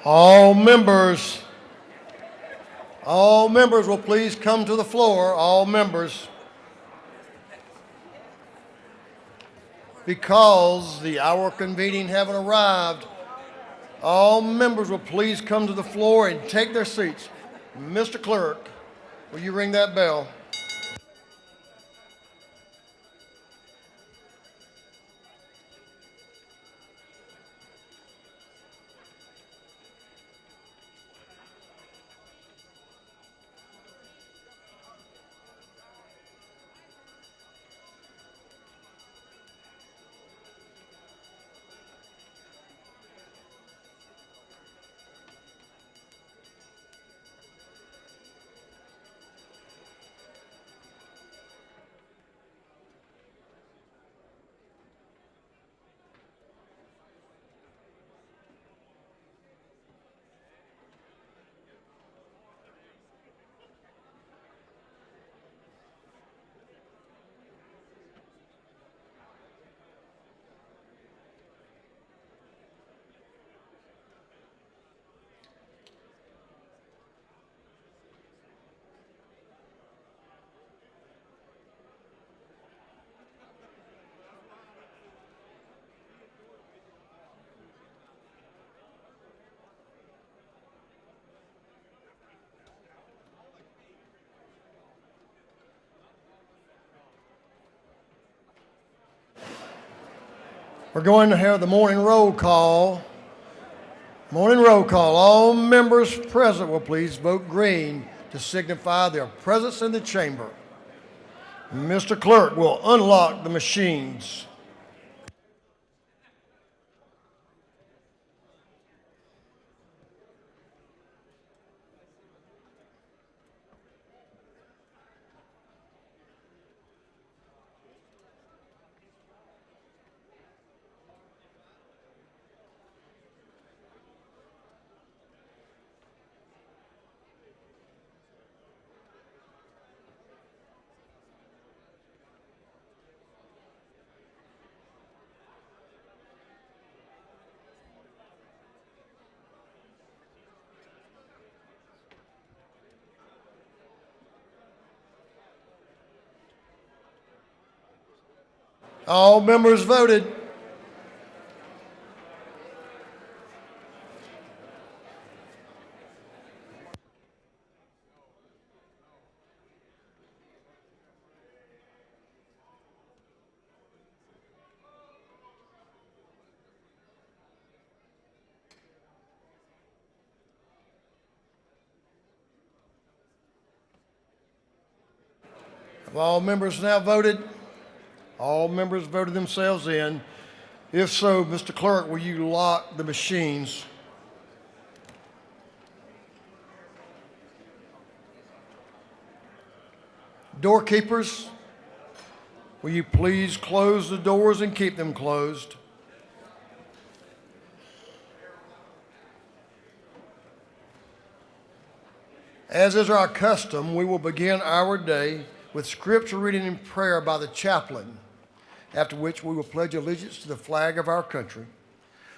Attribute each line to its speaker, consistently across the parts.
Speaker 1: All members, all members will please come to the floor. All members. Because the hour of convening haven't arrived, all members will please come to the floor and take their seats. Mr. Clerk, will you ring that bell? We're going to have the morning roll call. Morning roll call. All members present will please vote green to signify their presence in the chamber. Mr. Clerk will unlock the machines. All members voted. Have all members now voted? All members voted themselves in. If so, Mr. Clerk, will you lock the machines? Doorkeepers, will you please close the doors and keep them closed? As is our custom, we will begin our day with scripture reading and prayer by the chaplain, after which we will pledge allegiance to the flag of our country.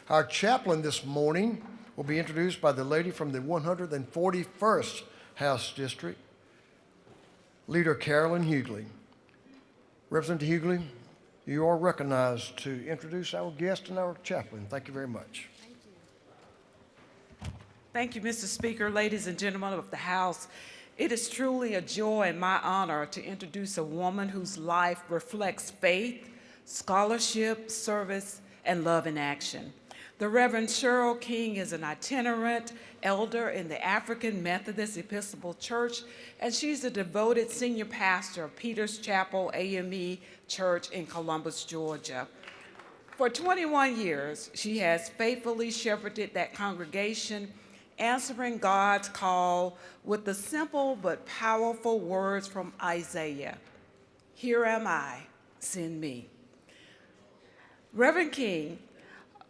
Speaker 1: Our chaplain this morning will be introduced by the lady from the 141st House District, Leader Carolyn Hughley. Representative Hughley, you are recognized to introduce our guest and our chaplain. Thank you very much.
Speaker 2: Thank you, Mr. Speaker, ladies and gentlemen of the House. It is truly a joy and my honor to introduce a woman whose life reflects faith, scholarship, service, and love in action. The Reverend Cheryl King is an itinerant elder in the African Methodist Episcopal Church, and she's a devoted senior pastor of Peter's Chapel AME Church in Columbus, Georgia. For 21 years, she has faithfully shepherded that congregation, answering God's call with the simple but powerful words from Isaiah, "Here am I, send me." Reverend King,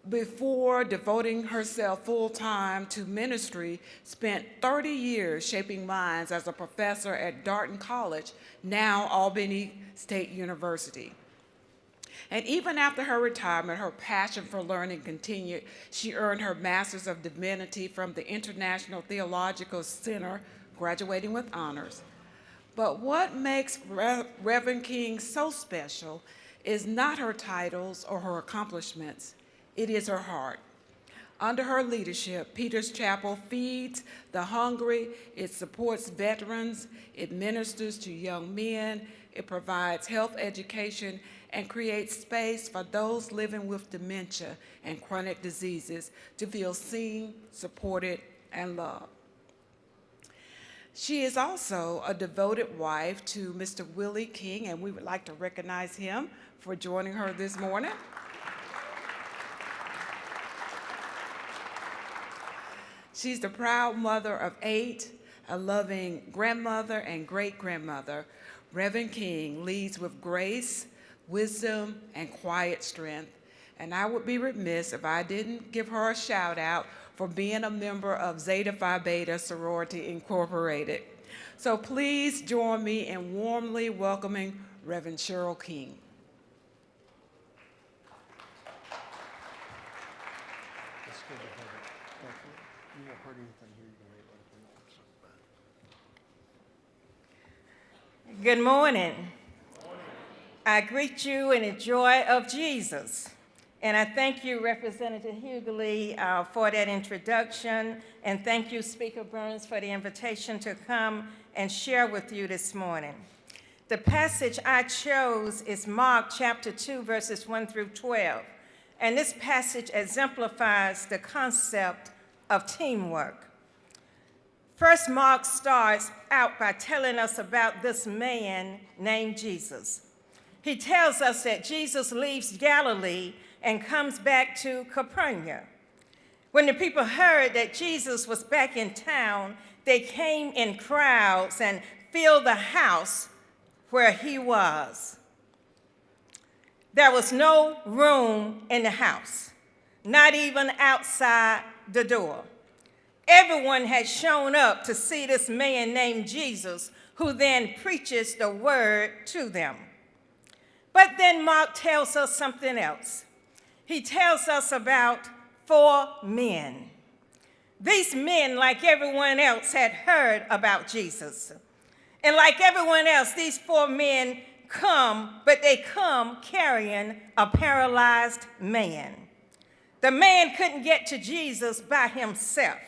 Speaker 2: before devoting herself full-time to ministry, spent 30 years shaping minds as a professor at Darton College, now Albany State University. And even after her retirement, her passion for learning continued. She earned her Master's of Divinity from the International Theological Center, graduating with honors. But what makes Reverend King so special is not her titles or her accomplishments. It is her heart. Under her leadership, Peter's Chapel feeds the hungry, it supports veterans, it ministers to young men, it provides health education, and creates space for those living with dementia and chronic diseases to feel seen, supported, and loved. She is also a devoted wife to Mr. Willie King, and we would like to recognize him for joining her this morning. She's the proud mother of 8, a loving grandmother and great-grandmother. Reverend King leads with grace, wisdom, and quiet strength. And I would be remiss if I didn't give her a shout out for being a member of Zeta Phi Beta Sorority Incorporated. So please join me in warmly welcoming Reverend Cheryl King.
Speaker 3: Good morning. I greet you in the joy of Jesus. And I thank you, Representative Hughley, for that introduction. And thank you, Speaker Burns, for the invitation to come and share with you this morning. The passage I chose is Mark chapter 2, verses 1 through 12. And this passage exemplifies the concept of teamwork. First, Mark starts out by telling us about this man named Jesus. He tells us that Jesus leaves Galilee and comes back to Capernaum. When the people heard that Jesus was back in town, they came in crowds and filled the house where he was. There was no room in the house, not even outside the door. Everyone had shown up to see this man named Jesus, who then preaches the word to them. But then Mark tells us something else. He tells us about 4 men. These men, like everyone else, had heard about Jesus. And like everyone else, these 4 men come, but they come carrying a paralyzed man. The man couldn't get to Jesus by himself,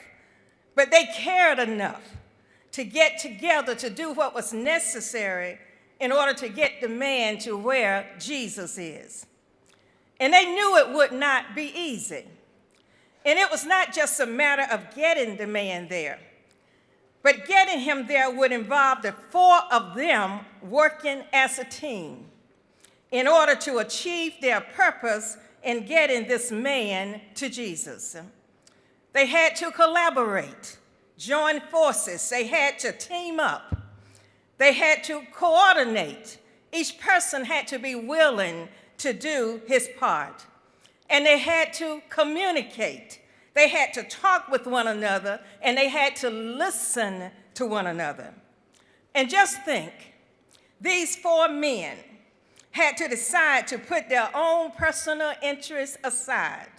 Speaker 3: but they cared enough to get together to do what was necessary in order to get the man to where Jesus is. And they knew it would not be easy. And it was not just a matter of getting the man there, but getting him there would involve the 4 of them working as a team in order to achieve their purpose in getting this man to Jesus. They had to collaborate, join forces. They had to team up. They had to coordinate. Each person had to be willing to do his part. And they had to communicate. They had to talk with one another, and they had to listen to one another. And just think, these 4 men had to decide to put their own personal interests aside,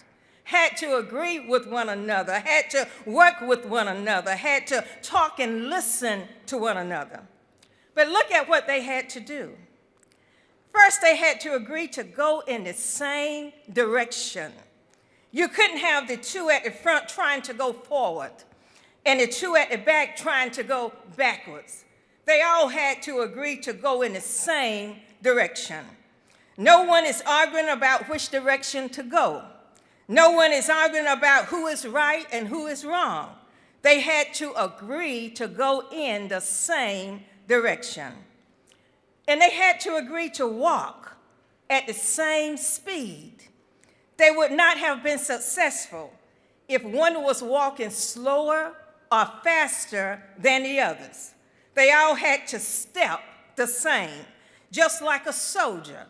Speaker 3: had to agree with one another, had to work with one another, had to talk and listen to one another. But look at what they had to do. First, they had to agree to go in the same direction. You couldn't have the 2 at the front trying to go forward and the 2 at the back trying to go backwards. They all had to agree to go in the same direction. No one is arguing about which direction to go. No one is arguing about who is right and who is wrong. They had to agree to go in the same direction. And they had to agree to walk at the same speed. They would not have been successful if one was walking slower or faster than the others. They all had to step the same, just like a soldier.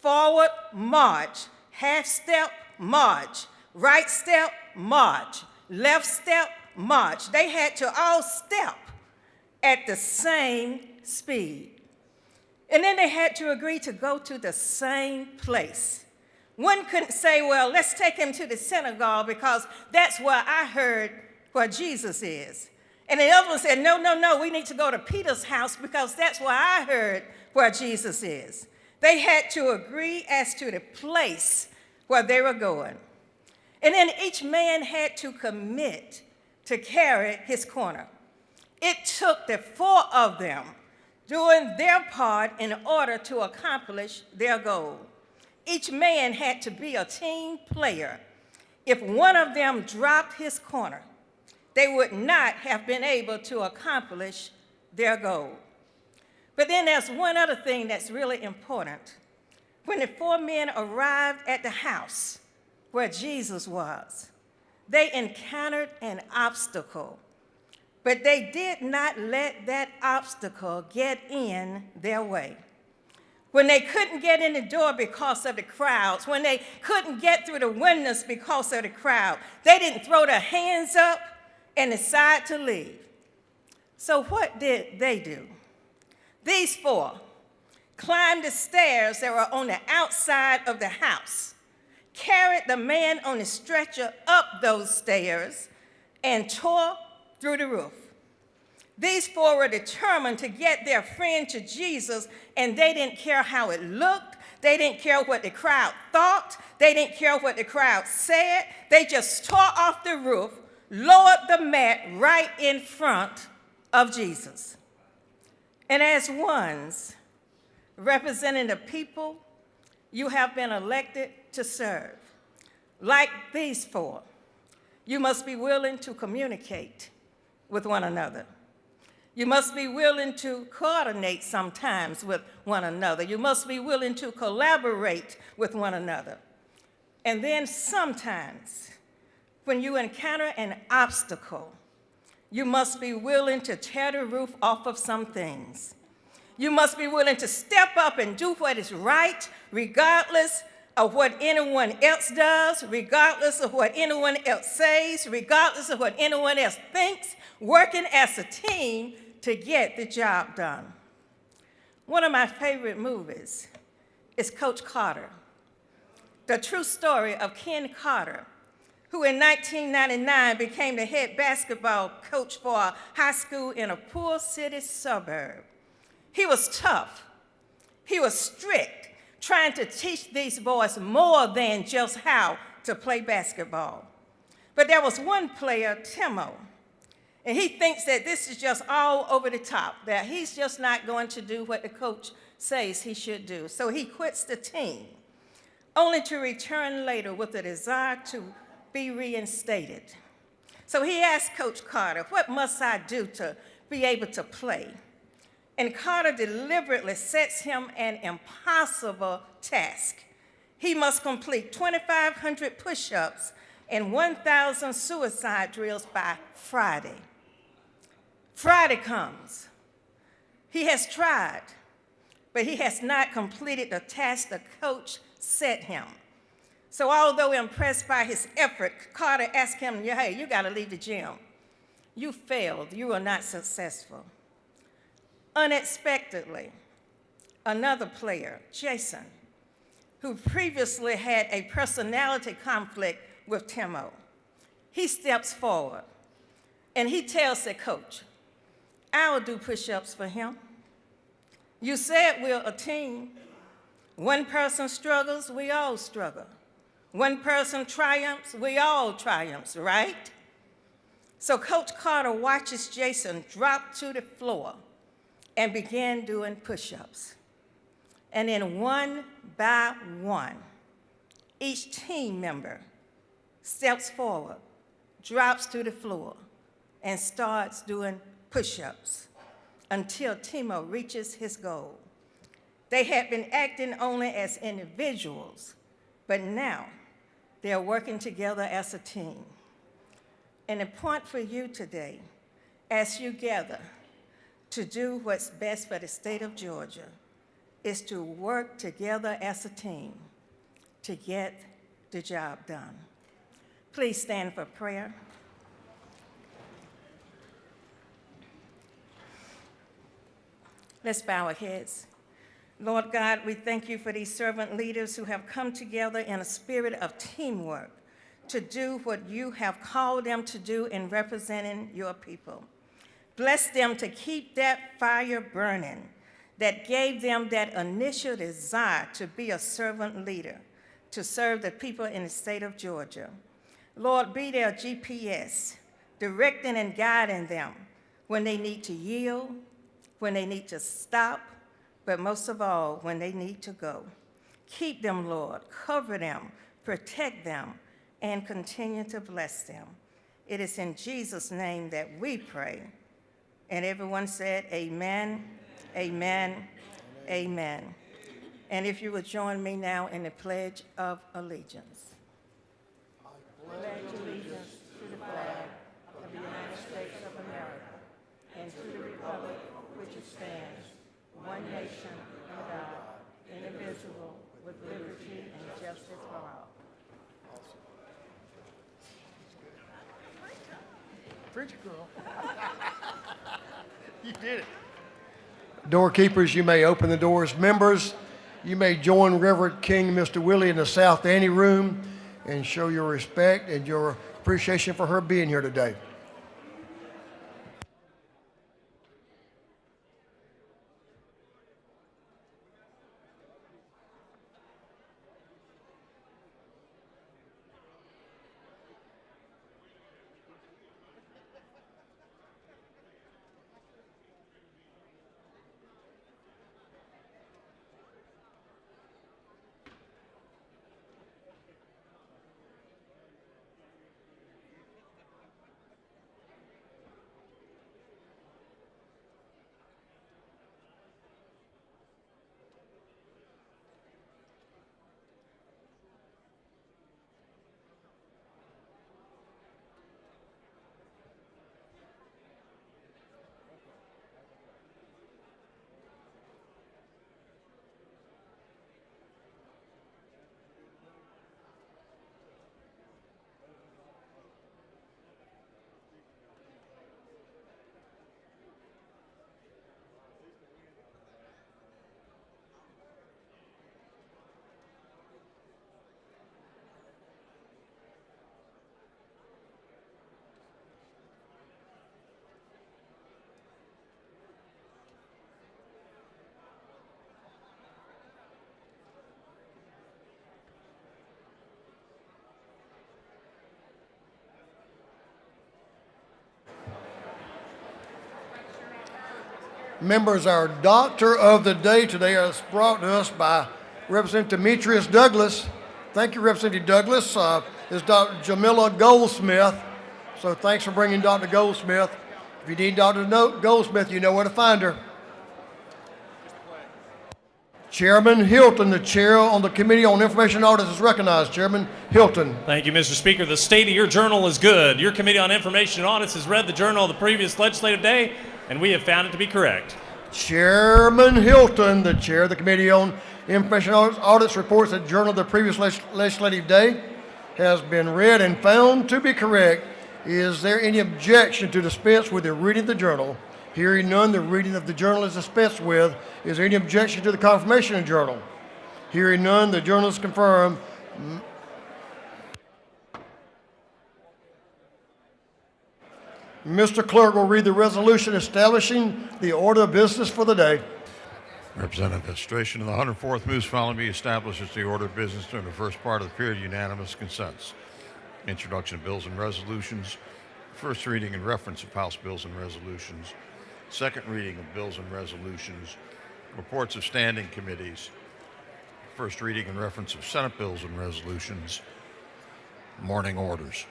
Speaker 3: Forward, march, half step, march, right step, march, left step, march. They had to all step at the same speed. And then they had to agree to go to the same place. One couldn't say, well, let's take him to the synagogue because that's where I heard where Jesus is. And the other one said, no, we need to go to Peter's house because that's where I heard where Jesus is. They had to agree as to the place where they were going. And then each man had to commit to carry his corner. It took the 4 of them doing their part in order to accomplish their goal. Each man had to be a team player. If one of them dropped his corner, they would not have been able to accomplish their goal. But then there's one other thing that's really important. When the 4 men arrived at the house where Jesus was, they encountered an obstacle, but they did not let that obstacle get in their way. When they couldn't get in the door because of the crowds, when they couldn't get through the windows because of the crowd, they didn't throw their hands up and decide to leave. So what did they do? These 4 climbed the stairs that were on the outside of the house, carried the man on the stretcher up those stairs, and tore through the roof. These 4 were determined to get their friend to Jesus, and they didn't care how it looked. They didn't care what the crowd thought. They didn't care what the crowd said. They just tore off the roof, lowered the mat right in front of Jesus. And as ones representing the people you have been elected to serve, like these 4, you must be willing to communicate with one another. You must be willing to coordinate sometimes with one another. You must be willing to collaborate with one another. And then sometimes, when you encounter an obstacle, you must be willing to tear the roof off of some things. You must be willing to step up and do what is right, regardless of what anyone else does, regardless of what anyone else says, regardless of what anyone else thinks, working as a team to get the job done. One of my favorite movies is Coach Carter, the true story of Ken Carter, who in 1999 became the head basketball coach for a high school in a poor city suburb. He was tough. He was strict, trying to teach these boys more than just how to play basketball. But there was one player, Timo, and he thinks that this is just all over the top, that he's just not going to do what the coach says he should do. So he quits the team, only to return later with a desire to be reinstated. So he asked Coach Carter, what must I do to be able to play? And Carter deliberately sets him an impossible task. He must complete 2,500 push-ups and 1,000 suicide drills by Friday. Friday comes. He has tried, but he has not completed the task the coach set him. So although impressed by his effort, Carter asked him, hey, you gotta leave the gym. You failed, you were not successful. Unexpectedly, another player, Jason, who previously had a personality conflict with Timo, he steps forward and he tells the coach, I'll do push-ups for him. You said we're a team. One person struggles, we all struggle. One person triumphs, we all triumphs, right? So Coach Carter watches Jason drop to the floor and began doing push-ups. And then one by one, each team member steps forward, drops to the floor, and starts doing push-ups until Timo reaches his goal. They had been acting only as individuals, but now they're working together as a team. And the point for you today, as you gather to do what's best for the state of Georgia, is to work together as a team to get the job done. Please stand for prayer. Let's bow our heads. Lord God, we thank you for these servant leaders who have come together in a spirit of teamwork to do what you have called them to do in representing your people. Bless them to keep that fire burning that gave them that initial desire to be a servant leader, to serve the people in the state of Georgia. Lord, be their GPS, directing and guiding them when they need to yield, when they need to stop, but most of all, when they need to go. Keep them, Lord, cover them, protect them, and continue to bless them. It is in Jesus' name that we pray. And everyone said, amen, amen, amen. And if you would join me now in the Pledge of Allegiance. I pledge allegiance to the flag of the United States of America and to the republic for which it stands, one nation, under God, indivisible, with liberty and justice for all.
Speaker 1: Preach it, girl. You did it. Doorkeepers, you may open the doors. Members, you may join Reverend King, Mr. Willie in the South Annie room and show your respect and your appreciation for her being here today. Members, our doctor of the day today is brought to us by Representative Demetrius Douglas. Thank you, Representative Douglas. Is Dr. Jamila Goldsmith. So thanks for bringing Dr. Goldsmith. If you need Dr. Goldsmith, you know where to find her. Chairman Hilton, the chair on the Committee on Information Audits, is recognized. Chairman Hilton.
Speaker 4: Thank you, Mr. Speaker. The state of your journal is good. Your Committee on Information Audits has read the journal of the previous legislative day, and we have found it to be correct.
Speaker 1: Chairman Hilton, the chair of the Committee on Information Audits, reports that the journal of the previous legislative day has been read and found to be correct. Is there any objection to dispense with the reading of the journal? Hearing none, the reading of the journal is dispensed with. Is there any objection to the confirmation of the journal? Hearing none, the journal is confirmed. Mr. Clerk will read the resolution establishing the order of business for the day.
Speaker 5: Representative Administration, the 104th moves following be establishes the order of business during the first part of the period unanimous consents. Introduction of bills and resolutions, first reading and reference of House bills and resolutions, second reading of bills and resolutions, reports of standing committees, first reading and reference of Senate bills and resolutions, morning orders.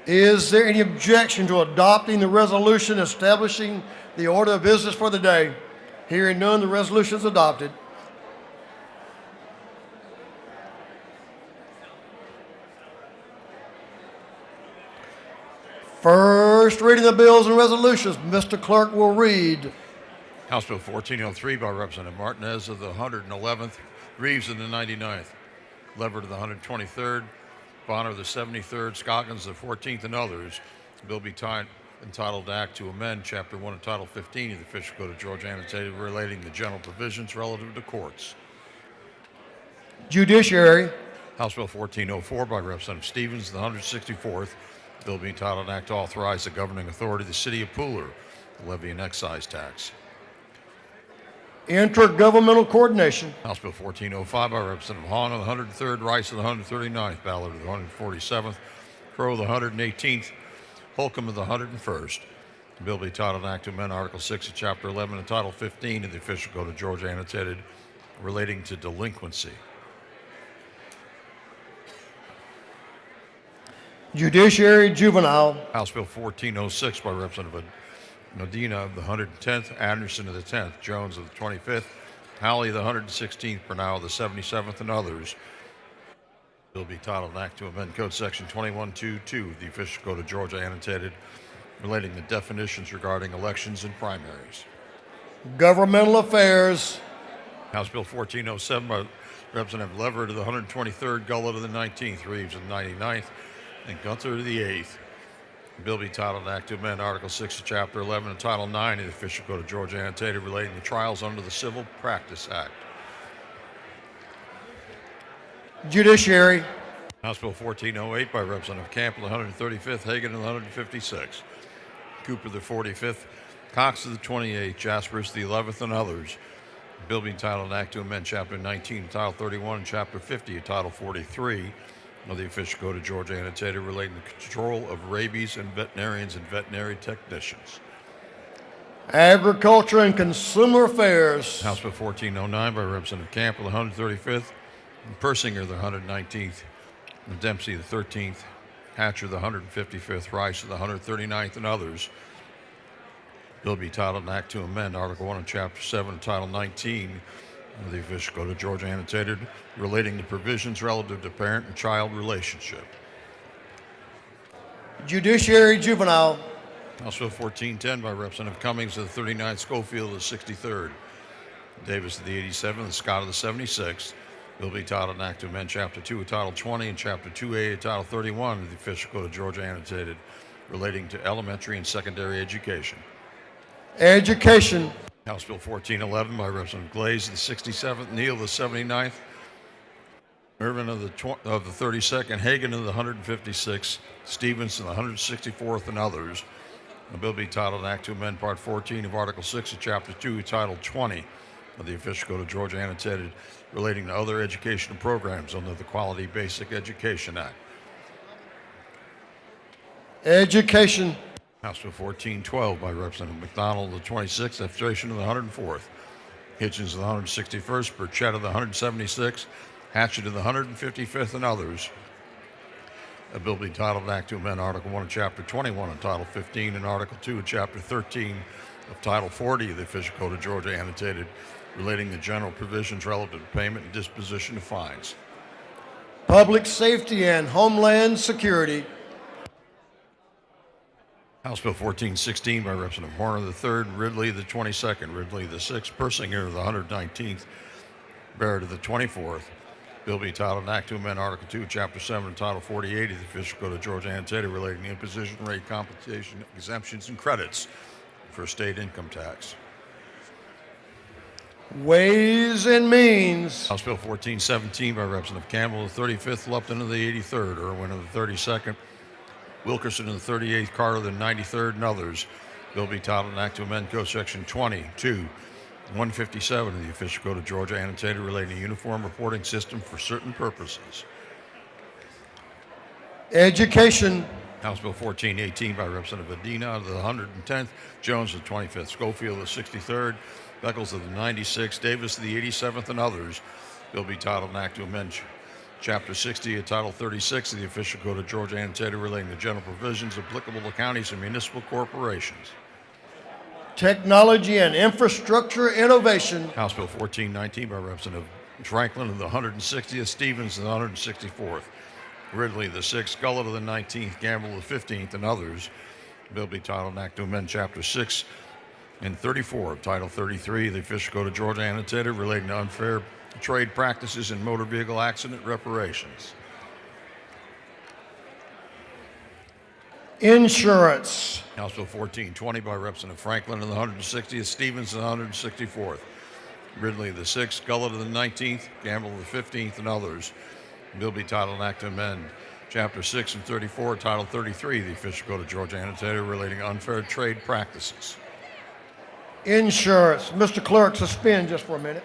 Speaker 1: Is there any objection to adopting the resolution establishing the order of business for the day? Hearing none, the resolution is adopted. First reading of bills and resolutions. Mr. Clerk will read.
Speaker 5: House Bill 1403 by Representative Martinez of the 111th, Reeves of the 99th, Lever to the 123rd, Bonner of the 73rd, Scoggins the 14th, and others. The bill be entitled Act to Amend Chapter 1 of Title 15 of the Official Code of Georgia annotated relating to general provisions relative to courts.
Speaker 1: Judiciary.
Speaker 5: House Bill 1404 by Representative Stevens, the 164th. Bill being titled Act to Authorize the Governing Authority of the City of Pooler to levy an excise tax.
Speaker 1: Intergovernmental coordination.
Speaker 5: House Bill 1405 by Representative Hahn of the 103rd, Rice of the 139th, Ballard of the 147th, Crow of the 118th, Holcomb of the 101st. The bill be titled Act to Amend Article 6 of Chapter 11 and Title 15 of the Official Code of Georgia annotated relating to delinquency.
Speaker 1: Judiciary, juvenile.
Speaker 5: House Bill 1406 by Representative Medina of the 110th, Anderson of the 10th, Jones of the 25th, Howley of the 116th, Bernal of the 77th, and others. Bill be titled Act to Amend Code Section 2122 of the Official Code of Georgia annotated relating to definitions regarding elections and primaries.
Speaker 1: Governmental affairs.
Speaker 5: House Bill 1407 by Representative Leverett of the 123rd, Gullett of the 19th, Reeves of the 99th, and Gunther of the 8th. The bill be titled Act to Amend Article 6 of Chapter 11 and Title 9 of the Official Code of Georgia annotated relating to trials under the Civil Practice Act.
Speaker 1: Judiciary.
Speaker 5: House Bill 1408 by Representative Campbell, the 135th, Hagan of the 156th, Cooper the 45th, Cox of the 28th, Jaspers the 11th, and others. The bill being titled Act to Amend Chapter 19 of Title 31 and Chapter 50 of Title 43 of the Official Code of Georgia annotated relating to control of rabies and veterinarians and veterinary technicians.
Speaker 1: Agriculture and Consumer Affairs.
Speaker 5: House Bill 1409 by Representative Campbell, the 135th, and Persinger, the 119th, and Dempsey, the 13th, Hatcher, the 155th, Rice, the 139th, and others. Bill be titled an Act to Amend Article 1 of Chapter 7 of Title 19 of the Official Code of Georgia annotated relating to provisions relative to parent and child relationship.
Speaker 1: Judiciary, juvenile.
Speaker 5: House Bill 1410 by Representative Cummings of the 39th, Schofield of the 63rd, Davis of the 87th, and Scott of the 76th. Bill be titled an Act to Amend Chapter 2 of Title 20 and Chapter 2A of Title 31 of the Official Code of Georgia annotated relating to elementary and secondary education.
Speaker 1: Education.
Speaker 5: House Bill 1411 by Representative Glaze of the 67th, Neal of the 79th, Irvin of the 32nd, Hagan of the 156th, Stevens of the 164th, and others. The bill be titled Act to Amend Part 14 of Article 6 of Chapter 2 of Title 20 of the Official Code of Georgia annotated relating to other educational programs under the Quality Basic Education Act.
Speaker 1: Education.
Speaker 5: House Bill 1412 by Representative McDonald of the 26th, Administration of the 104th, Hitchens of the 161st, Burchett of the 176th, Hatchett of the 155th, and others. A bill be titled Act to Amend Article 1 of Chapter 21 of Title 15 and Article 2 of Chapter 13 of Title 40 of the Official Code of Georgia annotated relating to general provisions relative to payment and disposition of fines.
Speaker 1: Public safety and homeland security.
Speaker 5: House Bill 1416 by Representative Horner III, Ridley the 22nd, Ridley the 6th, Persinger of the 119th, Barrett of the 24th. Bill be titled an Act to Amend Article 2, Chapter 7, and Title 48 of the Official Code of Georgia annotated relating to imposition rate, compensation, exemptions, and credits for state income tax.
Speaker 1: Ways and Means.
Speaker 5: House Bill 1417 by Representative Campbell of the 35th, Lupton of the 83rd, Irwin of the 32nd, Wilkerson of the 38th, Carter of the 93rd, and others. Bill be titled an Act to Amend Code Section 22, 157 of the Official Code of Georgia annotated relating to uniform reporting system for certain purposes.
Speaker 1: Education.
Speaker 5: House Bill 1418 by Representative Medina of the 110th, Jones of the 25th, Schofield of the 63rd, Beckles of the 96th, Davis of the 87th, and others. Bill be titled an Act to Amend Chapter 60 of Title 36 of the Official Code of Georgia annotated relating to general provisions applicable to counties and municipal corporations.
Speaker 1: Technology and Infrastructure Innovation.
Speaker 5: House Bill 1419 by Representative Franklin of the 160th, Stevens of the 164th, Ridley the 6th, Gullett of the 19th, Gamble of the 15th, and others. Bill be titled an Act to Amend Chapter 6 and 34 of Title 33 of the Official Code of Georgia annotated relating to unfair trade practices in motor vehicle accident reparations.
Speaker 1: Insurance.
Speaker 5: House Bill 1420 by Representative Franklin in the 160th, Stevens in the 164th, Ridley the 6th, Gullett of the 19th, Gamble of the 15th, and others. Bill be titled an act to amend Chapter 6 and 34, Title 33, the official code of Georgia Annotated relating to unfair trade practices.
Speaker 1: Insurance. Mr. Clerk, suspend just for a minute.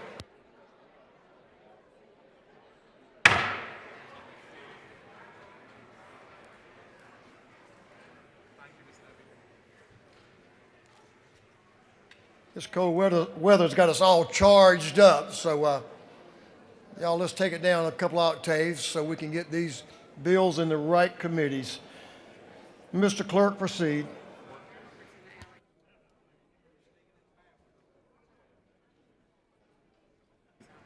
Speaker 1: This cold weather's got us all charged up, so y'all, let's take it down a couple octaves so we can get these bills in the right committees. Mr. Clerk, proceed.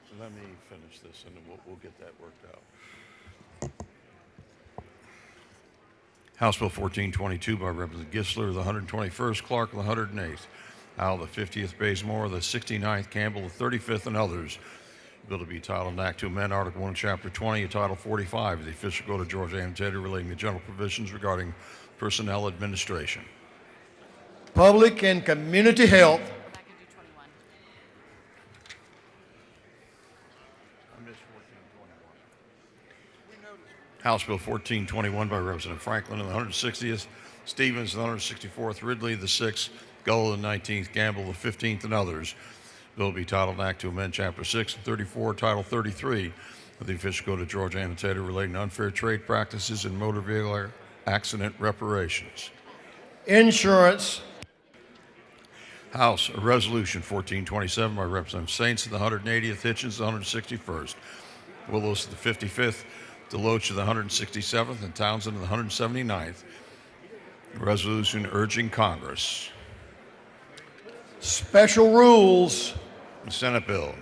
Speaker 5: So let me finish this and then we'll get that worked out. House Bill 1422 by Representative Gisler, the 121st, Clark, the 108th, Howell, the 50th, Bazemore, the 69th, Campbell, the 35th, and others. Bill to be titled an act to amend Article 1, Chapter 20, Title 45 of the official code of Georgia Annotated relating to general provisions regarding personnel administration.
Speaker 1: Public and Community Health.
Speaker 6: Back and do 21.
Speaker 5: I missed 1421. House Bill 1421 by Representative Franklin in the 160th, Stevens in the 164th, Ridley the 6th, Gull the 19th, Gamble the 15th, and others. Bill will be titled an act to amend Chapter 6 and 34, Title 33 of the official code of Georgia Annotated relating to unfair trade practices and motor vehicle accident reparations.
Speaker 1: Insurance.
Speaker 5: House, a resolution 1427 by Representative Saints of the 180th, Hitchens the 161st, Willis the 55th, Deloach of the 167th, and Townsend of the 179th. A resolution urging Congress.
Speaker 1: Special rules.
Speaker 5: Senate Bill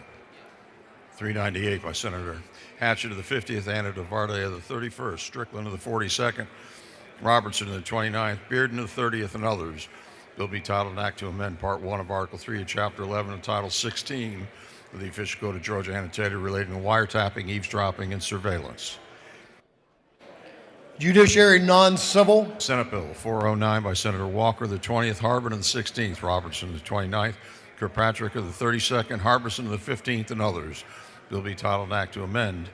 Speaker 5: 398 by Senator Hatchett of the 50th, Anna DeVarde of the 31st, Strickland of the 42nd, Robertson of the 29th, Bearden of the 30th, and others. Bill be titled an act to amend Part 1 of Article 3 of Chapter 11 and Title 16 of the official code of Georgia Annotated relating to wiretapping, eavesdropping, and surveillance.
Speaker 1: Judiciary non-civil.
Speaker 5: Senate Bill 409 by Senator Walker of the 20th, Harbin of the 16th, Robertson of the 29th, Kirkpatrick of the 32nd, Harbison of the 15th, and others. Bill be titled an act to amend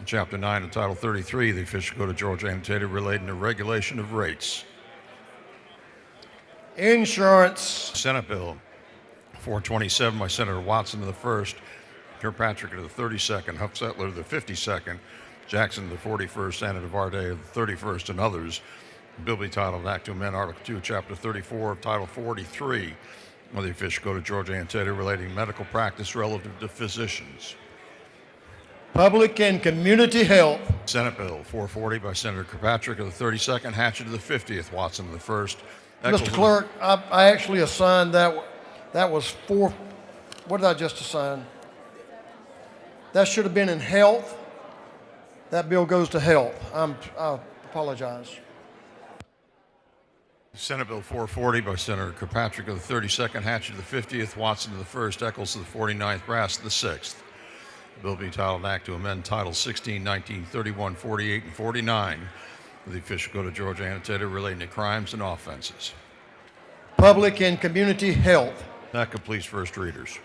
Speaker 5: Chapter 9 and Title 33 of the official code of Georgia Annotated relating to regulation of rates.
Speaker 1: Insurance.
Speaker 5: Senate Bill 427 by Senator Watson of the 1st, Kirkpatrick of the 32nd, Huffzetler of the 52nd, Jackson of the 41st, Anna DeVarde of the 31st, and others. Bill be titled an act to amend Article 2, Chapter 34 of Title 43 of the official code of Georgia Annotated relating to medical practice relative to physicians.
Speaker 1: Public and Community Health.
Speaker 5: Senate Bill 440 by Senator Kirkpatrick of the 32nd, Hatchett of the 50th, Watson of the 1st.
Speaker 1: Mr. Clerk, I actually assigned that. That was four. What did I just assign? That should have been in health. That bill goes to health. I apologize.
Speaker 5: Senate Bill 440 by Senator Kirkpatrick of the 32nd, Hatchett of the 50th, Watson of the 1st, Eccles of the 49th, Brass of the 6th. Bill be titled an act to amend Title 16, 19, 31, 48, and 49 of the official code of Georgia Annotated relating to crimes and offenses.
Speaker 1: Public and Community Health.
Speaker 5: That completes first readers.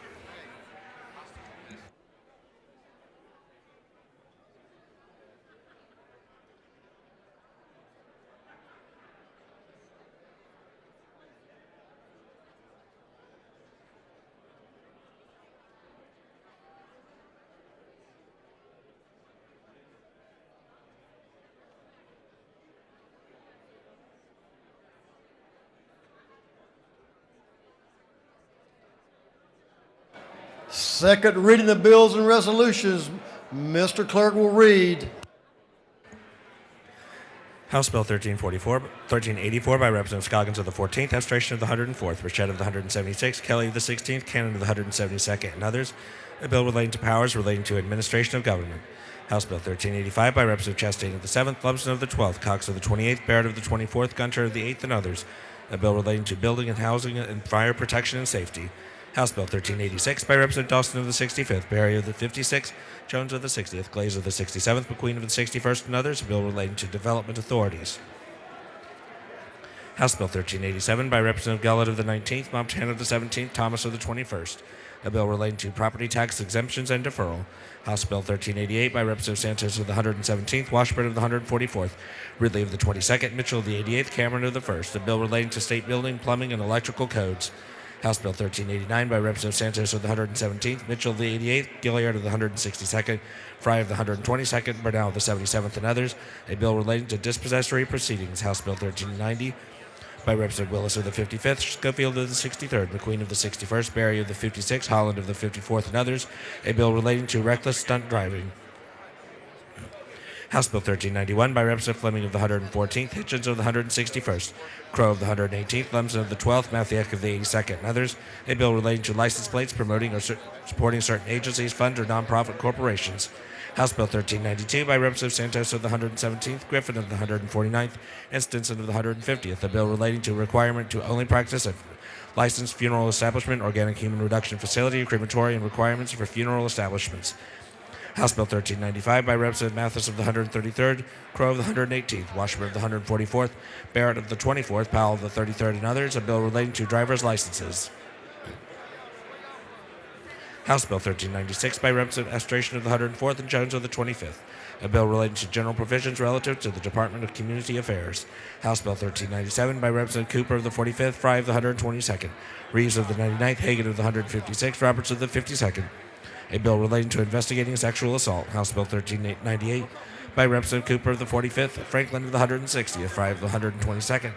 Speaker 1: Second reading of bills and resolutions. Mr. Clerk will read.
Speaker 7: House Bill 1384 by Representative Scoggins of the 14th, Abstraction of the 104th, Burchett of the 176th, Kelly of the 16th, Cannon of the 172nd, and others. A bill relating to powers relating to administration of government. House Bill 1385 by Representative Chastain of the 7th, Lumsden of the 12th, Cox of the 28th, Barrett of the 24th, Gunter of the 8th, and others. A bill relating to building and housing and fire protection and safety. House Bill 1386 by Representative Dawson of the 65th, Barry of the 56th, Jones of the 60th, Glaze of the 67th, McQueen of the 61st, and others. A bill relating to development authorities. House Bill 1387 by Representative Gullett of the 19th, Montana of the 17th, Thomas of the 21st. A bill relating to property tax exemptions and deferral. House Bill 1388 by Representative Sanchez of the 117th, Washburn of the 144th, Ridley of the 22nd, Mitchell of the 88th, Cameron of the 1st. A bill relating to state building, plumbing, and electrical codes. House Bill 1389 by Representative Sanchez of the 117th, Mitchell of the 88th, Gilliard of the 162nd, Fry of the 122nd, Burnell of the 77th, and others. A bill relating to dispossessory proceedings. House Bill 1390 by Representative Willis of the 55th, Schofield of the 63rd, McQueen of the 61st, Barry of the 56th, Holland of the 54th, and others. A bill relating to reckless stunt driving. House Bill 1391 by Representative Fleming of the 114th, Hitchens of the 161st, Crow of the 118th, Lumsden of the 12th, Mathiek of the 82nd, and others. A bill relating to license plates promoting or supporting certain agencies, funds, or nonprofit corporations. House Bill 1392 by Representative Santos of the 117th, Griffin of the 149th, and Stinson of the 150th. A bill relating to a requirement to only practice at licensed funeral establishment, organic human reduction facility, crematory, and requirements for funeral establishments. House Bill 1395 by Representative Mathis of the 133rd, Crow of the 118th, Washburn of the 144th, Barrett of the 24th, Powell of the 33rd, and others. A bill relating to driver's licenses. House Bill 1396 by Representative Estration of the 104th and Jones of the 25th. A bill relating to general provisions relative to the Department of Community Affairs. House Bill 1397 by Representative Cooper of the 45th, Fry of the 122nd, Reeves of the 99th, Hagan of the 156th, Roberts of the 52nd. A bill relating to investigating sexual assault. House Bill 1398 by Representative Cooper of the 45th, Franklin of the 160th, Fry of the 122nd,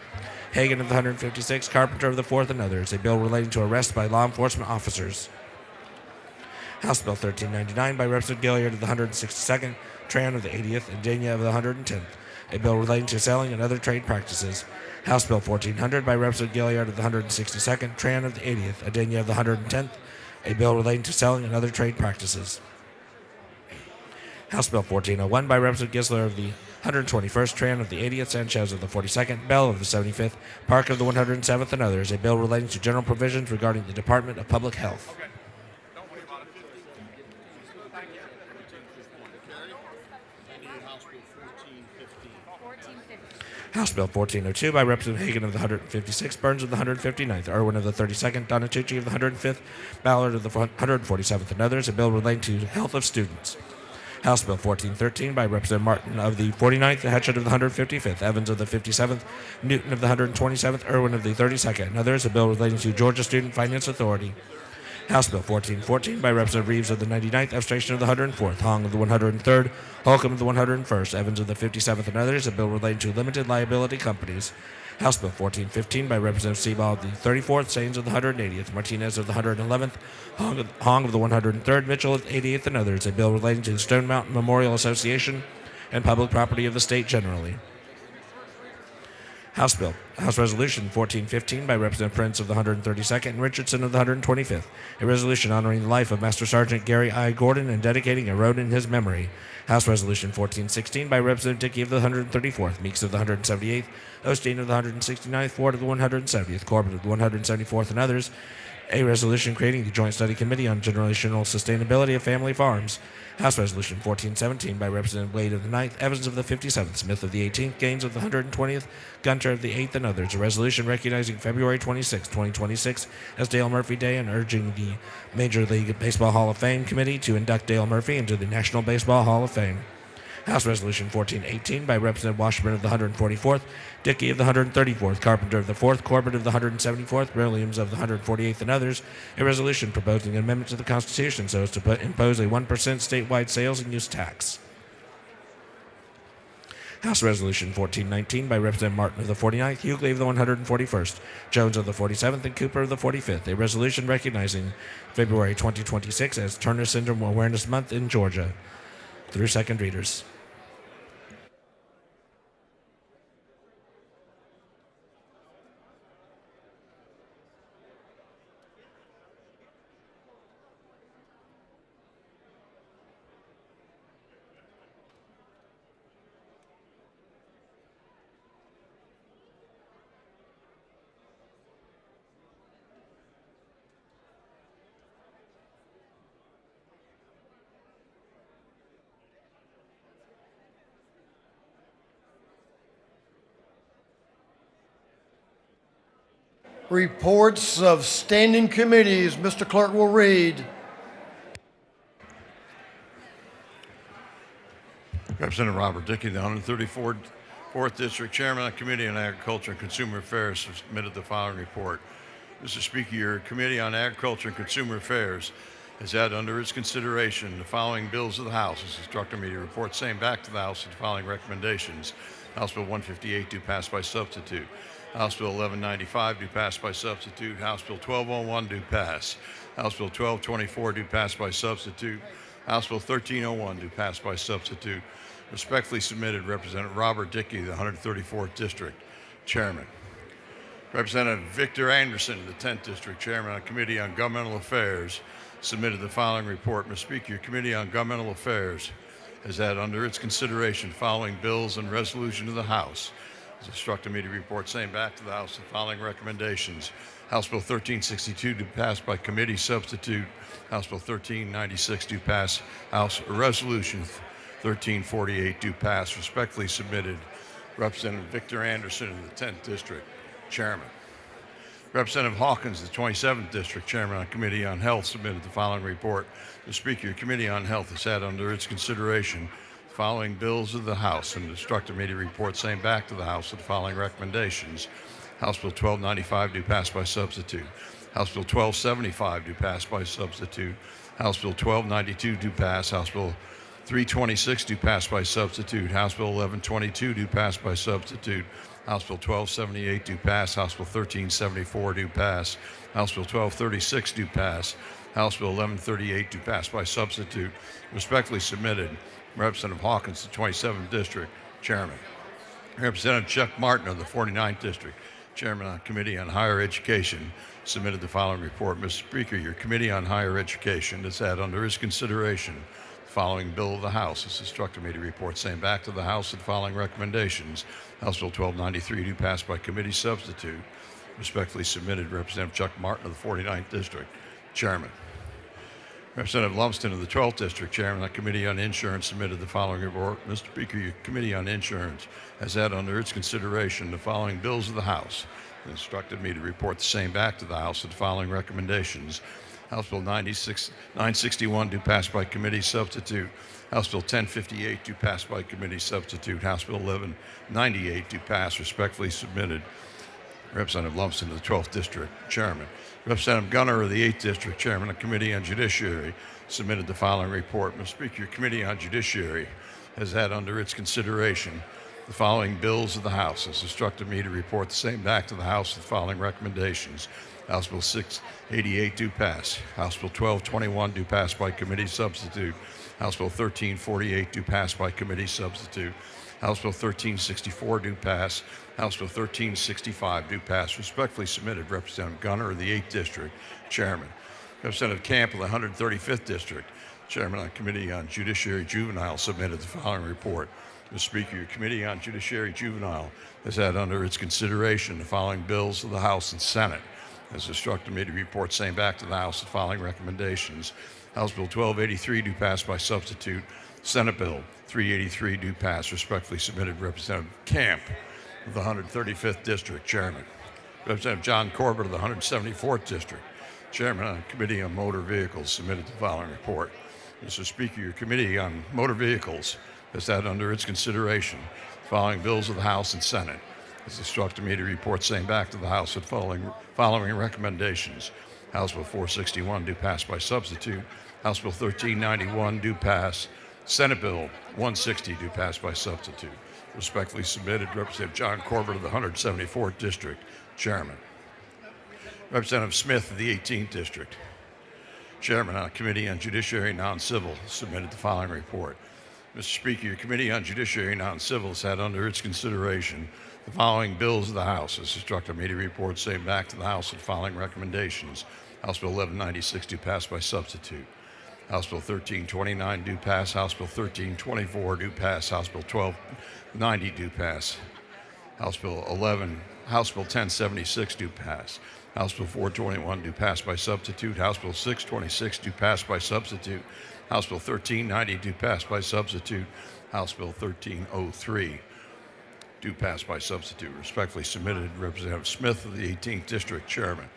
Speaker 7: Hagan of the 156th, Carpenter of the 4th, and others. A bill relating to arrest by law enforcement officers. House Bill 1399 by Representative Gilliard of the 162nd, Tran of the 80th, and Dania of the 110th. A bill relating to selling and other trade practices. House Bill 1400 by Representative Gilliard of the 162nd, Tran of the 80th, Adenia of the 110th. A bill relating to selling and other trade practices. House Bill 1401 by Representative Gisler of the 121st, Tran of the 80th, Sanchez of the 42nd, Bell of the 75th, Park of the 107th, and others. A bill relating to general provisions regarding the Department of Public Health. House Bill 1402 by Representative Hagan of the 156th, Burns of the 159th, Irwin of the 32nd, Donatucci of the 105th, Ballard of the 147th, and others. A bill relating to health of students. House Bill 1413 by Representative Martin of the 49th, Hatchett of the 155th, Evans of the 57th, Newton of the 127th, Irwin of the 32nd, and others. A bill relating to Georgia Student Finance Authority. House Bill 1414 by Representative Reeves of the 99th, Abstention of the 104th, Hong of the 103rd, Holcomb of the 101st, Evans of the 57th, and others. A bill relating to limited liability companies. House Bill 1415 by Representative Seabaugh of the 34th, Sains of the 180th, Martinez of the 111th, Hong of the 103rd, Mitchell of the 88th, and others. A bill relating to the Stone Mountain Memorial Association and public property of the state generally. House Resolution 1415 by Representative Prince of the 132nd and Richardson of the 125th. A resolution honoring the life of Master Sergeant Gary I. Gordon and dedicating a road in his memory. House Resolution 1416 by Representative Dickey of the 134th, Meeks of the 178th, Osteen of the 169th, Ford of the 170th, Corbett of the 174th, and others. A resolution creating the Joint Study Committee on Generational Sustainability of Family Farms. House Resolution 1417 by Representative Wade of the 9th, Evans of the 57th, Smith of the 18th, Gaines of the 120th, Gunter of the 8th, and others. A resolution recognizing February 26, 2026 as Dale Murphy Day and urging the Major League Baseball Hall of Fame Committee to induct Dale Murphy into the National Baseball Hall of Fame. House Resolution 1418 by Representative Washburn of the 144th, Dickey of the 134th, Carpenter of the 4th, Corbett of the 174th, Williams of the 148th, and others. A resolution proposing an amendment to the Constitution so as to impose a 1% statewide sales and use tax. House Resolution 1419 by Representative Martin of the 49th, Hughley of the 141st, Jones of the 47th, and Cooper of the 45th. A resolution recognizing February 2026 as Turner Syndrome Awareness Month in Georgia. Through second readers.
Speaker 1: Reports of standing committees, Mr. Clerk will read.
Speaker 5: Representative Robert Dickey, the 134th District Chairman of the Committee on Agriculture and Consumer Affairs, has submitted the following report. Mr. Speaker, your Committee on Agriculture and Consumer Affairs has had under its consideration the following bills of the House. Has instructed me to report same back to the House with the following recommendations. House Bill 158 do pass by substitute. House Bill 1195 do pass by substitute. House Bill 1201 do pass. House Bill 1224 do pass by substitute. House Bill 1301 do pass by substitute. Respectfully submitted, Representative Robert Dickey, the 134th District Chairman. Representative Victor Anderson, the 10th District Chairman of the Committee on Governmental Affairs, submitted the following report. Mr. Speaker, your Committee on Governmental Affairs has had under its consideration following bills and resolution of the House. Has instructed me to report same back to the House the following recommendations. House Bill 1362 do pass by committee substitute. House Bill 1396 do pass. House Resolution 1348 do pass. Respectfully submitted, Representative Victor Anderson of the 10th District Chairman. Representative Hawkins, the 27th District Chairman on Committee on Health, submitted the following report. Mr. Speaker, your Committee on Health has had under its consideration the following bills of the House and instructed me to report same back to the House with the following recommendations. House Bill 1295 do pass by substitute. House Bill 1275 do pass by substitute. House Bill 1292 do pass. House Bill 326 do pass by substitute. House Bill 1122 do pass by substitute. House Bill 1278 do pass. House Bill 1374 do pass. House Bill 1236 do pass. House Bill 1138 do pass by substitute. Respectfully submitted, Representative Hawkins, the 27th District Chairman. Representative Chuck Martin of the 49th District, Chairman of the Committee on Higher Education, submitted the following report. Mr. Speaker, your Committee on Higher Education has had under its consideration the following bill of the House. Has instructed me to report same back to the House with the following recommendations. House Bill 1293 do pass by committee substitute. Respectfully submitted, Representative Chuck Martin of the 49th District, Chairman. Representative Lumsden of the 12th District, Chairman of the Committee on Insurance, submitted the following report. Mr. Speaker, your Committee on Insurance has had under its consideration the following bills of the House and instructed me to report the same back to the House with the following recommendations. House Bill 961 do pass by committee substitute. House Bill 1058 do pass by committee substitute. House Bill 1198 do pass. Respectfully submitted, Representative Lumsden of the 12th District, Chairman. Representative Gunner of the 8th District, Chairman of the Committee on Judiciary, submitted the following report. Mr. Speaker, your Committee on Judiciary has had under its consideration the following bills of the House. Has instructed me to report the same back to the House with the following recommendations. House Bill 688 do pass. House Bill 1221 do pass by committee substitute. House Bill 1348 do pass by committee substitute. House Bill 1364 do pass. House Bill 1365 do pass. Respectfully submitted, Representative Gunner of the 8th District, Chairman. Representative Camp of the 135th District, Chairman of the Committee on Judiciary Juvenile, submitted the following report. Mr. Speaker, your Committee on Judiciary Juvenile has had under its consideration the following bills of the House and Senate. Has instructed me to report same back to the House the following recommendations. House Bill 1283 do pass by substitute. Senate Bill 383 do pass. Respectfully submitted, Representative Camp of the 135th District, Chairman. Representative John Corbett of the 174th District, Chairman of the Committee on Motor Vehicles, submitted the following report. Mr. Speaker, your Committee on Motor Vehicles has had under its consideration the following bills of the House and Senate. Has instructed me to report same back to the House with following recommendations. House Bill 461 do pass by substitute. House Bill 1391 do pass. Senate Bill 160 do pass by substitute. Respectfully submitted, Representative John Corbett of the 174th District, Chairman. Representative Smith of the 18th District, Chairman on the Committee on Judiciary Non-Civil, submitted the following report. Mr. Speaker, your Committee on Judiciary Non-Civil has had under its consideration the following bills of the House. Has instructed me to report same back to the House with the following recommendations. House Bill 1196 do pass by substitute. House Bill 1329 do pass. House Bill 1324 do pass. House Bill 1290 do pass. House Bill 1076 do pass. House Bill 421 do pass by substitute. House Bill 626 do pass by substitute. House Bill 1390 do pass by substitute. House Bill 1303 do pass by substitute. Respectfully submitted, Representative Smith of the 18th District, Chairman.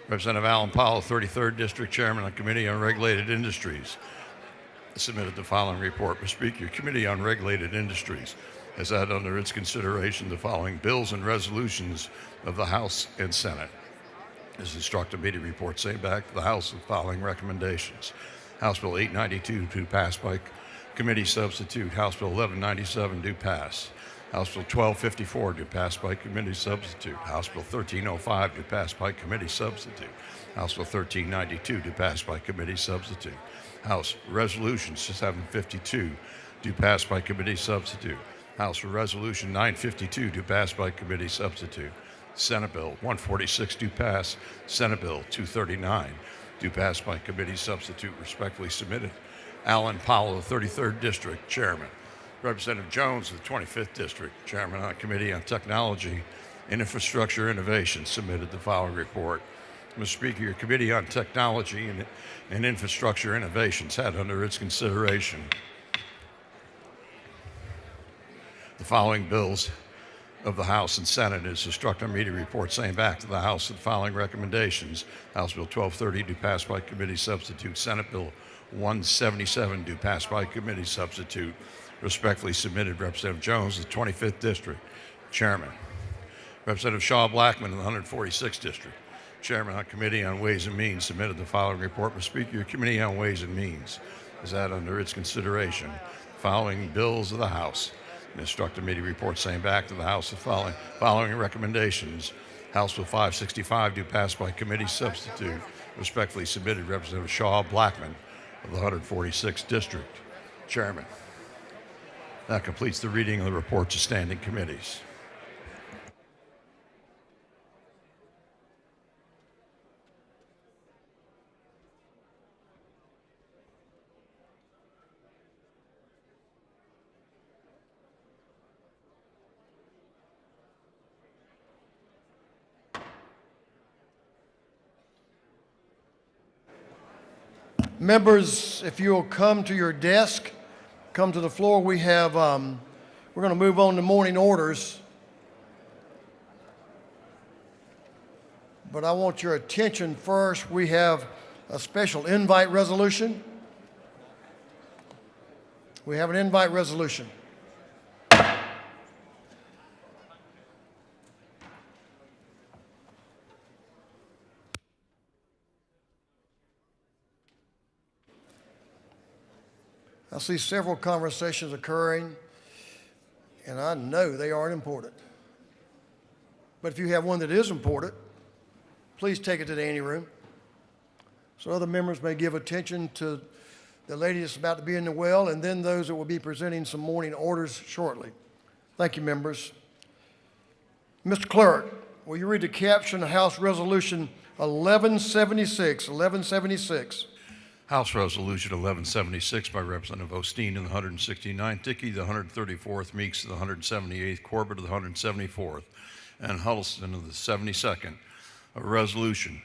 Speaker 5: Representative Alan Powell, 33rd District, Chairman on Committee on Regulated Industries, submitted the following report. Mr. Speaker, your Committee on Regulated Industries has had under its consideration the following bills and resolutions of the House and Senate. Is instructed me to report same back to the House with the following recommendations. House Bill 892 to pass by committee substitute. House Bill 1197 do pass. House Bill 1254 do pass by committee substitute. House Bill 1305 do pass by committee substitute. House Bill 1392 do pass by committee substitute. House Resolution 752 do pass by committee substitute. House Resolution 952 do pass by committee substitute. Senate Bill 146 do pass. Senate Bill 239 do pass by committee substitute. Respectfully submitted. Alan Powell of the 33rd District, Chairman. Representative Jones of the 25th District, Chairman on Committee on Technology and Infrastructure Innovation, submitted the following report. Mr. Speaker, your Committee on Technology and Infrastructure Innovations had under its consideration the following bills of the House and Senate. Is instructed me to report same back to the House with the following recommendations. House Bill 1230 do pass by committee substitute. Senate Bill 177 do pass by committee substitute. Respectfully submitted, Representative Jones of the 25th District, Chairman. Representative Shaw Blackman of the 146th District, Chairman on Committee on Ways and Means, submitted the following report. Mr. Speaker, your Committee on Ways and Means has had under its consideration the following bills of the House and instructed me to report same back to the House with following recommendations. House Bill 565 do pass by committee substitute. Respectfully submitted, Representative Shaw Blackman of the 146th District, Chairman. That completes the reading of the reports of standing committees.
Speaker 1: Members, if you'll come to your desk, come to the floor. We have, we're going to move on to morning orders. But I want your attention first. We have a special invite resolution. We have an invite resolution. I see several conversations occurring, and I know they aren't important. But if you have one that is important, please take it to the anteroom so other members may give attention to the lady that's about to be in the well, and then those that will be presenting some morning orders shortly. Thank you, members. Mr. Clerk, will you read the caption of House Resolution 1176, 1176?
Speaker 5: House Resolution 1176 by Representative Osteen of the 169th, Dickey the 134th, Meeks of the 178th, Corbett of the 174th, and Huddleston of the 72nd. A resolution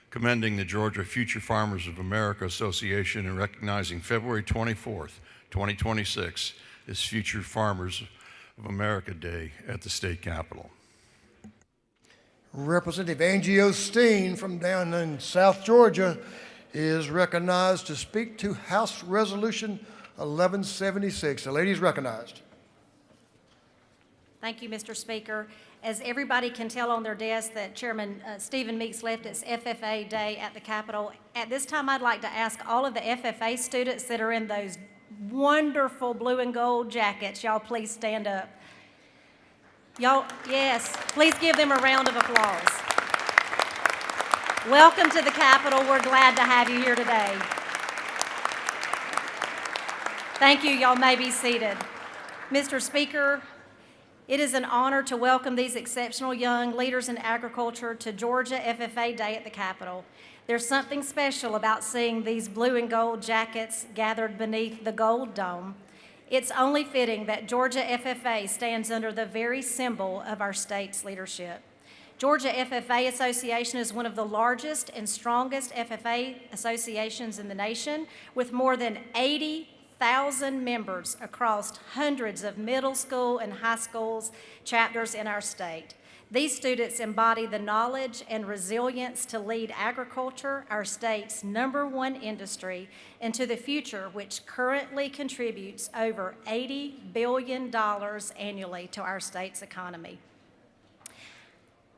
Speaker 5: commending the Georgia Future Farmers of America Association and recognizing February 24th, 2026 as Future Farmers of America Day at the state capitol.
Speaker 1: Representative Angie Osteen from down in South Georgia is recognized to speak to House Resolution 1176. The lady is recognized.
Speaker 6: Thank you, Mr. Speaker. As everybody can tell on their desk that Chairman Stephen Meeks left, it's FFA Day at the Capitol. At this time, I'd like to ask all of the FFA students that are in those wonderful blue and gold jackets, y'all please stand up. Y'all, yes, please give them a round of applause. Welcome to the Capitol. We're glad to have you here today. Thank you. Y'all may be seated. Mr. Speaker, it is an honor to welcome these exceptional young leaders in agriculture to Georgia FFA Day at the Capitol. There's something special about seeing these blue and gold jackets gathered beneath the gold dome. It's only fitting that Georgia FFA stands under the very symbol of our state's leadership. Georgia FFA Association is one of the largest and strongest FFA associations in the nation, with more than 80,000 1,000 members across hundreds of middle school and high schools chapters in our state. These students embody the knowledge and resilience to lead agriculture, our state's #1 industry, into the future, which currently contributes over $80 billion annually to our state's economy.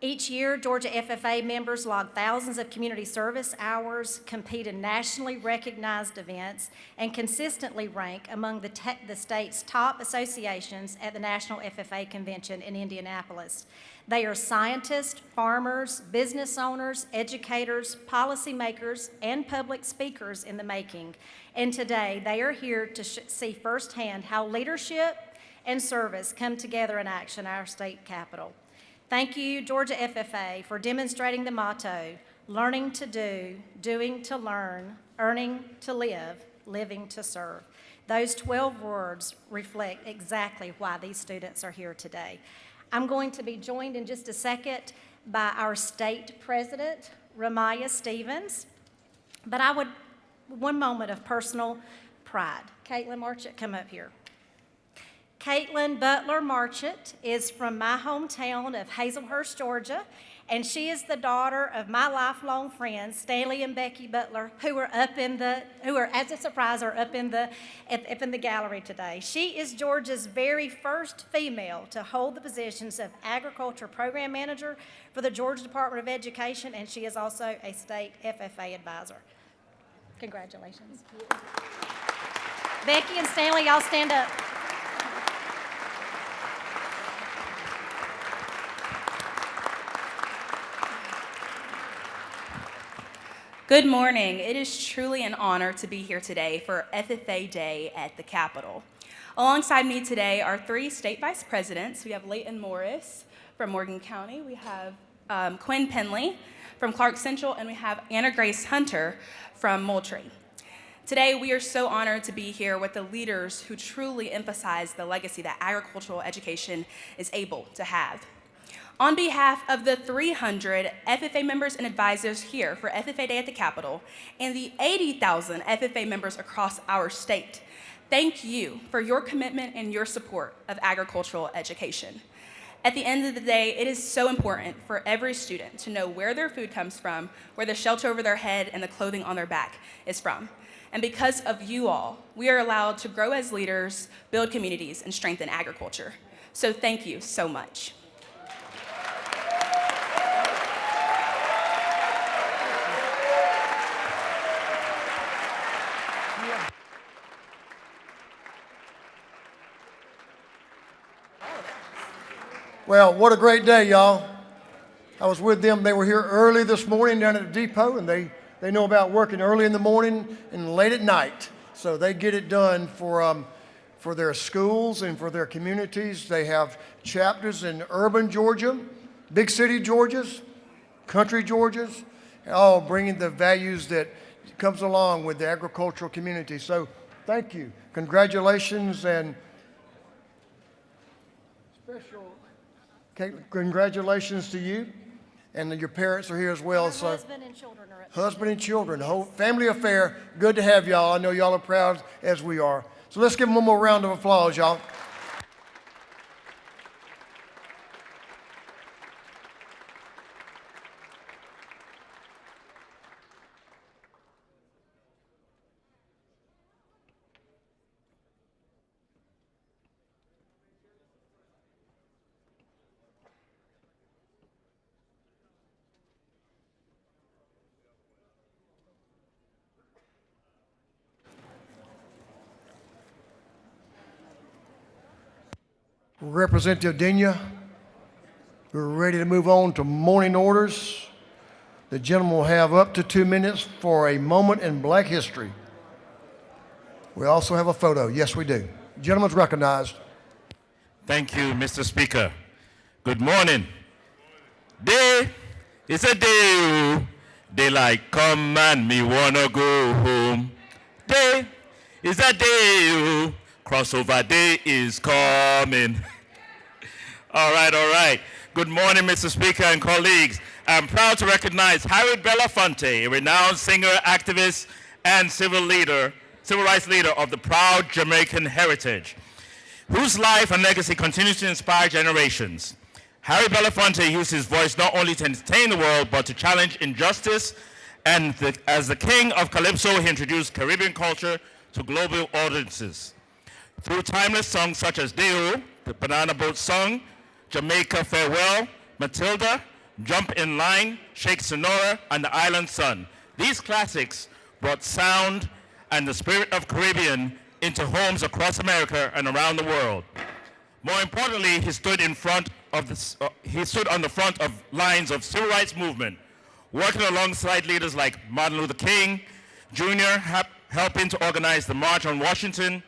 Speaker 6: Each year, Georgia FFA members log thousands of community service hours, compete in nationally recognized events, and consistently rank among the state's top associations at the National FFA Convention in Indianapolis. They are scientists, farmers, business owners, educators, policymakers, and public speakers in the making. And today, they are here to see firsthand how leadership and service come together in action at our state capitol. Thank you, Georgia FFA, for demonstrating the motto, learning to do, doing to learn, earning to live, living to serve. Those 12 words reflect exactly why these students are here today. I'm going to be joined in just a second by our state president, Ramaya Stevens, but one moment of personal pride. Caitlin Marchett, come up here. Caitlin Butler Marchett is from my hometown of Hazelhurst, Georgia, and she is the daughter of my lifelong friends, Stanley and Becky Butler, who are as a surprise, up in the gallery today. She is Georgia's very first female to hold the positions of Agriculture Program Manager for the Georgia Department of Education, and she is also a state FFA advisor. Congratulations. Becky and Stanley, y'all stand up.
Speaker 8: Good morning. It is truly an honor to be here today for FFA Day at the Capitol. Alongside me today are 3 state vice presidents. We have Leighton Morris from Morgan County. We have Quinn Penley from Clark Central, and we have Anna Grace Hunter from Moultrie. Today, we are so honored to be here with the leaders who truly emphasize the legacy that agricultural education is able to have. On behalf of the 300 FFA members and advisors here for FFA Day at the Capitol and the 80,000 FFA members across our state, thank you for your commitment and your support of agricultural education. At the end of the day, it is so important for every student to know where their food comes from, where the shelter over their head and the clothing on their back is from. And because of you all, we are allowed to grow as leaders, build communities, and strengthen agriculture. So thank you so much.
Speaker 1: Well, what a great day, y'all. I was with them. They were here early this morning down at the depot, and they know about working early in the morning and late at night. So they get it done for their schools and for their communities. They have chapters in urban Georgia, big city Georgias, country Georgias, all bringing the values that comes along with the agricultural community. So thank you. Congratulations and special congratulations to you, and your parents are here as well. So
Speaker 6: Husband and children are up.
Speaker 1: husband and children, the whole family affair. Good to have y'all. I know y'all are proud as we are. So let's give them one more round of applause, y'all. Representative Denia, we're ready to move on to morning orders. The gentleman will have up to 2 minutes for a moment in Black history. We also have a photo. Yes, we do. Gentleman's recognized.
Speaker 9: Thank you, Mr. Speaker. Good morning. Day is a day. Daylight come and me wanna go home. Day is a day. Crossover day is coming. All right. Good morning, Mr. Speaker and colleagues. I'm proud to recognize Harriet Belafonte, a renowned singer, activist, and civil leader civil rights leader of the proud Jamaican heritage, whose life and legacy continues to inspire generations. Harry Belafonte used his voice not only to entertain the world, but to challenge injustice, and as the king of Calypso, he introduced Caribbean culture to global audiences. Through timeless songs such as Deo, the Banana Boat Song, Jamaica Farewell, Matilda, Jump in Line, Shake Sonora, and The Island Sun. These classics brought sound and the spirit of Caribbean into homes across America and around the world. More importantly, he stood on the front of lines of civil rights movement, working alongside leaders like Martin Luther King Jr., helping to organize the March on Washington,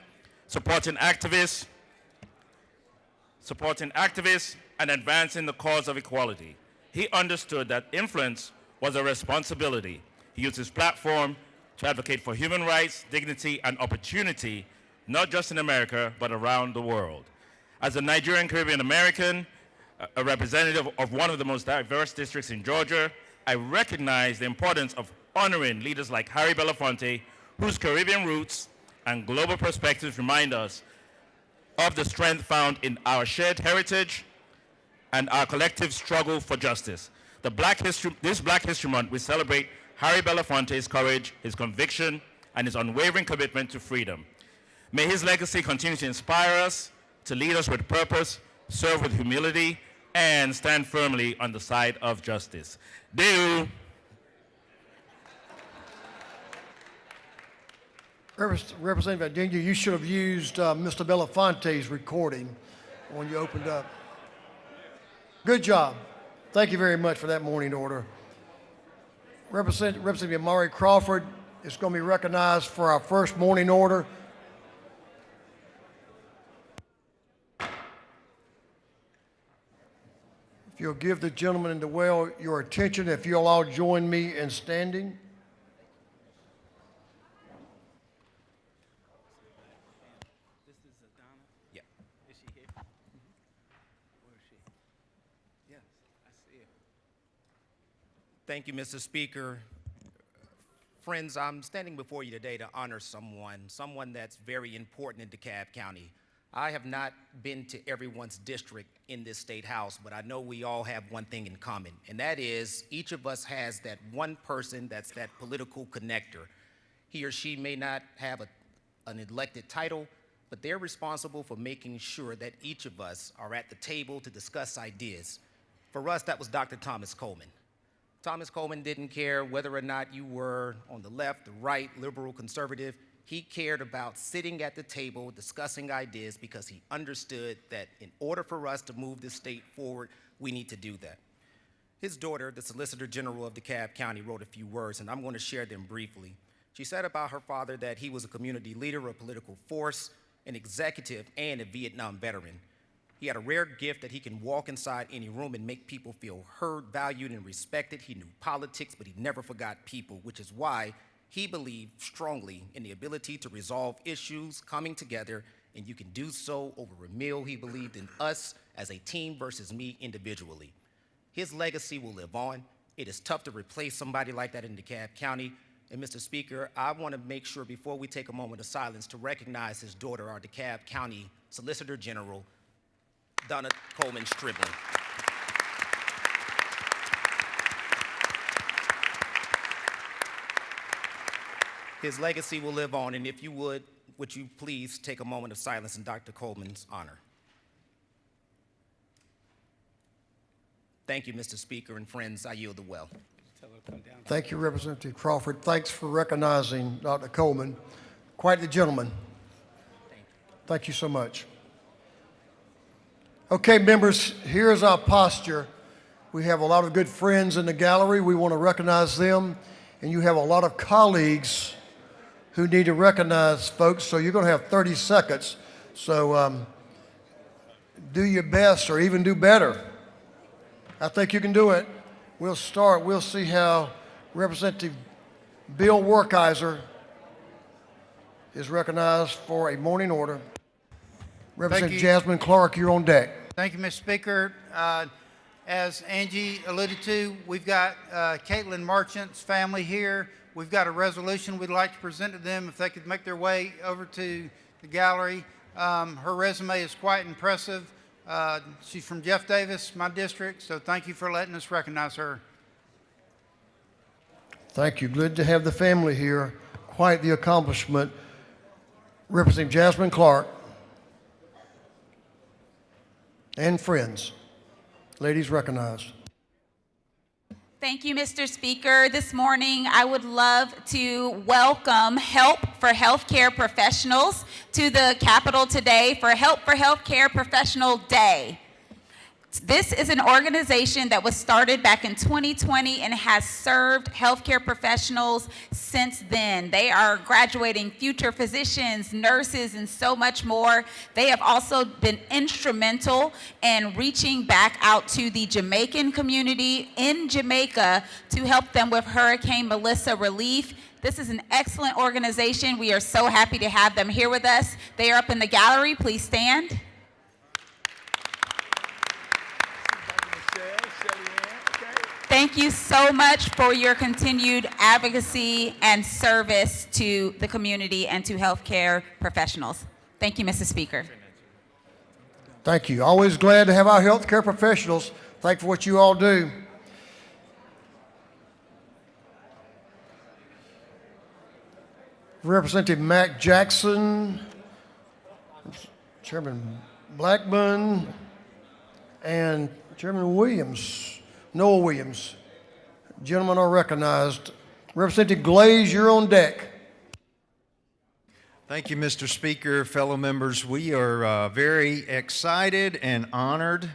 Speaker 9: supporting activists, and advancing the cause of equality. He understood that influence was a responsibility. He used his platform to advocate for human rights, dignity, and opportunity, not just in America, but around the world. As a Nigerian Caribbean American, a representative of one of the most diverse districts in Georgia, I recognize the importance of honoring leaders like Harry Belafonte, whose Caribbean roots and global perspectives remind us of the strength found in our shared heritage and our collective struggle for justice. This Black History Month, we celebrate Harry Belafonte's courage, his conviction, and his unwavering commitment to freedom. May his legacy continue to inspire us, to lead us with purpose, serve with humility, and stand firmly on the side of justice. Deo.
Speaker 1: Representative Adenia, you should have used Mr. Belafonte's recording when you opened up. Good job. Thank you very much for that morning order. Representative Amari Crawford is going to be recognized for our first morning order. If you'll give the gentleman in the well your attention, if you'll all join me in standing.
Speaker 10: Thank you, Mr. Speaker. Friends, I'm standing before you today to honor someone that's very important in DeKalb County. I have not been to everyone's district in this state house, but I know we all have one thing in common, and that is each of us has that one person that's that political connector. He or she may not have an elected title, but they're responsible for making sure that each of us are at the table to discuss ideas. For us, that was Dr. Thomas Coleman. Thomas Coleman didn't care whether or not you were on the left, the right, liberal, conservative. He cared about sitting at the table, discussing ideas, because he understood that in order for us to move this state forward, we need to do that. His daughter, the Solicitor General of DeKalb County, wrote a few words, and I'm going to share them briefly. She said about her father that he was a community leader, a political force, an executive, and a Vietnam veteran. He had a rare gift that he can walk inside any room and make people feel heard, valued, and respected. He knew politics, but he never forgot people, which is why he believed strongly in the ability to resolve issues coming together, and you can do so over a meal. He believed in us as a team versus me individually. His legacy will live on. It is tough to replace somebody like that in DeKalb County. And Mr. Speaker, I want to make sure before we take a moment of silence to recognize his daughter, our DeKalb County Solicitor General, Donna Coleman Stribling. His legacy will live on, and if you would you please take a moment of silence in Dr. Coleman's honor. Thank you, Mr. Speaker, and friends, I yield the well.
Speaker 1: Thank you, Representative Crawford. Thanks for recognizing Dr. Coleman. Quite the gentleman. Thank you so much. Okay, members, here's our posture. We have a lot of good friends in the gallery. We want to recognize them. And you have a lot of colleagues who need to recognize folks. So you're going to have 30 seconds. So do your best or even do better. I think you can do it. We'll start. We'll see how Representative Bill Werkeiser is recognized for a morning order. Representative Jasmine Clark, you're on deck.
Speaker 11: Thank you, Mr. Speaker. As Angie alluded to, we've got Caitlin Marchant's family here. we've got a resolution we'd like to present to them if they could make their way over to the gallery. Her resume is quite impressive. She's from Jeff Davis, my district, so thank you for letting us recognize her.
Speaker 1: Thank you. Good to have the family here. Quite the accomplishment. Representing Jasmine Clark and friends. Ladies recognized.
Speaker 12: Thank you, Mr. Speaker. This morning, I would love to welcome Help for Healthcare Professionals to the Capitol today for Help for Healthcare Professional Day. This is an organization that was started back in 2020 and has served healthcare professionals since then. They are graduating future physicians, nurses, and so much more. They have also been instrumental in reaching back out to the Jamaican community in Jamaica to help them with Hurricane Melissa relief. This is an excellent organization. We are so happy to have them here with us. They are up in the gallery. Please stand. Thank you so much for your continued advocacy and service to the community and to healthcare professionals. Thank you, Mr. Speaker.
Speaker 1: Thank you. Always glad to have our healthcare professionals. Thank you for what you all do. Representative Mac Jackson, Chairman Blackburn, and Chairman Williams. Noah Williams. Gentlemen are recognized. Representative Glaze, you're on deck.
Speaker 13: Thank you, Mr. Speaker, fellow members. We are very excited and honored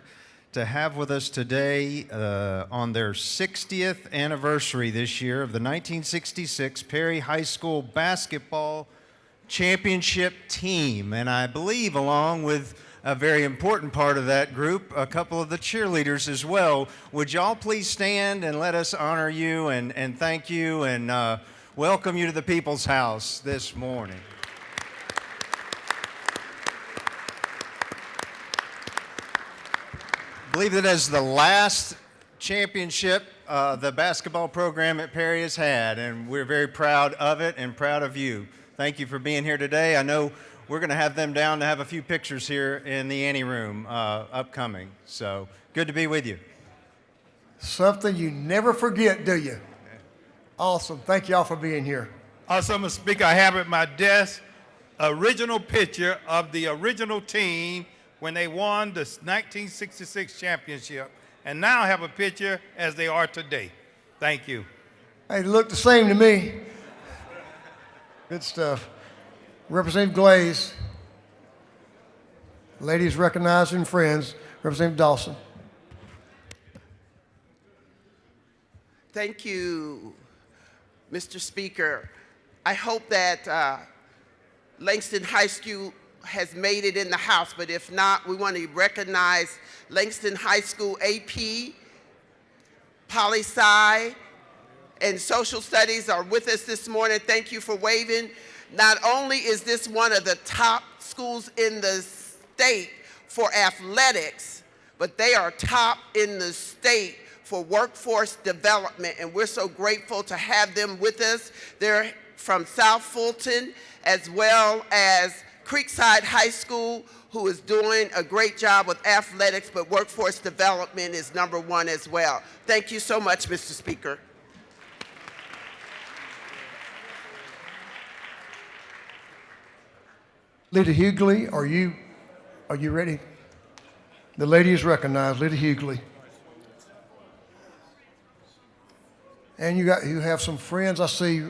Speaker 13: to have with us today on their 60th anniversary this year of the 1966 Perry High School basketball championship team. And I believe along with a very important part of that group, a couple of the cheerleaders as well. Would y'all please stand and let us honor you and thank you and welcome you to the People's House this morning. I believe that as the last championship the basketball program at Perry has had, and we're very proud of it and proud of you. Thank you for being here today. I know we're going to have them down to have a few pictures here in the Annie Room upcoming. So good to be with you.
Speaker 1: Something you never forget, do you? Awesome. Thank you all for being here.
Speaker 14: Also, Mr. Speaker, I have at my desk original picture of the original team when they won the 1966 championship. And now I have a picture as they are today. Thank you.
Speaker 1: Hey, they look the same to me. Good stuff. Representative Glaze. Ladies recognized and friends. Representative Dawson.
Speaker 15: Thank you, Mr. Speaker. I hope that Langston High School has made it in the House, but if not, we want to recognize Langston High School AP, Poli-Sci, and Social Studies are with us this morning. Thank you for waving. Not only is this one of the top schools in the state for athletics, but they are top in the state for workforce development, and we're so grateful to have them with us. They're from South Fulton as well as Creekside High School, who is doing a great job with athletics, but workforce development is #1 as well. Thank you so much, Mr. Speaker.
Speaker 1: Lydia Hughley, are you ready? The lady is recognized, Lydia Hughley. And you have some friends. I see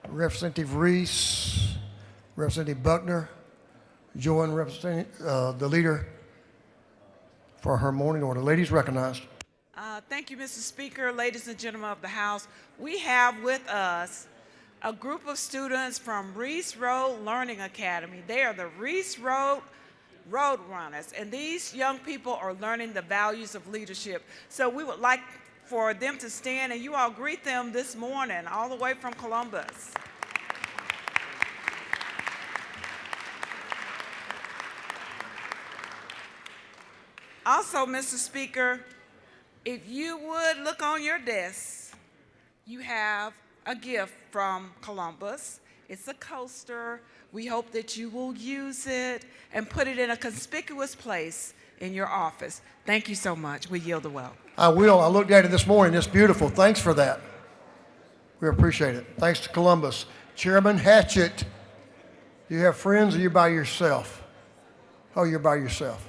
Speaker 1: Representative Reese, Representative Buckner, join the leader for her morning order. Ladies recognized.
Speaker 2: Thank you, Mr. Speaker, ladies and gentlemen of the House. We have with us a group of students from Reese Road Learning Academy. They are the Reese Road Roadrunners, and these young people are learning the values of leadership. So we would like for them to stand, and you all greet them this morning, all the way from Columbus. Also, Mr. Speaker, if you would look on your desk, you have a gift from Columbus. It's a coaster. We hope that you will use it and put it in a conspicuous place in your office. Thank you so much. We yield the well.
Speaker 1: I will. I looked at it this morning. It's beautiful. Thanks for that. We appreciate it. Thanks to Columbus. Chairman Hatchett, do you have friends or you're by yourself? Oh, you're by yourself.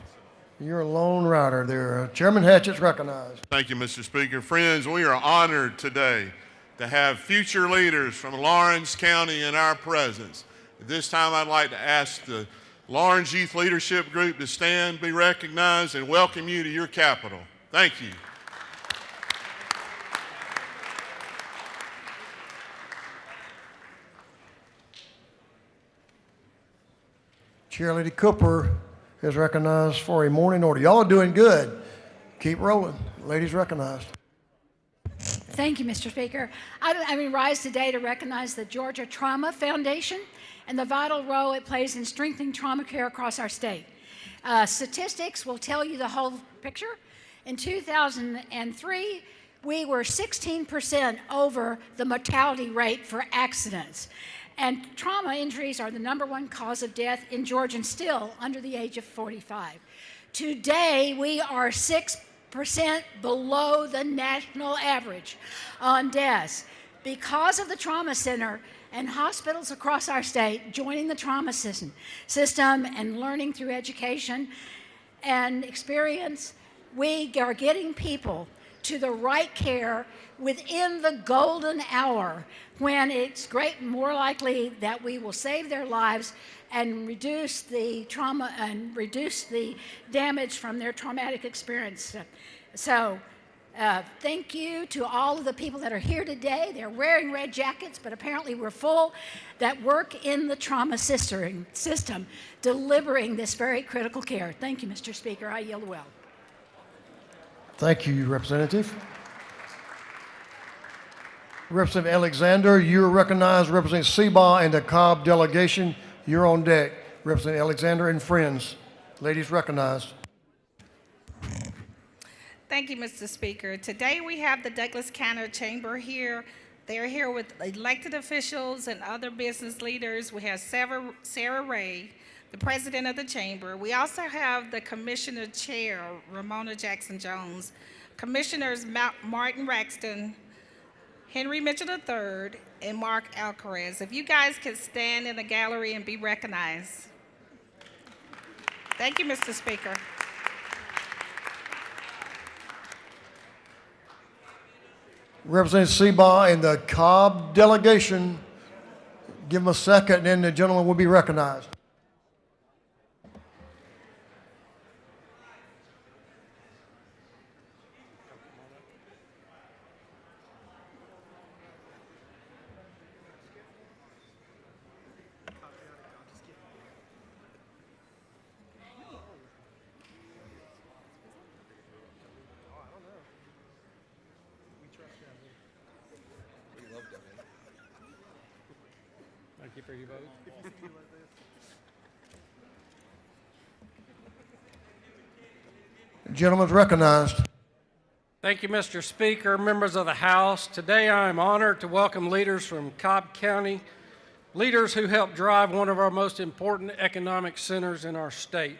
Speaker 1: You're a lone rider there. Chairman Hatchett's recognized.
Speaker 16: Thank you, Mr. Speaker. Friends, we are honored today to have future leaders from Lawrence County in our presence. At this time, I'd like to ask the Lawrence Youth Leadership Group to stand, be recognized, and welcome you to your capital. Thank you.
Speaker 1: Chair Lady Cooper is recognized for a morning order. Y'all are doing good. Keep rolling. Ladies recognized.
Speaker 17: Thank you, Mr. Speaker. I rise today to recognize the Georgia Trauma Foundation and the vital role it plays in strengthening trauma care across our state. Statistics will tell you the whole picture. In 2003, we were 16% over the mortality rate for accidents. And trauma injuries are the #1 cause of death in Georgians still under the age of 45. Today, we are 6% below the national average on deaths. Because of the trauma center and hospitals across our state joining the trauma system and learning through education and experience, we are getting people to the right care within the golden hour when it's more likely that we will save their lives and reduce the trauma and reduce the damage from their traumatic experience. So thank you to all of the people that are here today. They're wearing red jackets, but apparently we're full, that work in the trauma system, delivering this very critical care. Thank you, Mr. Speaker. I yield well.
Speaker 1: Thank you, Representative. Representative Alexander, you're recognized. Representative Seabaugh and the Cobb delegation, you're on deck. Representative Alexander and friends, ladies recognized.
Speaker 18: Thank you, Mr. Speaker. Today we have the Douglas County Chamber here. They're here with elected officials and other business leaders. We have Sarah Ray, the president of the chamber. We also have the commissioner chair, Ramona Jackson-Jones, commissioners Martin Raxton, Henry Mitchell III, and Mark Alcaraz. If you guys could stand in the gallery and be recognized. Thank you, Mr. Speaker.
Speaker 1: Representative Seabaugh and the Cobb delegation, give them a second and then the gentleman will be recognized.
Speaker 4: Thank you for your vote.
Speaker 1: Gentleman's recognized.
Speaker 19: Thank you, Mr. Speaker, members of the House. Today I am honored to welcome leaders from Cobb County, leaders who help drive one of our most important economic centers in our state.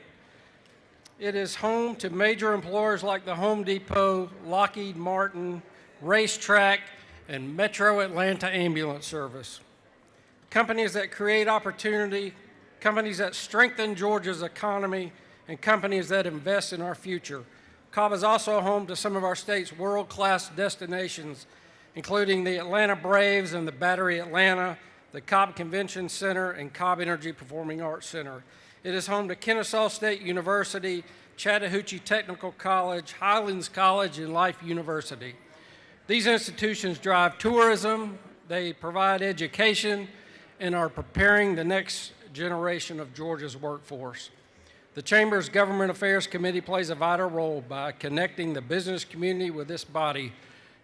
Speaker 19: It is home to major employers like the Home Depot, Lockheed Martin, Racetrack, and Metro Atlanta Ambulance Service. Companies that create opportunity, companies that strengthen Georgia's economy, and companies that invest in our future. Cobb is also home to some of our state's world-class destinations, including the Atlanta Braves and the Battery Atlanta, the Cobb Convention Center, and Cobb Energy Performing Arts Center. It is home to Kennesaw State University, Chattahoochee Technical College, Highlands College, and Life University. These institutions drive tourism, they provide education, and are preparing the next generation of Georgia's workforce. The Chamber's Government Affairs Committee plays a vital role by connecting the business community with this body,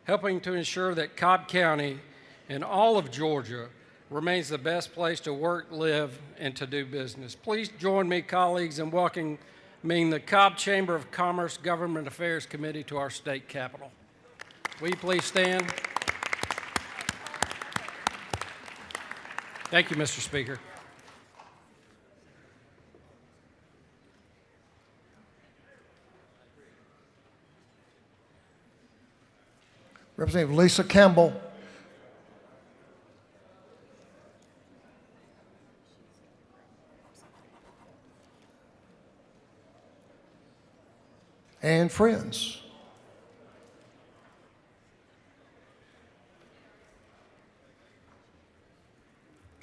Speaker 19: helping to ensure that Cobb County and all of Georgia remains the best place to work, live, and to do business. Please join me, colleagues, in welcoming the Cobb Chamber of Commerce Government Affairs Committee to our state capitol. Will you please stand? Thank you, Mr. Speaker.
Speaker 1: Representative Lisa Campbell. And friends.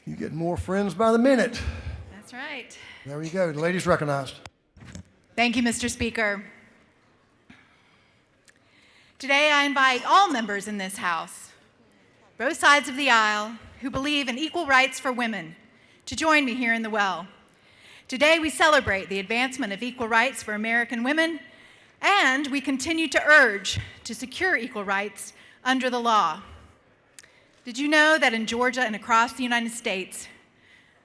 Speaker 1: You get more friends by the minute.
Speaker 20: That's right.
Speaker 1: There you go. The ladies recognized.
Speaker 20: Thank you, Mr. Speaker. Today, I invite all members in this House, both sides of the aisle, who believe in equal rights for women, to join me here in the well. Today, we celebrate the advancement of equal rights for American women, and we continue to urge to secure equal rights under the law. Did you know that in Georgia and across the United States,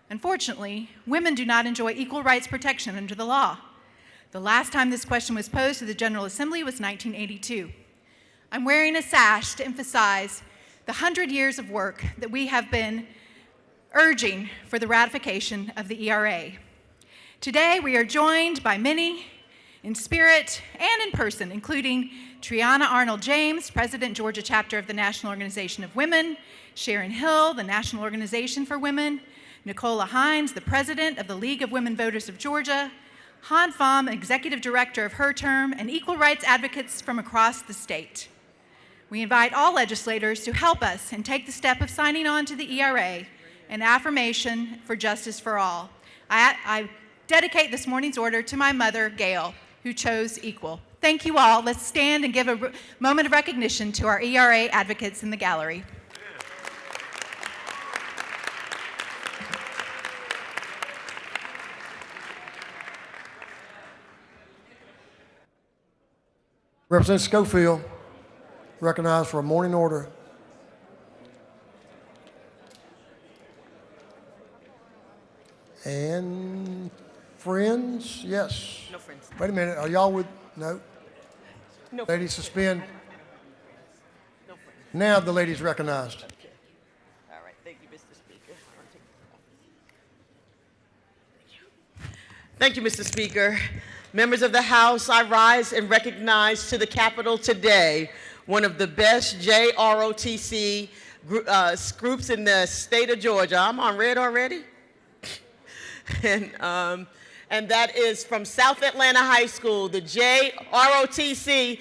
Speaker 20: unfortunately, women do not enjoy equal rights protection under the law? The last time this question was posed to the General Assembly was 1982. I'm wearing a sash to emphasize the 100 years of work that we have been urging for the ratification of the ERA. Today, we are joined by many in spirit and in person, including Triana Arnold James, President, Georgia Chapter of the National Organization of Women, Sharon Hill, the National Organization for Women, Nicola Hines, the President of the League of Women Voters of Georgia, Han Pham, Executive Director of her term, and equal rights advocates from across the state. We invite all legislators to help us and take the step of signing on to the ERA, an affirmation for justice for all. I dedicate this morning's order to my mother, Gail, who chose equal. Thank you all. Let's stand and give a moment of recognition to our ERA advocates in the gallery.
Speaker 1: Representative Schofield, recognized for a morning order. And friends, yes.
Speaker 21: No friends.
Speaker 1: Wait a minute, are y'all with, no?
Speaker 21: No
Speaker 1: Ladies suspend.
Speaker 21: No friends.
Speaker 1: Now the ladies recognized.
Speaker 21: Okay. All right, thank you, Mr. Speaker. Thank you, Mr. Speaker. Members of the House, I rise and recognize to the Capitol today one of the best JROTC groups in the state of Georgia. I'm on red already? And that is from South Atlanta High School, the JROTC,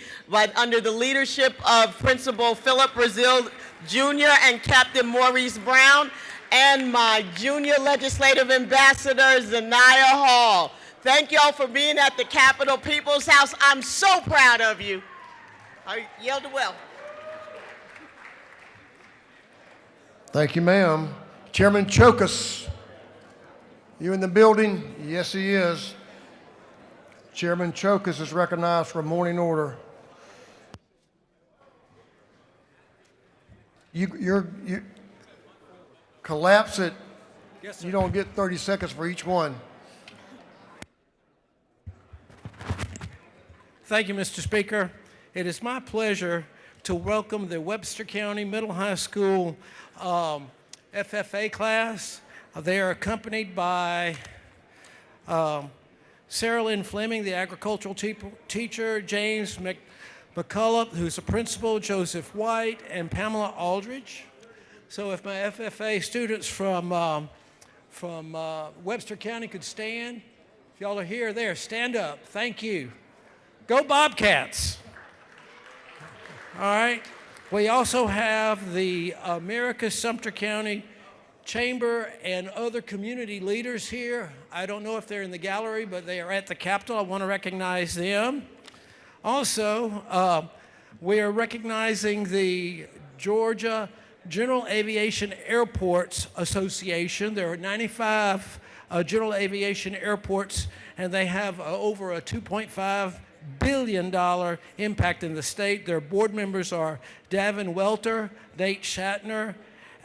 Speaker 21: under the leadership of Principal Philip Brazil Jr. and Captain Maurice Brown, and my junior legislative ambassador, Zanaya Hall. Thank y'all for being at the Capitol People's House. I'm so proud of you. I yelled well.
Speaker 1: Thank you, ma'am. Chairman Chokas, you in the building? Yes, he is. Chairman Chokas is recognized for a morning order. You collapse it.
Speaker 19: Yes, sir.
Speaker 1: You don't get 30 seconds for each one.
Speaker 19: Thank you, Mr. Speaker. It is my pleasure to welcome the Webster County Middle High School FFA class. They are accompanied by Sarah Lynn Fleming, the agricultural teacher, James McCullough, who's a principal, Joseph White, and Pamela Aldridge. So if my FFA students from Webster County could stand. If y'all are here, there, stand up. Thank you. Go Bobcats. All right. We also have the America Sumter County Chamber and other community leaders here. I don't know if they're in the gallery, but they are at the Capitol. I want to recognize them. Also, we are recognizing the Georgia General Aviation Airports Association. There are 95 general aviation airports, and they have over a $2.5 billion impact in the state. Their board members are Davin Welter, Nate Shatner,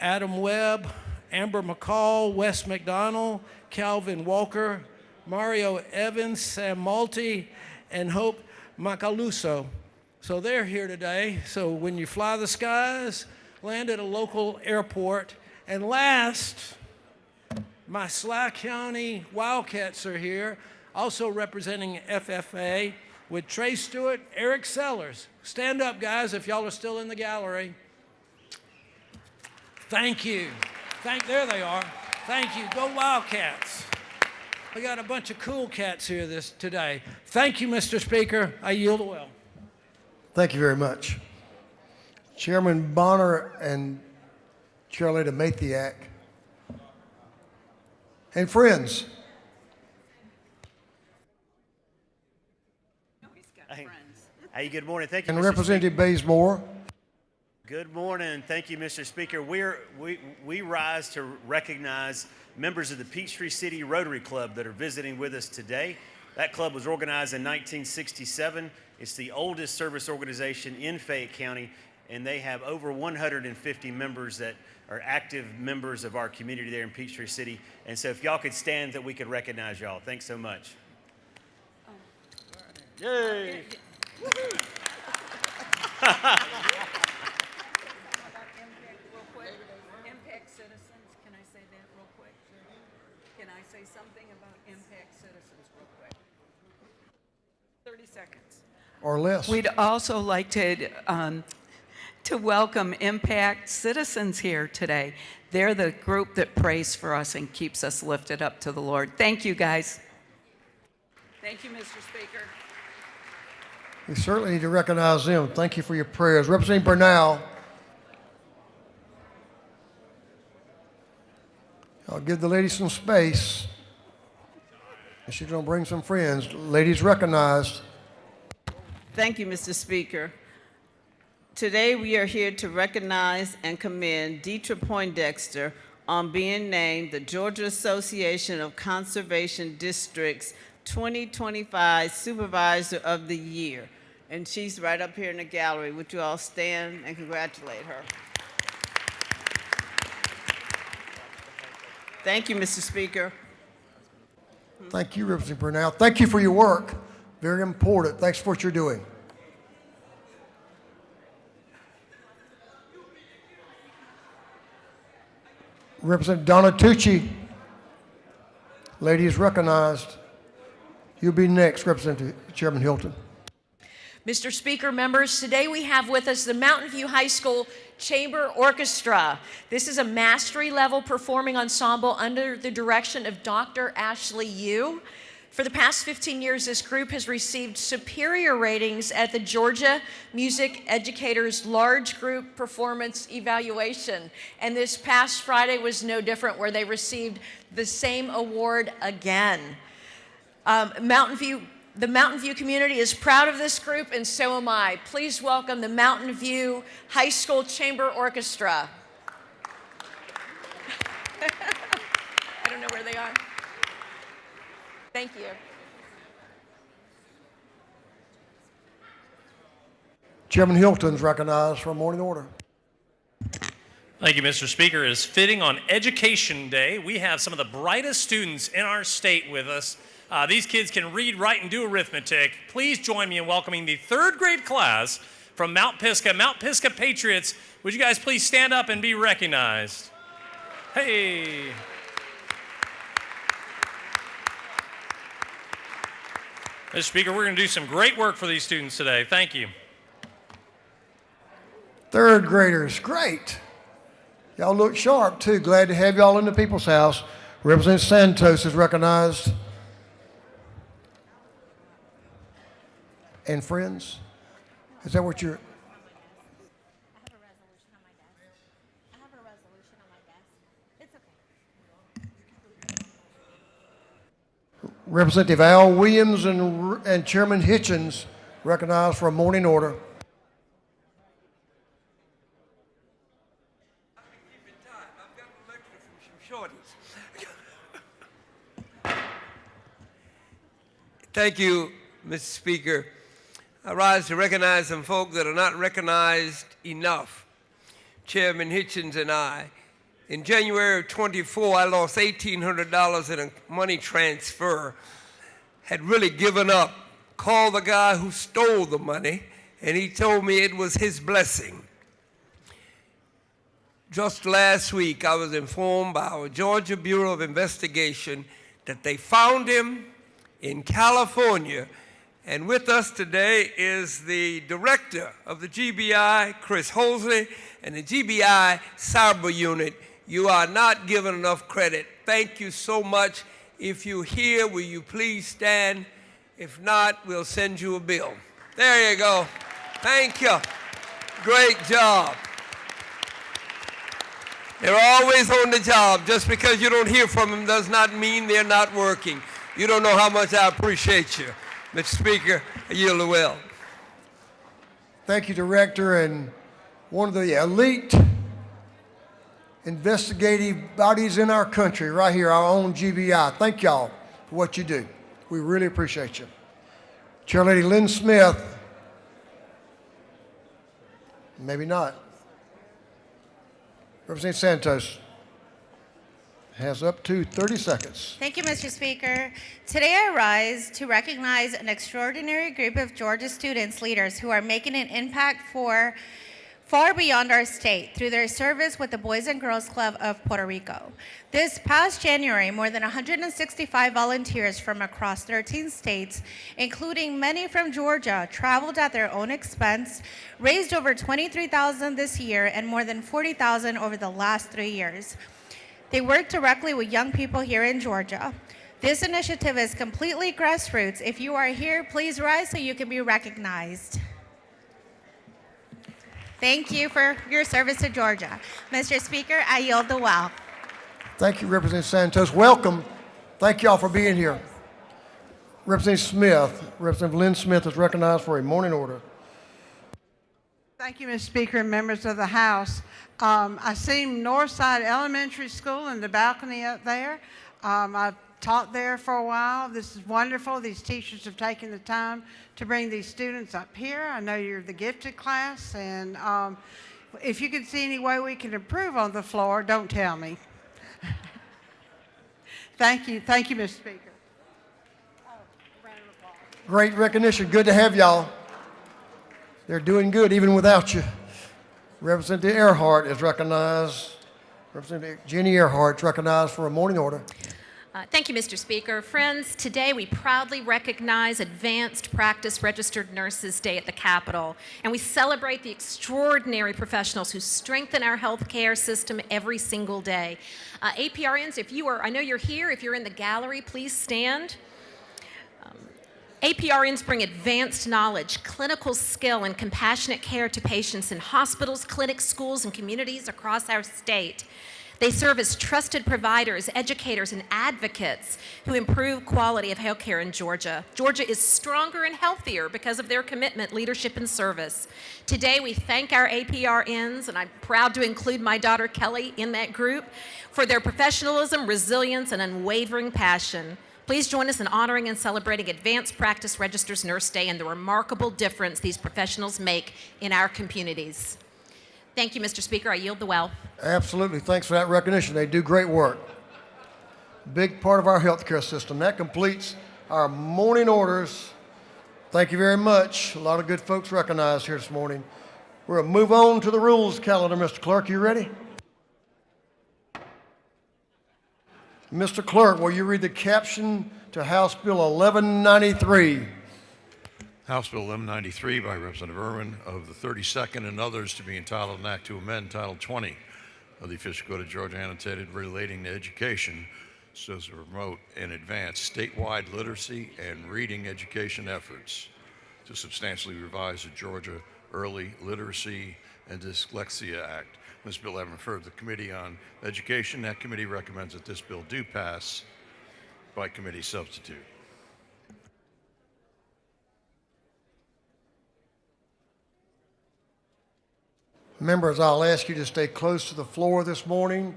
Speaker 19: Adam Webb, Amber McCall, Wes McDonald, Calvin Walker, Mario Evans, Sam Malty, and Hope Macaluso. So they're here today. So when you fly the skies, land at a local airport. And last
Speaker 3: My Sly County Wildcats are here, also representing FFA with Trey Stewart, Eric Sellers. Stand up, guys, if y'all are still in the gallery. Thank you. There they are. Thank you. Go Wildcats. We got a bunch of cool cats here today. Thank you, Mr. Speaker. I yield the well.
Speaker 1: Thank you very much. Chairman Bonner and Chairlady Mathiak. And friends.
Speaker 22: Hey, good morning. Thank you,
Speaker 1: And
Speaker 22: Mr.
Speaker 1: Representative Bazemore.
Speaker 22: Good morning. Thank you, Mr. Speaker. We rise to recognize members of the Peachtree City Rotary Club that are visiting with us today. That club was organized in 1967. It's the oldest service organization in Fayette County, and they have over 150 members that are active members of our community there in Peachtree City. And so if y'all could stand, that we could recognize y'all. Thanks so much. Yay!
Speaker 23: Impact Citizens, can I say that real quick? Can I say something about Impact Citizens real quick? 30 seconds.
Speaker 1: Or less.
Speaker 23: We'd also like to welcome Impact Citizens here today. They're the group that prays for us and keeps us lifted up to the Lord. Thank you, guys. Thank you, Mr. Speaker.
Speaker 1: We certainly need to recognize them. Thank you for your prayers. Representative Bernal. I'll give the lady some space. She's going to bring some friends. Ladies recognized.
Speaker 24: Thank you, Mr. Speaker. Today we are here to recognize and commend Deetra Poindexter on being named the Georgia Association of Conservation Districts 2025 Supervisor of the Year. And she's right up here in the gallery. Would you all stand and congratulate her? Thank you, Mr. Speaker.
Speaker 1: Thank you, Representative Bernal. Thank you for your work. Very important. Thanks for what you're doing. Representative Donna Tucci. Lady is recognized. You'll be next, Representative Chairman Hilton.
Speaker 25: Mr. Speaker, members, today we have with us the Mountain View High School Chamber Orchestra. This is a mastery level performing ensemble under the direction of Dr. Ashley Yu. For the past 15 years, this group has received superior ratings at the Georgia Music Educators Large Group Performance Evaluation. And this past Friday was no different, where they received the same award again. The Mountain View community is proud of this group, and so am I. Please welcome the Mountain View High School Chamber Orchestra. I don't know where they are. Thank you.
Speaker 1: Chairman Hilton's recognized for a morning order.
Speaker 4: Thank you, Mr. Speaker. It is fitting on Education Day. We have some of the brightest students in our state with us. These kids can read, write, and do arithmetic. Please join me in welcoming the third grade class from Mount Pisgah. Mount Pisgah Patriots, would you guys please stand up and be recognized? Hey. Mr. Speaker, we're going to do some great work for these students today. Thank you.
Speaker 1: Third graders, great. Y'all look sharp, too. Glad to have y'all in the People's House. Representative Santos is recognized. And friends, is that what you're? Representative Al Williams and Chairman Hitchens recognized for a morning order.
Speaker 26: Thank you, Mr. Speaker. I rise to recognize some folk that are not recognized enough. Chairman Hitchens and I. In January of 24, I lost $1,800 in a money transfer. Had really given up. Called the guy who stole the money, and he told me it was his blessing. Just last week, I was informed by our Georgia Bureau of Investigation that they found him in California. And with us today is the director of the GBI, Chris Holsley, and the GBI Cyber Unit. You are not given enough credit. Thank you so much. If you're here, will you please stand? If not, we'll send you a bill. There you go. Thank you. Great job. They're always on the job. Just because you don't hear from them does not mean they're not working. You don't know how much I appreciate you. Mr. Speaker, I yield the will.
Speaker 1: Thank you, Director, and one of the elite investigative bodies in our country, right here, our own GBI. Thank y'all for what you do. We really appreciate you. Chairlady Lynn Smith, maybe not. Representative Santos has up to 30 seconds.
Speaker 5: Thank you, Mr. Speaker. Today I rise to recognize an extraordinary group of Georgia students, leaders who are making an impact for far beyond our state through their service with the Boys and Girls Club of Puerto Rico. This past January, more than 165 volunteers from across 13 states, including many from Georgia, traveled at their own expense, raised over $23,000 this year and more than $40,000 over the last 3 years. They work directly with young people here in Georgia. This initiative is completely grassroots. If you are here, please rise so you can be recognized. Thank you for your service to Georgia. Mr. Speaker, I yield the well.
Speaker 1: Thank you, Representative Santos. Welcome. Thank y'all for being here. Representative Smith, Representative Lynn Smith is recognized for a morning order.
Speaker 6: Thank you, Mr. Speaker and members of the House. I see Northside Elementary School in the balcony up there. I've taught there for a while. This is wonderful. These teachers have taken the time to bring these students up here. I know you're the gifted class, and if you can see any way we can improve on the floor, don't tell me. Thank you, Mr. Speaker.
Speaker 1: Great recognition. Good to have y'all. They're doing good even without you. Representative Earhart is recognized. Representative Jenny Earhart is recognized for a morning order.
Speaker 7: Thank you, Mr. Speaker. Friends, today we proudly recognize Advanced Practice Registered Nurses Day at the Capitol, and we celebrate the extraordinary professionals who strengthen our healthcare system every single day. APRNs, I know you're here, if you're in the gallery, please stand. APRNs bring advanced knowledge, clinical skill, and compassionate care to patients in hospitals, clinics, schools, and communities across our state. They serve as trusted providers, educators, and advocates who improve quality of healthcare in Georgia. Georgia is stronger and healthier because of their commitment, leadership, and service. Today, we thank our APRNs, and I'm proud to include my daughter Kelly in that group, for their professionalism, resilience, and unwavering passion. Please join us in honoring and celebrating Advanced Practice Registers Nurse Day and the remarkable difference these professionals make in our communities. Thank you, Mr. Speaker. I yield the well.
Speaker 1: Absolutely. Thanks for that recognition. They do great work. Big part of our healthcare system. That completes our morning orders. Thank you very much. A lot of good folks recognized here this morning. We'll move on to the rules calendar. Mr. Clerk, you ready? Mr. Clerk, will you read the caption to House Bill 1193?
Speaker 8: House Bill 1193 by Representative Irwin of the 32nd and others to be entitled an act to amend Title 20 of the Official Code of Georgia annotated relating to education so as to promote and advance statewide literacy and reading education efforts, to substantially revise the Georgia Early Literacy and Dyslexia Act. This bill having referred to the Committee on Education. That committee recommends that this bill do pass by committee substitute.
Speaker 1: Members, I'll ask you to stay close to the floor this morning.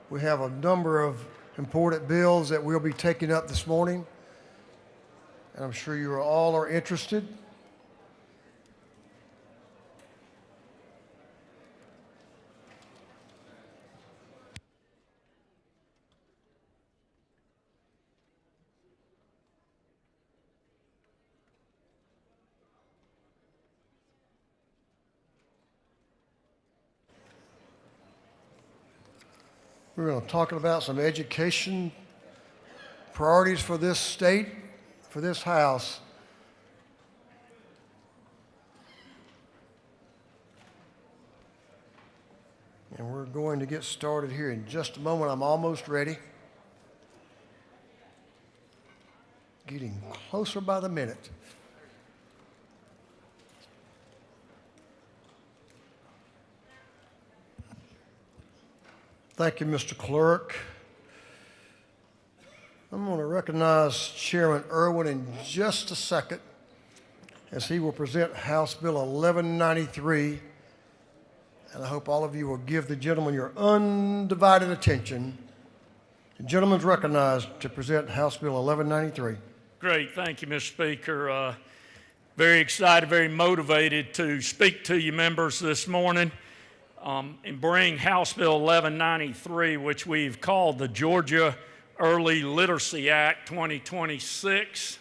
Speaker 1: We have a number of important bills that we'll be taking up this morning, and I'm sure you all are interested. We're going to talk about some education priorities for this state, for this House. And we're going to get started here in just a moment. I'm almost ready. Getting closer by the minute. Thank you, Mr. Clerk. I'm going to recognize Chairman Irwin in just a second as he will present House Bill 1193. And I hope all of you will give the gentleman your undivided attention. The gentleman's recognized to present House Bill 1193.
Speaker 9: Great. Thank you, Mr. Speaker. Very excited, very motivated to speak to you members this morning and bring House Bill 1193, which we've called the Georgia Early Literacy Act 2026.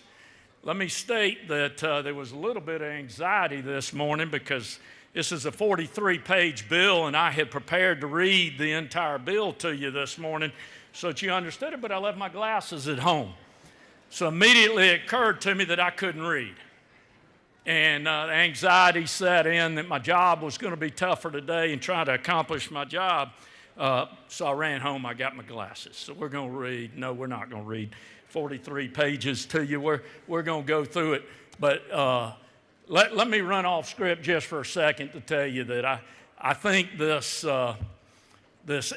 Speaker 9: Let me state that there was a little bit of anxiety this morning because this is a 43-page bill, and I had prepared to read the entire bill to you this morning so that you understood it, but I left my glasses at home. So immediately it occurred to me that I couldn't read. And anxiety set in that my job was going to be tougher today in trying to accomplish my job. So I ran home, I got my glasses. So we're going to read, no, we're not going to read 43 pages to you. We're going to go through it. But let me run off script just for a second to tell you that I think this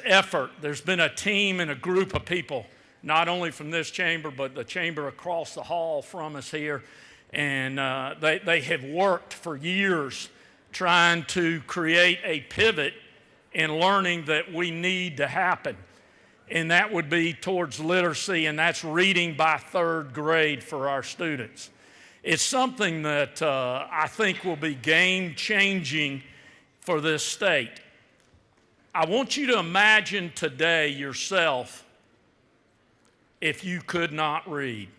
Speaker 9: effort, there's been a team and a group of people, not only from this chamber, but the chamber across the hall from us here, and they have worked for years trying to create a pivot in learning that we need to happen. And that would be towards literacy, and that's reading by third grade for our students. It's something that I think will be game-changing for this state. I want you to imagine today yourself if you could not read.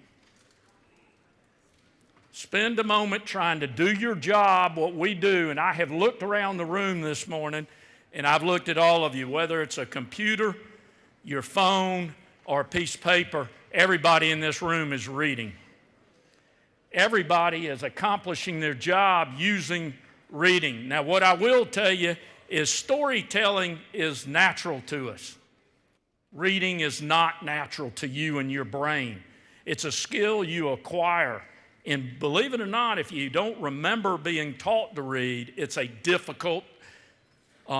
Speaker 9: Spend a moment trying to do your job, what we do, and I have looked around the room this morning, and I've looked at all of you, whether it's a computer, your phone, or a piece of paper, everybody in this room is reading. Everybody is accomplishing their job using reading. Now, what I will tell you is storytelling is natural to us. Reading is not natural to you and your brain. It's a skill you acquire. And believe it or not, if you don't remember being taught to read, it's a difficult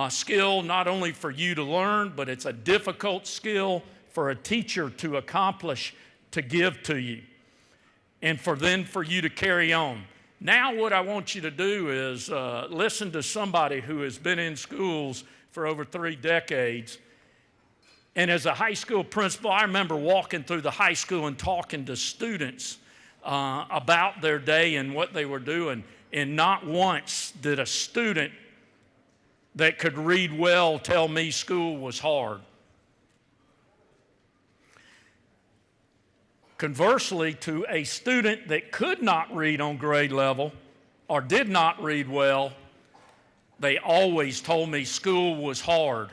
Speaker 9: skill not only for you to learn, but it's a difficult skill for a teacher to accomplish, to give to you, and for you to carry on. Now what I want you to do is listen to somebody who has been in schools for over 3 decades. And as a high school principal, I remember walking through the high school and talking to students about their day and what they were doing. And not once did a student that could read well tell me school was hard. Conversely, to a student that could not read on grade level or did not read well, they always told me school was hard.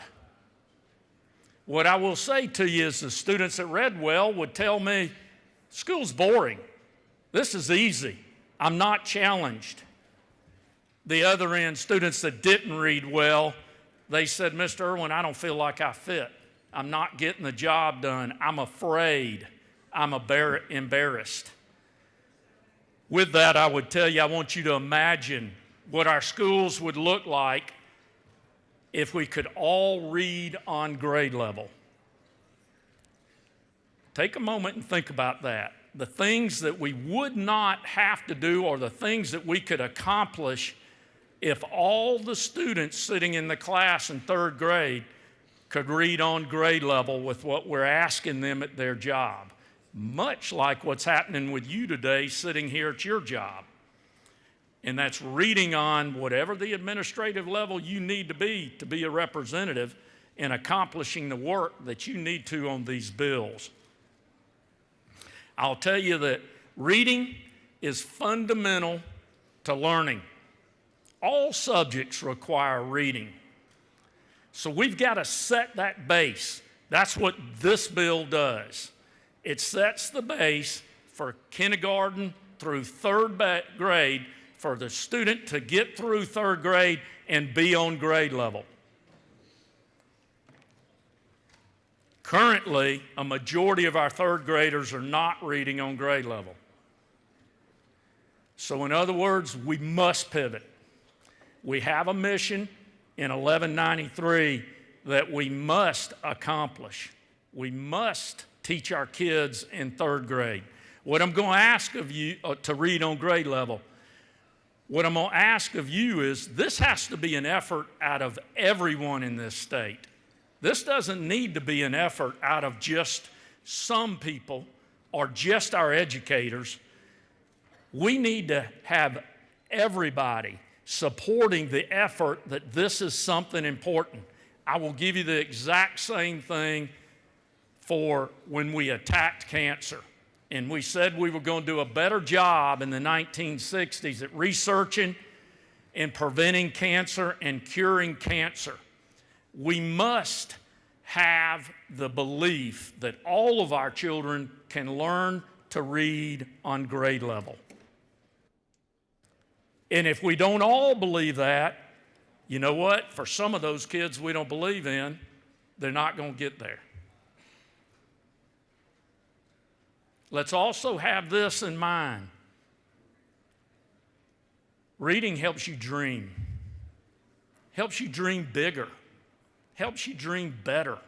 Speaker 9: What I will say to you is the students that read well would tell me, school's boring. This is easy. I'm not challenged. The other end, students that didn't read well, they said, Mr. Irwin, I don't feel like I fit. I'm not getting the job done. I'm afraid. I'm embarrassed. With that, I would tell you, I want you to imagine what our schools would look like if we could all read on grade level. Take a moment and think about that. The things that we would not have to do or the things that we could accomplish if all the students sitting in the class in 3rd grade could read on grade level with what we're asking them at their job. Much like what's happening with you today sitting here at your job. And that's reading on whatever the administrative level you need to be a representative and accomplishing the work that you need to on these bills. I'll tell you that reading is fundamental to learning. All subjects require reading. So we've got to set that base. That's what this bill does. It sets the base for kindergarten through third grade for the student to get through third grade and be on grade level. Currently, a majority of our third graders are not reading on grade level. So in other words, we must pivot. We have a mission in 1193 that we must accomplish. We must teach our kids in third grade. What I'm going to ask of you to read on grade level, what I'm going to ask of you is this has to be an effort out of everyone in this state. This doesn't need to be an effort out of just some people or just our educators. We need to have everybody supporting the effort that this is something important. I will give you the exact same thing for when we attacked cancer. And we said we were going to do a better job in the 1960s at researching and preventing cancer and curing cancer. We must have the belief that all of our children can learn to read on grade level. And if we don't all believe that, you know what? For some of those kids we don't believe in, they're not going to get there. Let's also have this in mind. Reading helps you dream. Helps you dream bigger. Helps you dream better.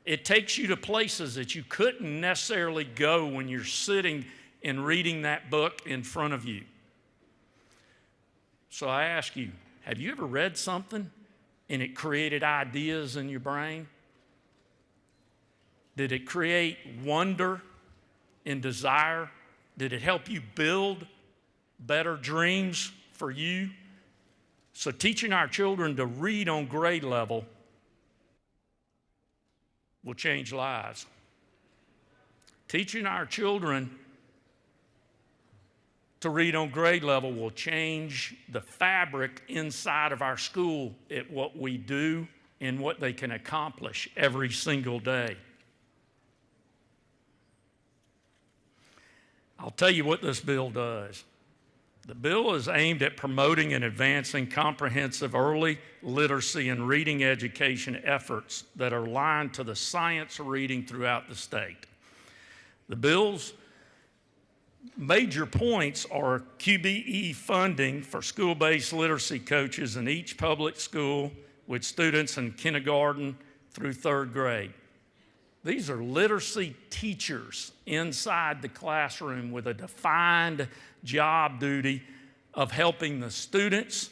Speaker 9: It takes you to places that you couldn't necessarily go when you're sitting and reading that book in front of you. So I ask you, have you ever read something and it created ideas in your brain? Did it create wonder and desire? Did it help you build better dreams for you? So teaching our children to read on grade level will change lives. Teaching our children to read on grade level will change the fabric inside of our school at what we do and what they can accomplish every single day. I'll tell you what this bill does. The bill is aimed at promoting and advancing comprehensive early literacy and reading education efforts that are aligned to the science of reading throughout the state. The bill's major points are QBE funding for school-based literacy coaches in each public school with students in kindergarten through third grade. These are literacy teachers inside the classroom with a defined job duty of helping the students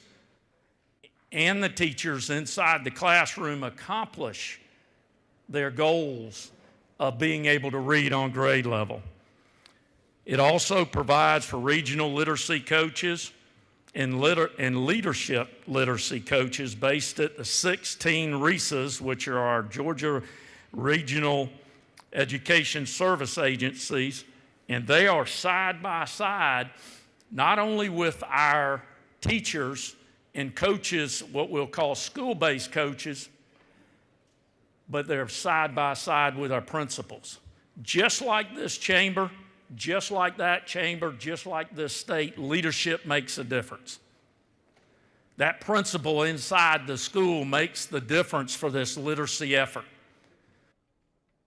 Speaker 9: and the teachers inside the classroom accomplish their goals of being able to read on grade level. It also provides for regional literacy coaches and leadership literacy coaches based at the 16 RESAs, which are our Georgia Regional Education Service Agencies, and they are side by side, not only with our teachers and coaches, what we'll call school-based coaches, but they're side by side with our principals. Just like this chamber, just like that chamber, just like this state, leadership makes a difference. That principal inside the school makes the difference for this literacy effort.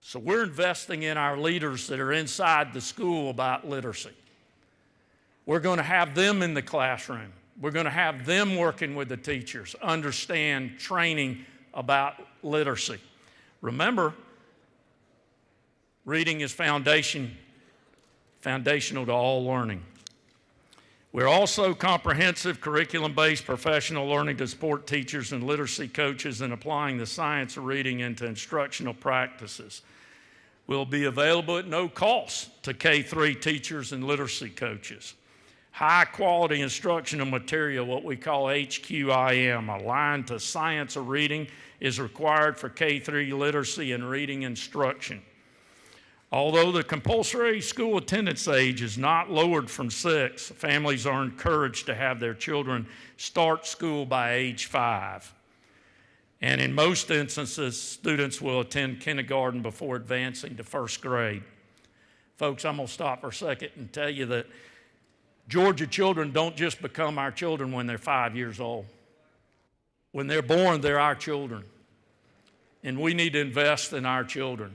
Speaker 9: So we're investing in our leaders that are inside the school about literacy. We're going to have them in the classroom. We're going to have them working with the teachers, understand training about literacy. Remember, reading is foundational to all learning. We're also comprehensive curriculum-based professional learning to support teachers and literacy coaches in applying the science of reading into instructional practices. Will be available at no cost to K-3 teachers and literacy coaches. High-quality instructional material, what we call HQIM, aligned to science of reading, is required for K-3 literacy and reading instruction. Although the compulsory school attendance age is not lowered from 6, families are encouraged to have their children start school by age 5. And in most instances, students will attend kindergarten before advancing to first grade. Folks, I'm going to stop for a second and tell you that Georgia children don't just become our children when they're 5 years old. When they're born, they're our children. And we need to invest in our children.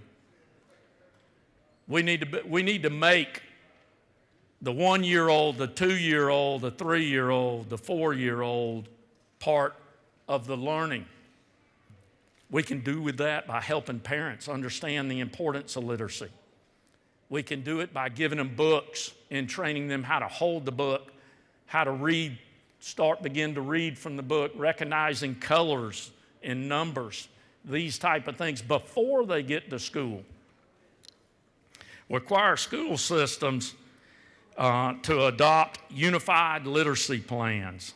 Speaker 9: We need to make the 1-year-old, the 2-year-old, the 3-year-old, the 4-year-old part of the learning. We can do with that by helping parents understand the importance of literacy. We can do it by giving them books and training them how to hold the book, how to read, begin to read from the book, recognizing colors and numbers, these type of things before they get to school. Require school systems to adopt unified literacy plans.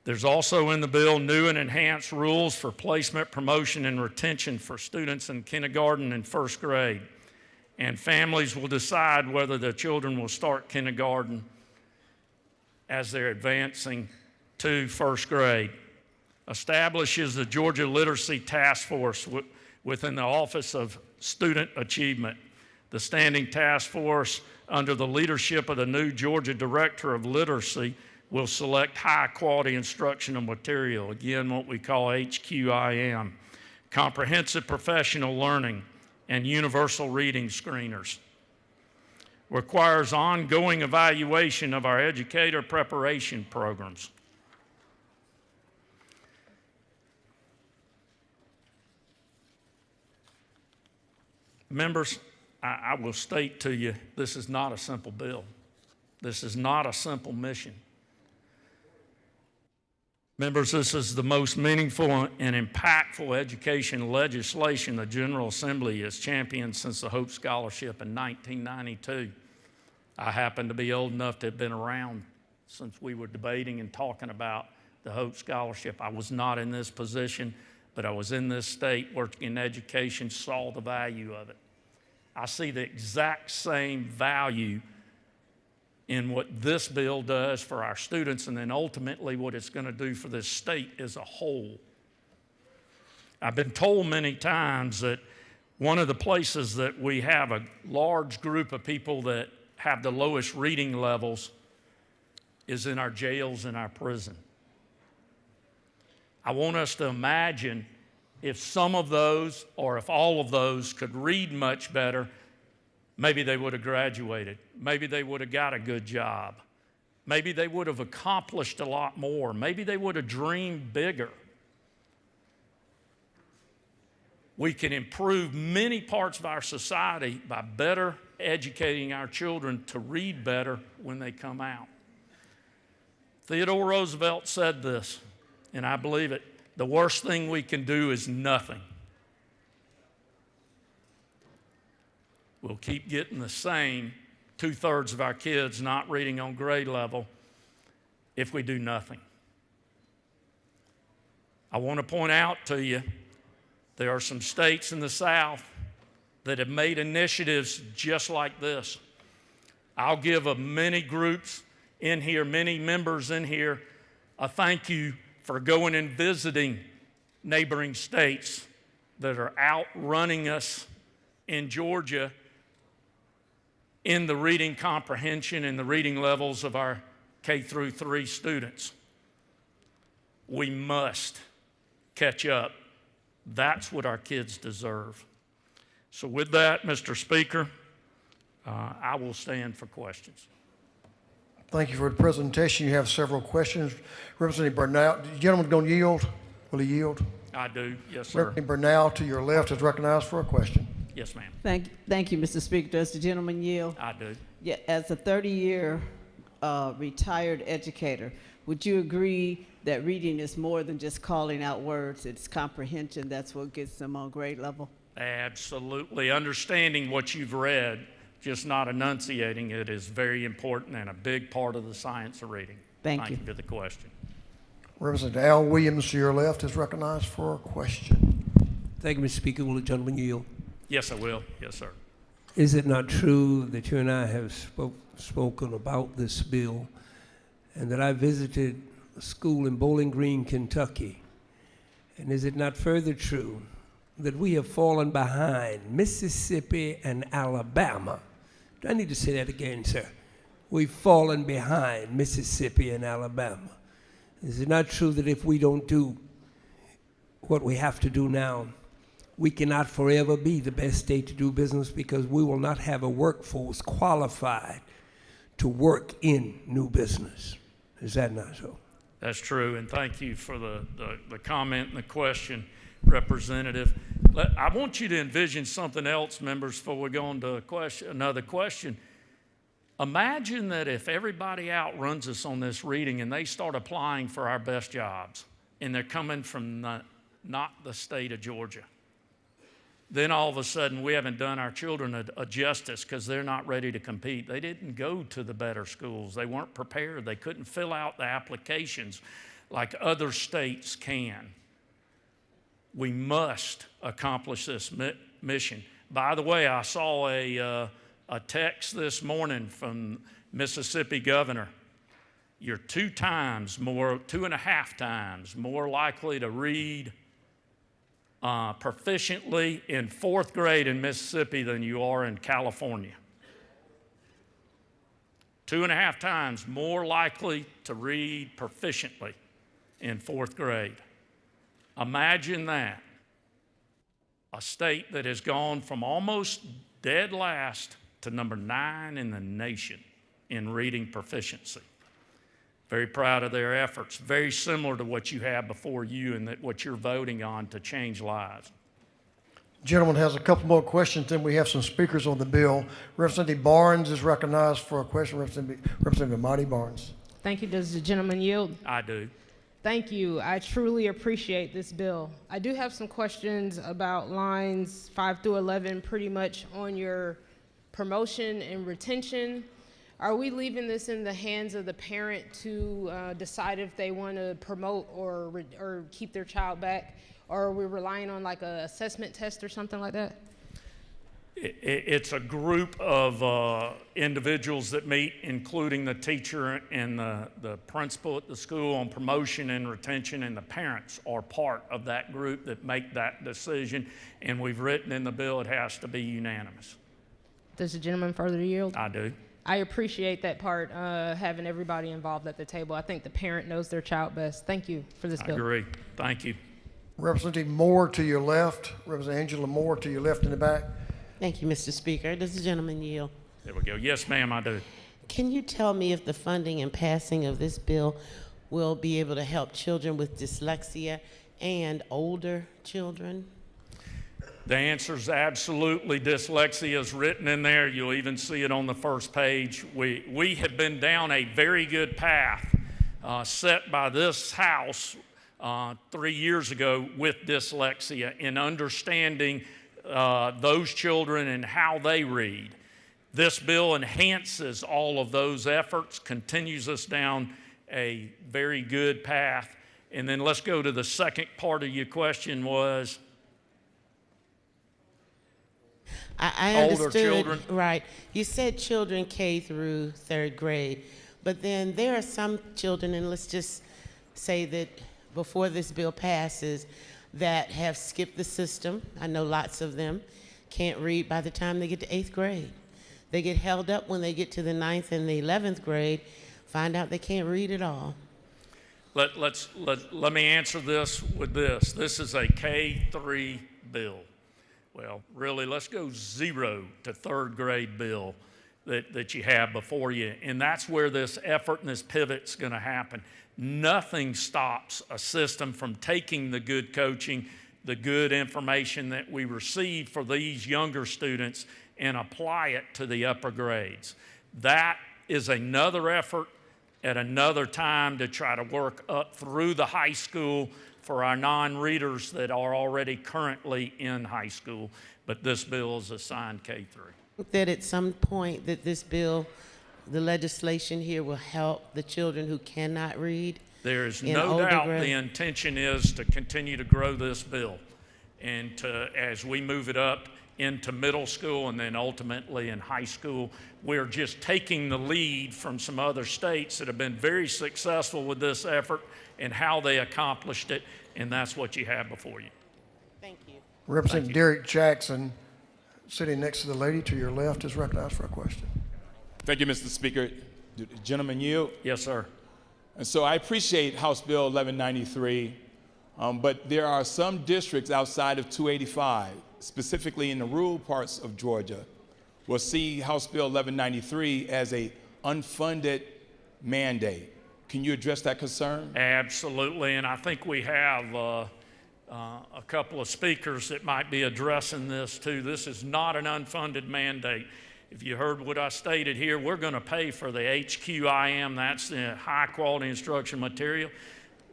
Speaker 9: There's also in the bill new and enhanced rules for placement, promotion, and retention for students in kindergarten and first grade. And families will decide whether their children will start kindergarten as they're advancing to first grade. Establishes the Georgia Literacy Task Force within the Office of Student Achievement. The standing task force under the leadership of the new Georgia Director of Literacy will select high-quality instructional material, again, what we call HQIM, comprehensive professional learning, and universal reading screeners. Requires ongoing evaluation of our educator preparation programs. Members, I will state to you, this is not a simple bill. This is not a simple mission. Members, this is the most meaningful and impactful education legislation the General Assembly has championed since the Hope Scholarship in 1992. I happen to be old enough to have been around since we were debating and talking about the Hope Scholarship. I was not in this position, but I was in this state working in education, saw the value of it. I see the exact same value in what this bill does for our students and then ultimately what it's going to do for this state as a whole. I've been told many times that one of the places that we have a large group of people that have the lowest reading levels is in our jails and our prison. I want us to imagine if some of those or if all of those could read much better, maybe they would have graduated. Maybe they would have got a good job. Maybe they would have accomplished a lot more. Maybe they would have dreamed bigger. We can improve many parts of our society by better educating our children to read better when they come out. Theodore Roosevelt said this, and I believe it. The worst thing we can do is nothing. We'll keep getting the same 2/3 of our kids not reading on grade level if we do nothing. I want to point out to you, there are some states in the South that have made initiatives just like this. I'll give many groups in here, many members in here, a thank you for going and visiting neighboring states that are outrunning us in Georgia in the reading comprehension and the reading levels of our K-3 students. We must catch up. That's what our kids deserve. So with that, Mr. Speaker, I will stand for questions.
Speaker 1: Thank you for the presentation. You have several questions. Representative Burnell, the gentleman going to yield? Will he yield?
Speaker 9: I do, yes, sir.
Speaker 1: Representative Burnell to your left is recognized for a question.
Speaker 9: Yes, ma'am.
Speaker 24: Thank you, Mr. Speaker. Does the gentleman yield?
Speaker 9: I do.
Speaker 24: Yeah, as a 30-year retired educator, would you agree that reading is more than just calling out words? It's comprehension. That's what gets them on grade level?
Speaker 9: Absolutely. Understanding what you've read, just not enunciating it, is very important and a big part of the science of reading.
Speaker 24: Thank you.
Speaker 9: Thank you for the question.
Speaker 1: Representative Al Williams to your left is recognized for a question.
Speaker 10: Thank you, Mr. Speaker. Will the gentleman yield?
Speaker 9: Yes, I will. Yes, sir.
Speaker 10: Is it not true that you and I have spoken about this bill and that I visited a school in Bowling Green, Kentucky, And is it not further true that we have fallen behind Mississippi and Alabama? Do I need to say that again, sir? We've fallen behind Mississippi and Alabama. Is it not true that if we don't do what we have to do now, we cannot forever be the best state to do business because we will not have a workforce qualified to work in new business? Is that not so?
Speaker 9: That's true, and thank you for the comment and the question, Representative. I want you to envision something else, members, before we go on to another question. Imagine that if everybody outruns us on this reading and they start applying for our best jobs, and they're coming from not the state of Georgia. Then all of a sudden we haven't done our children a justice because they're not ready to compete. They didn't go to the better schools. They weren't prepared. They couldn't fill out the applications like other states can. We must accomplish this mission. By the way, I saw a text this morning from Mississippi governor. You're 2.5 times more likely to read proficiently in 4th grade in Mississippi than you are in California. 2.5 times more likely to read proficiently in 4th grade. Imagine that. A state that has gone from almost dead last to number 9 in the nation in reading proficiency. Very proud of their efforts, very similar to what you have before you and what you're voting on to change lives.
Speaker 1: Gentleman has a couple more questions, then we have some speakers on the bill. Representative Barnes is recognized for a question. Representative Marty Barnes.
Speaker 2: Thank you. Does the gentleman yield?
Speaker 9: I do.
Speaker 2: Thank you. I truly appreciate this bill. I do have some questions about lines 5 through 11, pretty much on your promotion and retention. Are we leaving this in the hands of the parent to decide if they want to promote or keep their child back? Or are we relying on like an assessment test or something like that?
Speaker 9: It's a group of individuals that meet, including the teacher and the principal at the school on promotion and retention, and the parents are part of that group that make that decision. And we've written in the bill it has to be unanimous.
Speaker 2: Does the gentleman further yield?
Speaker 9: I do.
Speaker 2: I appreciate that part, having everybody involved at the table. I think the parent knows their child best. Thank you for this bill.
Speaker 9: I agree. Thank you.
Speaker 1: Representative Moore to your left. Representative Angela Moore to your left in the back.
Speaker 11: Thank you, Mr. Speaker. Does the gentleman yield?
Speaker 9: There we go. Yes, ma'am, I do.
Speaker 11: Can you tell me if the funding and passing of this bill will be able to help children with dyslexia and older children?
Speaker 9: The answer is absolutely. Dyslexia is written in there. You'll even see it on the first page. We have been down a very good path set by this House 3 years ago with dyslexia in understanding those children and how they read. This bill enhances all of those efforts, continues us down a very good path. And then let's go to the second part of your question was?
Speaker 11: I
Speaker 9: older
Speaker 11: understood,
Speaker 9: children.
Speaker 11: right. You said children K through 3rd grade, but then there are some children, and let's just say that before this bill passes, that have skipped the system. I know lots of them can't read by the time they get to 8th grade. They get held up when they get to the 9th and the 11th grade, find out they can't read at all.
Speaker 9: Let me answer this with this. This is a K-3 bill. Well, really, let's go 0 to 3rd grade bill that you have before you. And that's where this effort and this pivot's going to happen. Nothing stops a system from taking the good coaching, the good information that we receive for these younger students and apply it to the upper grades. That is another effort at another time to try to work up through the high school for our non-readers that are already currently in high school, but this bill is assigned K-3.
Speaker 11: That at some point that this bill, the legislation here will help the children who cannot read?
Speaker 9: There is
Speaker 11: in
Speaker 9: no
Speaker 11: older
Speaker 9: doubt
Speaker 11: grade?
Speaker 9: the intention is to continue to grow this bill and to, as we move it up into middle school and then ultimately in high school. We're just taking the lead from some other states that have been very successful with this effort and how they accomplished it, and that's what you have before you.
Speaker 11: Thank you.
Speaker 1: Representative Derek Jackson, sitting next to the lady to your left, is recognized for a question.
Speaker 12: Thank you, Mr. Speaker. Do the gentleman yield?
Speaker 9: Yes, sir.
Speaker 12: And so I appreciate House Bill 1193, but there are some districts outside of 285, specifically in the rural parts of Georgia, will see House Bill 1193 as a unfunded mandate. Can you address that concern?
Speaker 9: Absolutely, and I think we have a couple of speakers that might be addressing this too. This is not an unfunded mandate. If you heard what I stated here, we're going to pay for the HQIM, that's the high quality instruction material.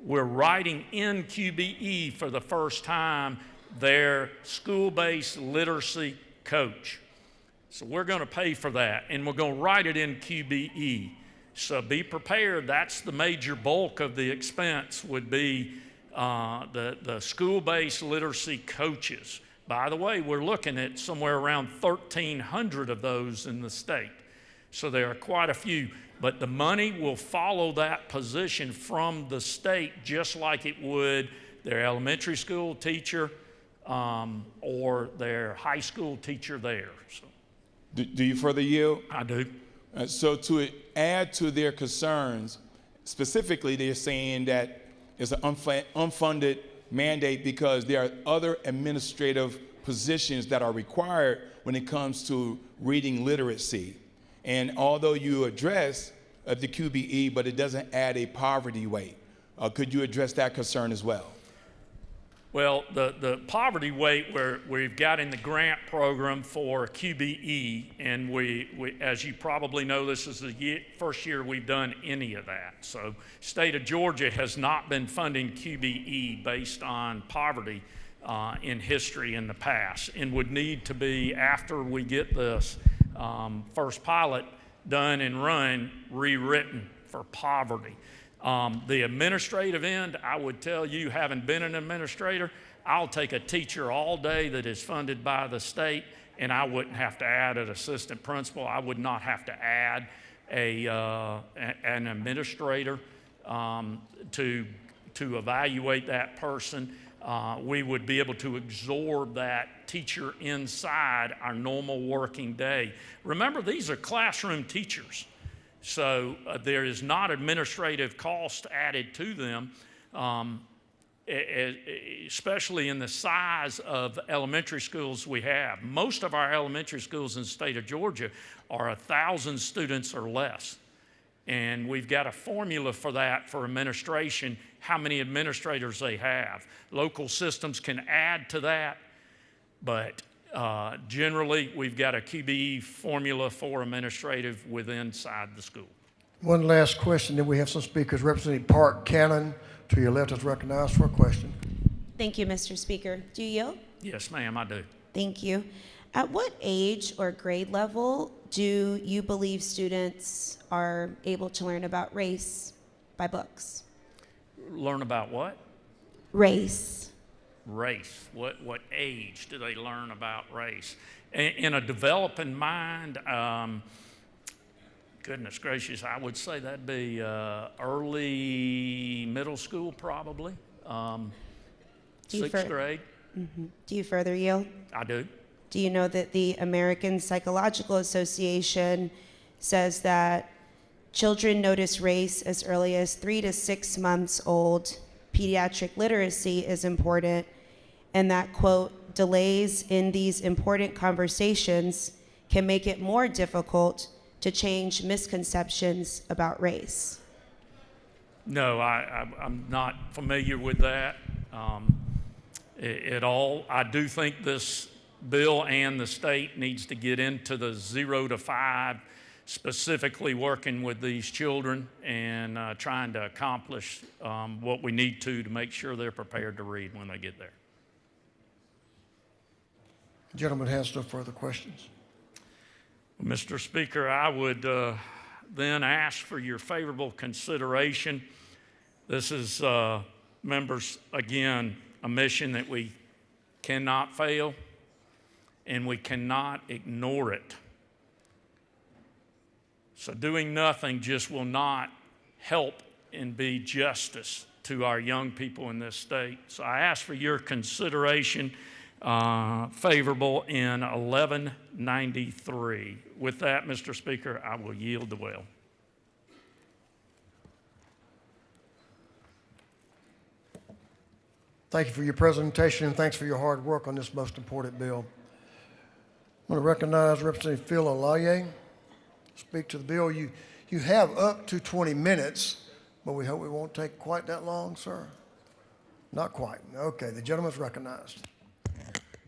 Speaker 9: We're writing in QBE for the first time their school-based literacy coach. So we're going to pay for that, and we're going to write it in QBE. So be prepared. That's the major bulk of the expense would be the school-based literacy coaches. By the way, we're looking at somewhere around 1,300 of those in the state. So there are quite a few. But the money will follow that position from the state just like it would their elementary school teacher or their high school teacher there. So.
Speaker 12: Do you further yield?
Speaker 9: I do.
Speaker 12: So to add to their concerns, specifically they're saying that it's an unfunded mandate because there are other administrative positions that are required when it comes to reading literacy. And although you address the QBE, but it doesn't add a poverty weight, could you address that concern as well?
Speaker 9: Well, the poverty weight we've got in the grant program for QBE, and we as you probably know, this is the first year we've done any of that. So state of Georgia has not been funding QBE based on poverty in history in the past, and would need to be after we get this first pilot done and run, rewritten for poverty. The administrative end, I would tell you, having been an administrator, I'll take a teacher all day that is funded by the state, and I wouldn't have to add an assistant principal. I would not have to add an administrator to evaluate that person. We would be able to absorb that teacher inside our normal working day. Remember, these are classroom teachers. So there is not administrative cost added to them, especially in the size of elementary schools we have. Most of our elementary schools in the state of Georgia are 1,000 students or less. And we've got a formula for that for administration, how many administrators they have. Local systems can add to that, but generally, we've got a QBE formula for administrative inside the school.
Speaker 1: One last question, then we have some speakers. Representative Park Cannon, to your left, is recognized for a question.
Speaker 13: Thank you, Mr. Speaker. Do you yield?
Speaker 9: Yes, ma'am, I do.
Speaker 13: Thank you. At what age or grade level do you believe students are able to learn about race by books?
Speaker 9: Learn about what?
Speaker 13: Race.
Speaker 9: Race. What age do they learn about race? In a developing mind, goodness gracious, I would say that'd be early middle school probably, sixth grade.
Speaker 13: Mm-hmm. Do you further yield?
Speaker 9: I do.
Speaker 13: Do you know that the American Psychological Association says that children notice race as early as 3 to 6 months old? Pediatric literacy is important, and that, quote, delays in these important conversations can make it more difficult to change misconceptions about race.
Speaker 9: No, I'm not familiar with that at all. I do think this bill and the state needs to get into the 0 to 5, specifically working with these children and trying to accomplish what we need to make sure they're prepared to read when they get there.
Speaker 1: The gentleman has no further questions.
Speaker 9: Mr. Speaker, I would then ask for your favorable consideration. This is, members, again, a mission that we cannot fail. and we cannot ignore it. So doing nothing just will not help and be justice to our young people in this state. So I ask for your consideration favorable in 1193. With that, Mr. Speaker, I will yield the will.
Speaker 1: Thank you for your presentation, and thanks for your hard work on this most important bill. I'm going to recognize Representative Phil Alaye. Speak to the bill. You have up to 20 minutes, but we hope it won't take quite that long, sir. Not quite. Okay, the gentleman's recognized.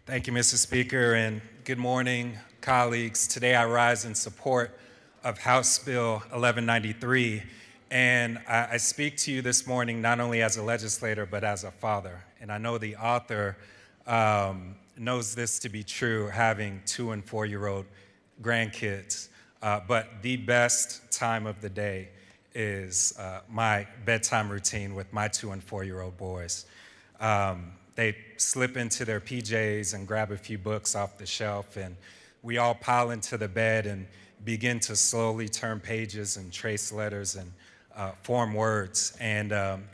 Speaker 14: Thank you, Mr. Speaker, and good morning, colleagues. Today I rise in support of House Bill 1193, and I speak to you this morning not only as a legislator, but as a father. And I know the author knows this to be true, having 2- and 4-year-old grandkids. But the best time of the day is my bedtime routine with my 2- and 4-year-old boys. They slip into their PJs and grab a few books off the shelf, and we all pile into the bed and begin to slowly turn pages and trace letters and form words. And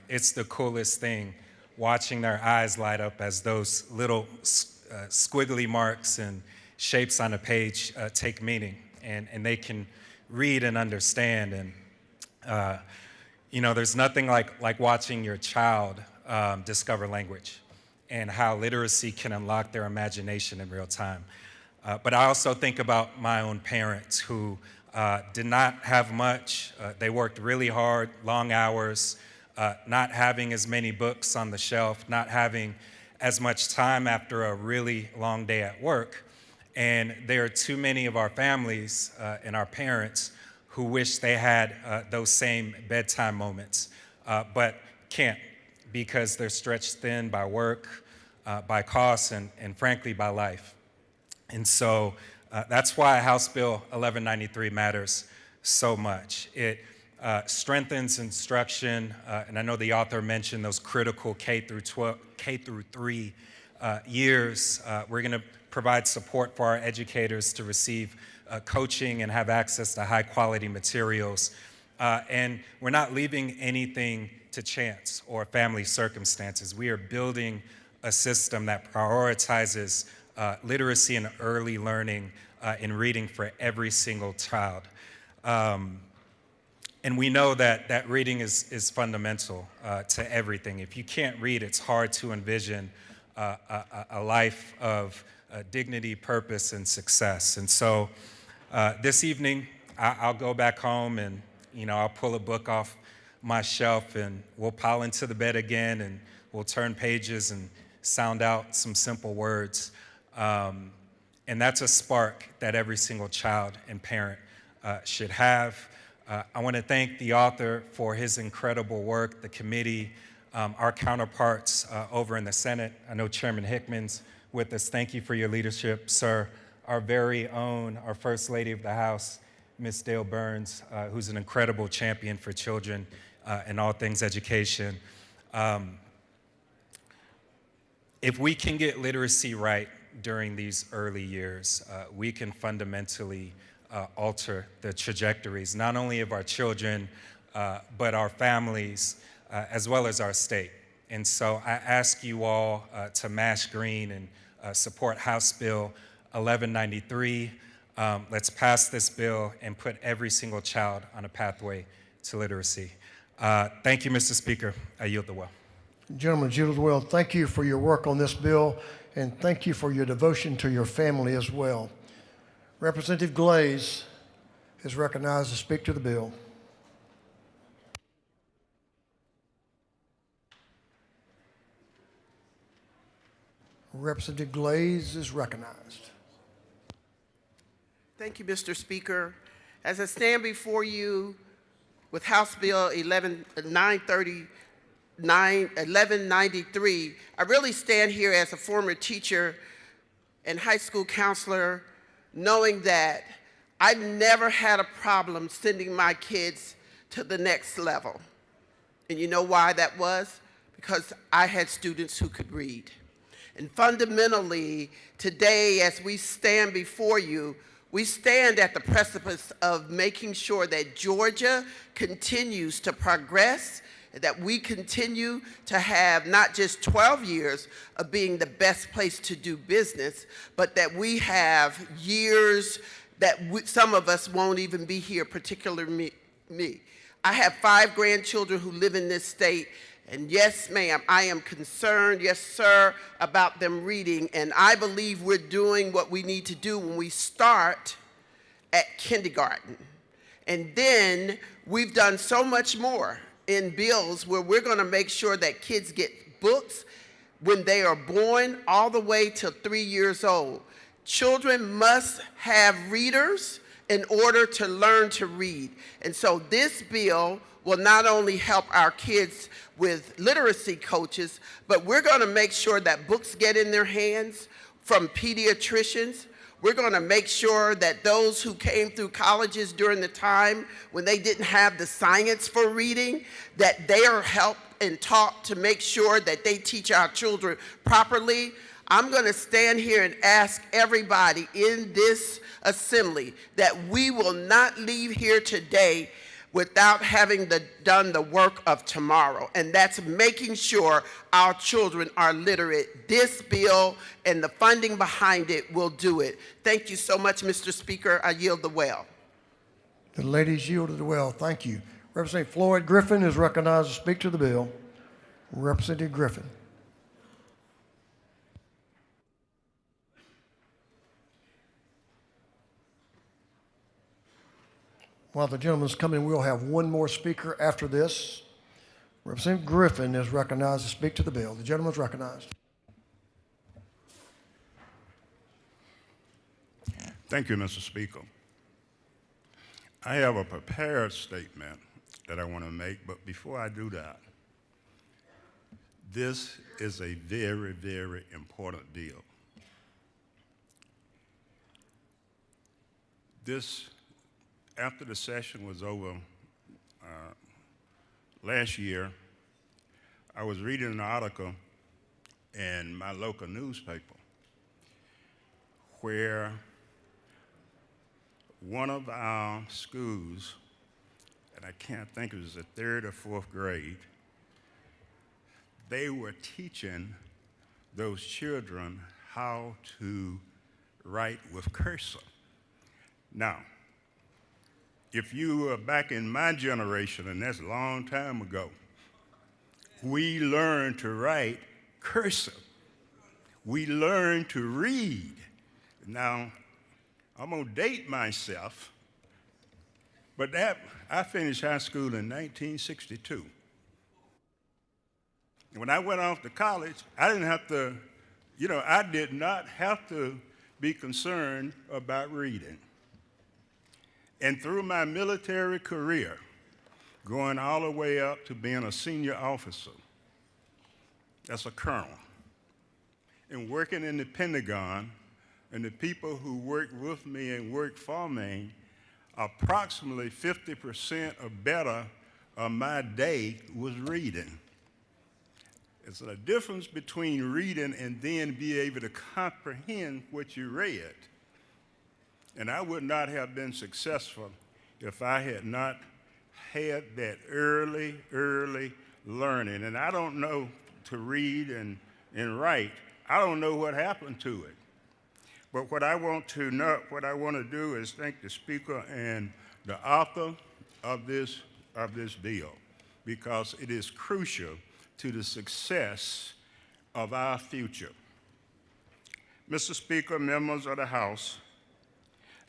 Speaker 14: it's the coolest thing, watching their eyes light up as those little squiggly marks and shapes on a page take meaning, and they can read and understand. And you know, there's nothing like watching your child discover language and how literacy can unlock their imagination in real time. But I also think about my own parents who did not have much. They worked really hard, long hours, not having as many books on the shelf, not having as much time after a really long day at work. And there are too many of our families and our parents who wish they had those same bedtime moments, but can't because they're stretched thin by work, by costs, and frankly, by life. And so that's why House Bill 1193 matters so much. It strengthens instruction, and I know the author mentioned those critical K through 3 years. We're going to provide support for our educators to receive coaching and have access to high quality materials. And we're not leaving anything to chance or family circumstances. We are building a system that prioritizes literacy and early learning in reading for every single child. And we know that reading is fundamental to everything. If you can't read, it's hard to envision a life of dignity, purpose, and success. And so this evening, I'll go back home and I'll pull a book off my shelf and we'll pile into the bed again and we'll turn pages and sound out some simple words. And that's a spark that every single child and parent should have. I want to thank the author for his incredible work, the committee, our counterparts over in the Senate. I know Chairman Hickman's with us. Thank you for your leadership, sir. Our very own, our First Lady of the House, Ms. Dale Burns, who's an incredible champion for children and all things education. If we can get literacy right during these early years, we can fundamentally alter the trajectories, not only of our children, but our families, as well as our state. And so I ask you all to mash green and support House Bill 1193. Let's pass this bill and put every single child on a pathway to literacy. Thank you, Mr. Speaker. I yield the will.
Speaker 1: Gentlemen, yield the will. Thank you for your work on this bill, and thank you for your devotion to your family as well. Representative Glaze is recognized to speak to the bill. Representative Glaze is recognized.
Speaker 15: Thank you, Mr. Speaker. As I stand before you with House Bill 1193, I really stand here as a former teacher and high school counselor, knowing that I never had a problem sending my kids to the next level. And you know why that was? Because I had students who could read. And fundamentally, today, as we stand before you, we stand at the precipice of making sure that Georgia continues to progress, that we continue to have not just 12 years of being the best place to do business, but that we have years that some of us won't even be here, particularly me. I have 5 grandchildren who live in this state, and yes, ma'am, I am concerned, yes, sir, about them reading, and I believe we're doing what we need to do when we start at kindergarten. And then we've done so much more in bills where we're going to make sure that kids get books when they are born all the way till 3 years old. Children must have readers in order to learn to read. And so this bill will not only help our kids with literacy coaches, but we're going to make sure that books get in their hands from pediatricians. We're going to make sure that those who came through colleges during the time when they didn't have the science for reading, that they are helped and taught to make sure that they teach our children properly. I'm going to stand here and ask everybody in this assembly that we will not leave here today without having done the work of tomorrow, and that's making sure our children are literate. This bill and the funding behind it will do it. Thank you so much, Mr. Speaker. I yield the well.
Speaker 1: The ladies yielded the well. Thank you. Representative Floyd Griffin is recognized to speak to the bill. Representative Griffin. While the gentleman's coming, we'll have one more speaker after this. Representative Griffin is recognized to speak to the bill. The gentleman's recognized.
Speaker 16: Thank you, Mr. Speaker. I have a prepared statement that I want to make, but before I do that, this is a very, very important bill. After the session was over last year, I was reading an article in my local newspaper where one of our schools, and I can't think it was the 3rd or 4th grade, they were teaching those children how to write with cursor. Now, if you were back in my generation, and that's a long time ago, we learned to write cursive. We learned to read. Now, I'm going to date myself, but I finished high school in 1962. And when I went off to college, I didn't have to, I did not have to be concerned about reading. And through my military career, going all the way up to being a senior officer, that's a colonel, and working in the Pentagon, and the people who worked with me and worked for me, approximately 50% or better of my day was reading. It's a difference between reading and then be able to comprehend what you read. And I would not have been successful if I had not had that early learning. And I don't know to read and write. I don't know what happened to it. But what I want to do is thank the Speaker and the author of this bill, because it is crucial to the success of our future. Mr. Speaker, members of the House,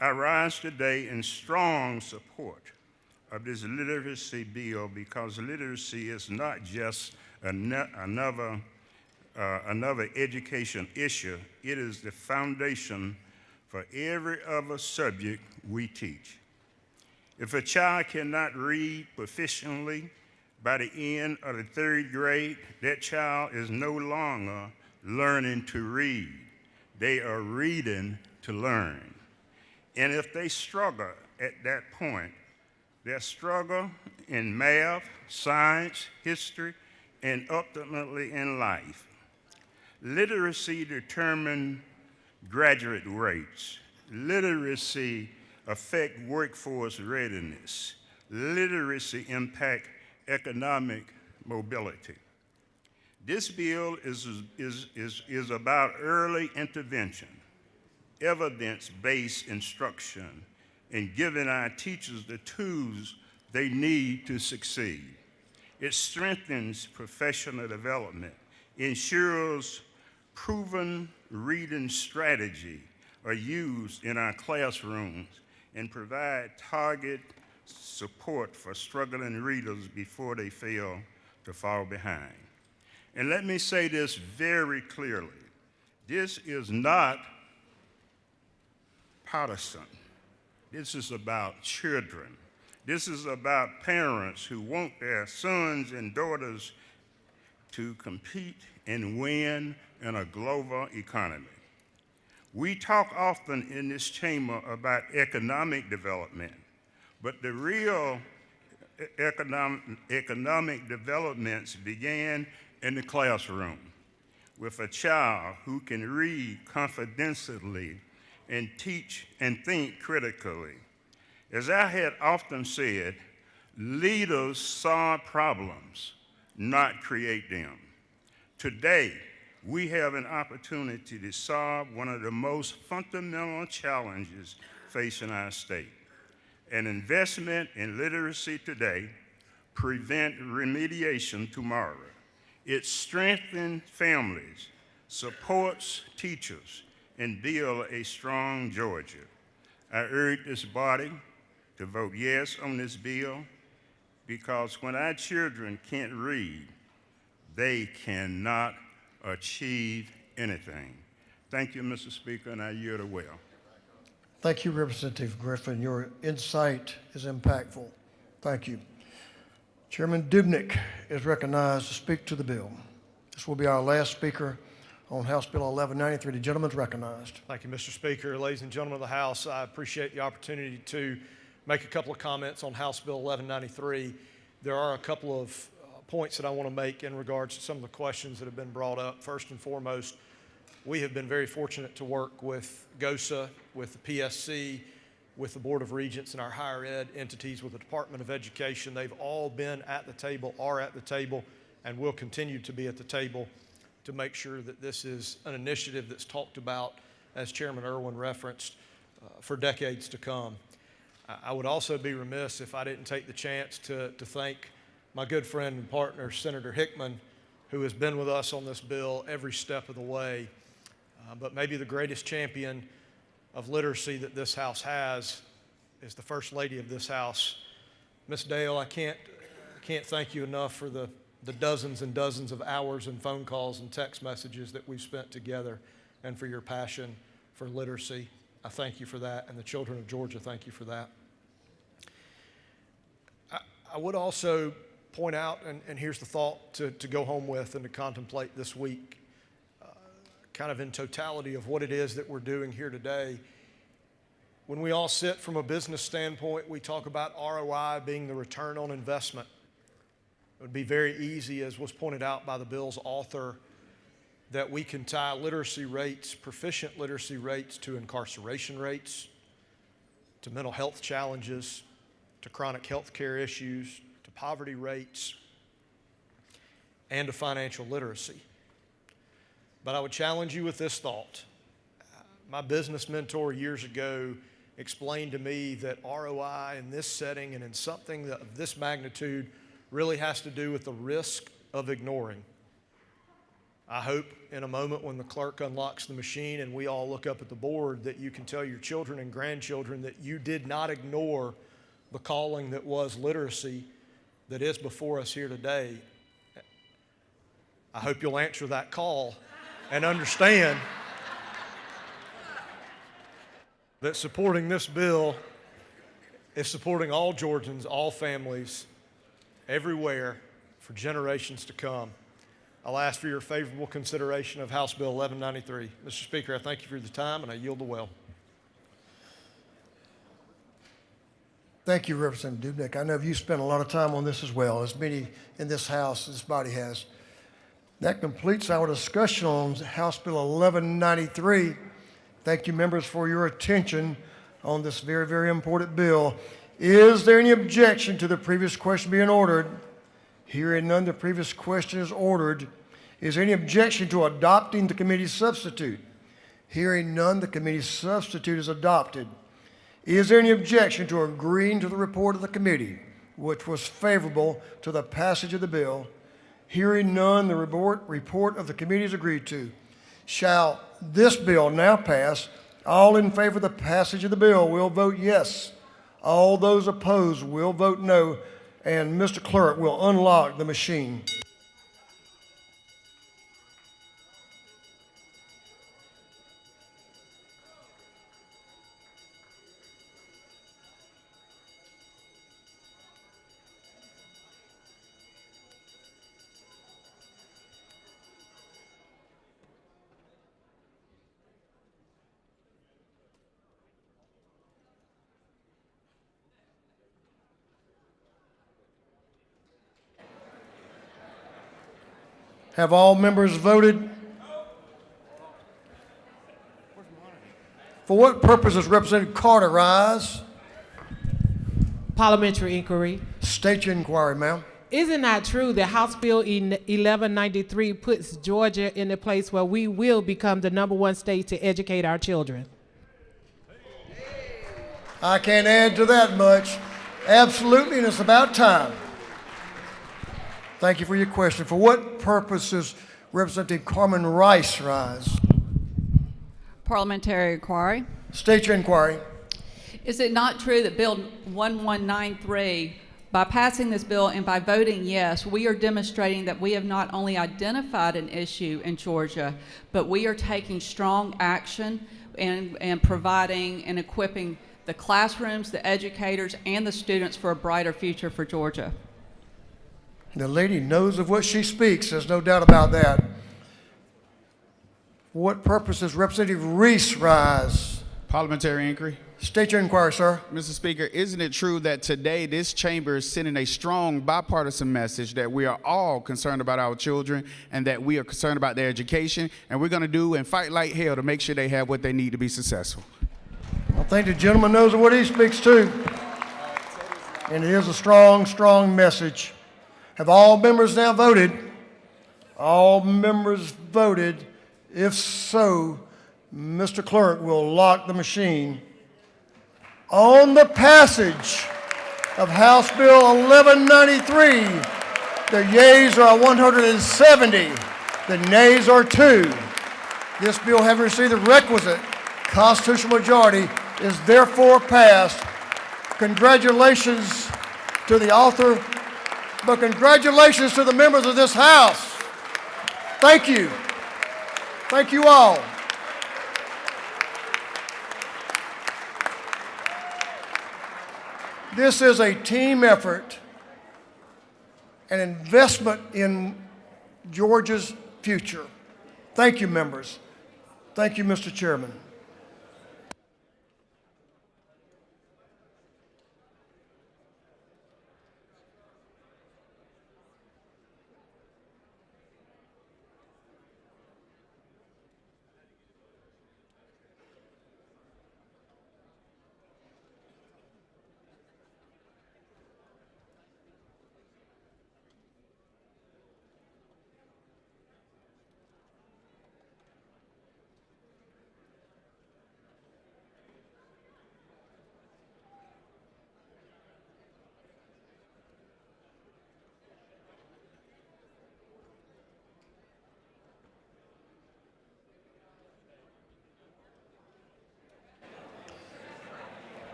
Speaker 16: I rise today in strong support of this literacy bill, because literacy is not just another education issue. It is the foundation for every other subject we teach. If a child cannot read proficiently by the end of the 3rd grade, that child is no longer learning to read. They are reading to learn. And if they struggle at that point, their struggle in math, science, history, and ultimately in life, Literacy determines graduate rates. Literacy affects workforce readiness. Literacy impacts economic mobility. This bill is about early intervention, evidence-based instruction, and giving our teachers the tools they need to succeed. It strengthens professional development, ensures proven reading strategy are used in our classrooms, and provide target support for struggling readers before they fail to fall behind. And let me say this very clearly. This is not partisan. This is about children. This is about parents who want their sons and daughters to compete and win in a global economy. We talk often in this chamber about economic development, but the real economic developments began in the classroom with a child who can read confidently and teach and think critically. As I had often said, leaders solve problems, not create them. Today, we have an opportunity to solve one of the most fundamental challenges facing our state. An investment in literacy today prevents remediation tomorrow. It strengthens families, supports teachers, and builds a strong Georgia. I urge this body to vote yes on this bill because when our children can't read, they cannot achieve anything. Thank you, Mr. Speaker, and I yield the well.
Speaker 1: Thank you, Representative Griffin. Your insight is impactful. Thank you. Chairman Dubnik is recognized to speak to the bill. This will be our last speaker on House Bill 1193. The gentleman is recognized.
Speaker 3: Thank you, Mr. Speaker. Ladies and gentlemen of the House, I appreciate the opportunity to make a couple of comments on House Bill 1193. There are a couple of points that I want to make in regards to some of the questions that have been brought up. First and foremost, we have been very fortunate to work with GOSA, with the PSC, with the Board of Regents and our higher ed entities, with the Department of Education. They've all been at the table, are at the table, and will continue to be at the table to make sure that this is an initiative that's talked about, as Chairman Irwin referenced, for decades to come. I would also be remiss if I didn't take the chance to thank my good friend and partner, Senator Hickman, who has been with us on this bill every step of the way. But maybe the greatest champion of literacy that this House has is the First Lady of this House. Ms. Dale, I can't thank you enough for the dozens and dozens of hours and phone calls and text messages that we've spent together, and for your passion for literacy. I thank you for that, and the children of Georgia thank you for that. I would also point out, and here's the thought to go home with and to contemplate this week, kind of in totality of what it is that we're doing here today. When we all sit from a business standpoint, we talk about ROI being the return on investment. It would be very easy, as was pointed out by the bill's author, that we can tie literacy rates, proficient literacy rates, to incarceration rates, to mental health challenges, to chronic health care issues, to poverty rates, and to financial literacy. But I would challenge you with this thought. My business mentor years ago explained to me that ROI in this setting and in something of this magnitude really has to do with the risk of ignoring. I hope in a moment when the clerk unlocks the machine and we all look up at the board that you can tell your children and grandchildren that you did not ignore the calling that was literacy that is before us here today. I hope you'll answer that call and understand that supporting this bill is supporting all Georgians, all families, everywhere for generations to come. I'll ask for your favorable consideration of House Bill 1193. Mr. Speaker, I thank you for the time, and I yield the well.
Speaker 1: Thank you, Representative Dubnik. I know you spent a lot of time on this as well, as many in this House, this body has. That completes our discussion on House Bill 1193. Thank you, members, for your attention on this very, very important bill. Is there any objection to the previous question being ordered? Hearing none, the previous question is ordered. Is there any objection to adopting the committee's substitute? Hearing none, the committee's substitute is adopted. Is there any objection to agreeing to the report of the committee, which was favorable to the passage of the bill? Hearing none, the report of the committee is agreed to. Shall this bill now pass? All in favor of the passage of the bill will vote yes. All those opposed will vote no. And Mr. Clerk will unlock the machine. Have all members voted? For what purpose does Representative Carter rise?
Speaker 17: Parliamentary inquiry.
Speaker 1: State your inquiry, ma'am.
Speaker 17: Is it not true that House Bill 1193 puts Georgia in a place where we will become the #1 state to educate our children?
Speaker 1: I can't add to that much. Absolutely, and it's about time. Thank you for your question. For what purpose does Representative Carmen Rice rise?
Speaker 18: Parliamentary inquiry.
Speaker 1: State your inquiry.
Speaker 18: Is it not true that Bill 1193, by passing this bill and by voting yes, we are demonstrating that we have not only identified an issue in Georgia, but we are taking strong action and providing and equipping the classrooms, the educators, and the students for a brighter future for Georgia?
Speaker 1: The lady knows of what she speaks. There's no doubt about that. For what purpose does Representative Reese rise?
Speaker 19: Parliamentary inquiry.
Speaker 1: State your inquiry, sir.
Speaker 19: Mr. Speaker, isn't it true that today this chamber is sending a strong bipartisan message that we are all concerned about our children and that we are concerned about their education, and we're going to do and fight like hell to make sure they have what they need to be successful?
Speaker 1: I think the gentleman knows of what he speaks to. And it is a strong, strong message. Have all members now voted? All members voted. If so, Mr. Clerk will lock the machine. On the passage of House Bill 1193, the yeas are 170, the nays are 2. This bill, having received the requisite constitutional majority, is therefore passed. Congratulations to the author, but congratulations to the members of this House. Thank you. Thank you all. This is a team effort, an investment in Georgia's future. Thank you, members. Thank you, Mr. Chairman.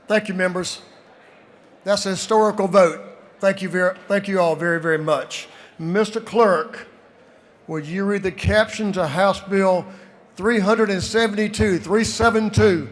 Speaker 1: Thank you, members. That's a historical vote. Thank you all very, very much. Mr. Clerk, would you read the caption to House Bill 372?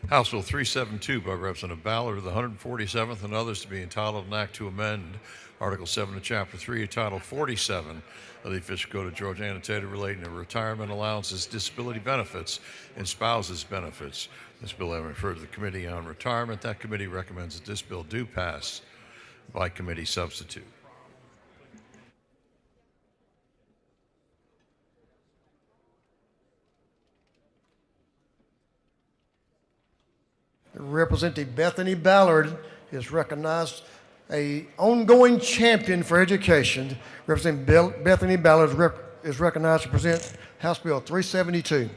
Speaker 8: House Bill 372 by Representative Ballard of the 147th and others to be entitled an act to amend Article 7 of Chapter 3 of Title 47 of the Official Code of Georgia annotated relating to retirement allowances, disability benefits, and spouses benefits. This bill having referred to the Committee on Retirement. That committee recommends that this bill do pass by committee substitute.
Speaker 1: Representative Bethany Ballard is recognized, a ongoing champion for education. Representative Bethany Ballard is recognized to present House Bill 372.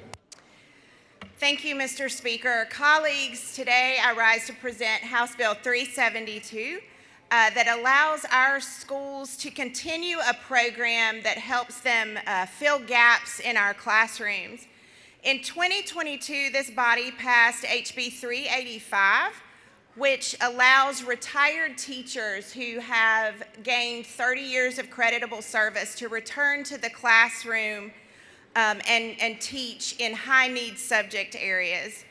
Speaker 4: Thank you, Mr. Speaker. Colleagues, today I rise to present House Bill 372 that allows our schools to continue a program that helps them fill gaps in our classrooms. In 2022, this body passed HB 385, which allows retired teachers who have gained 30 years of creditable service to return to the classroom and teach in high-need subject areas.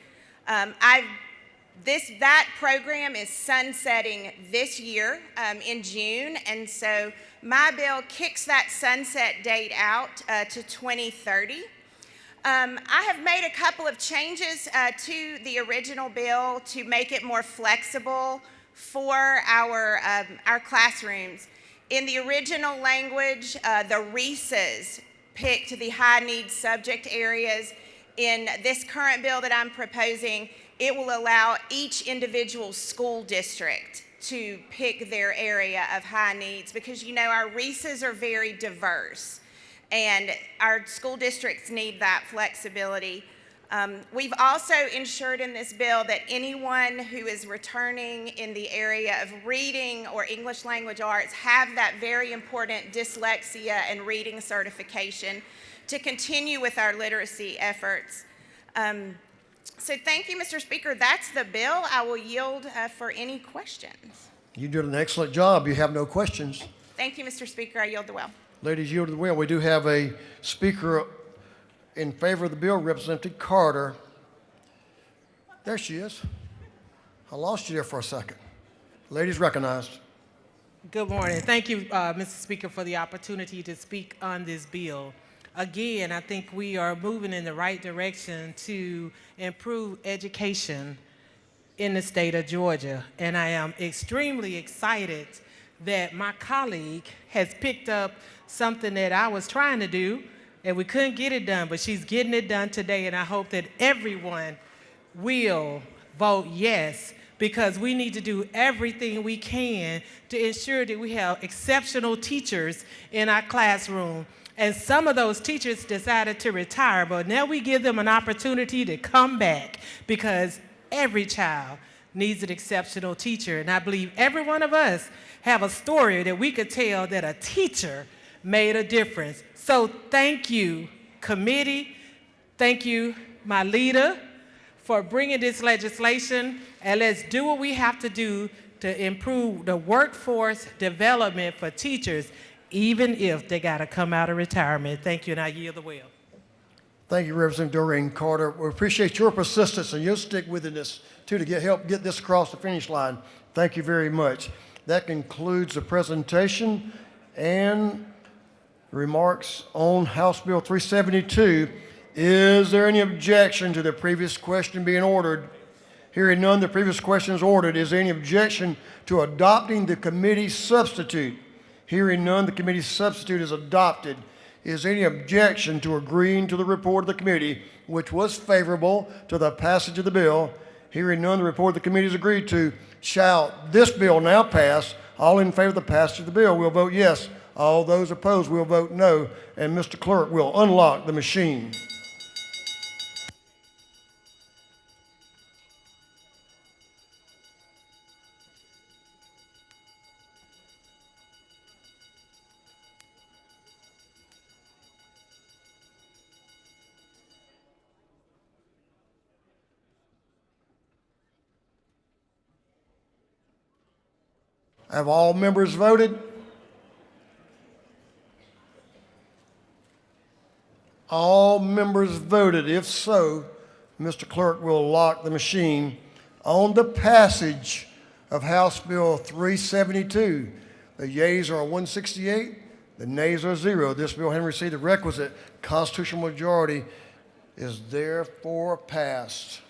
Speaker 4: That program is sunsetting this year in June, and so my bill kicks that sunset date out to 2030. I have made a couple of changes to the original bill to make it more flexible for our classrooms. In the original language, the RESAs picked the high-need subject areas. In this current bill that I'm proposing, it will allow each individual school district to pick their area of high needs because, you know, our RESAs are very diverse and our school districts need that flexibility. We've also ensured in this bill that anyone who is returning in the area of reading or English language arts have that very important dyslexia and reading certification to continue with our literacy efforts. So thank you, Mr. Speaker. That's the bill. I will yield for any questions.
Speaker 1: You did an excellent job. You have no questions.
Speaker 4: Thank you, Mr. Speaker. I yield the will.
Speaker 1: Ladies, yield the will. We do have a speaker in favor of the bill, Representative Carter. There she is. I lost you there for a second. Ladies recognized.
Speaker 17: Good morning. Thank you, Mr. Speaker, for the opportunity to speak on this bill. Again, I think we are moving in the right direction to improve education in the state of Georgia. And I am extremely excited that my colleague has picked up something that I was trying to do and we couldn't get it done, but she's getting it done today, and I hope that everyone will vote yes, because we need to do everything we can to ensure that we have exceptional teachers in our classroom. And some of those teachers decided to retire, but now we give them an opportunity to come back because every child needs an exceptional teacher. And I believe every one of us have a story that we could tell that a teacher made a difference. So thank you, committee. Thank you, my leader, for bringing this legislation. And let's do what we have to do to improve the workforce development for teachers, even if they got to come out of retirement. Thank you, and I yield the will.
Speaker 1: Thank you, Representative Doreen Carter. We appreciate your persistence and your stick-withiness, too, to help get this across the finish line. Thank you very much. That concludes the presentation and remarks on House Bill 372. Is there any objection to the previous question being ordered? Hearing none, the previous question is ordered. Is there any objection to adopting the committee substitute? Hearing none, the committee substitute is adopted. Is there any objection to agreeing to the report of the committee, which was favorable to the passage of the bill? Hearing none, the report of the committee is agreed to. Shall this bill now pass? All in favor of the passage of the bill will vote yes. All those opposed will vote no. And Mr. Clerk will unlock the machine. Have all members voted? All members voted. If so, Mr. Clerk will lock the machine on the passage of House Bill 372. The yeas are 168, the nays are 0. This bill having received the requisite constitutional majority is therefore passed.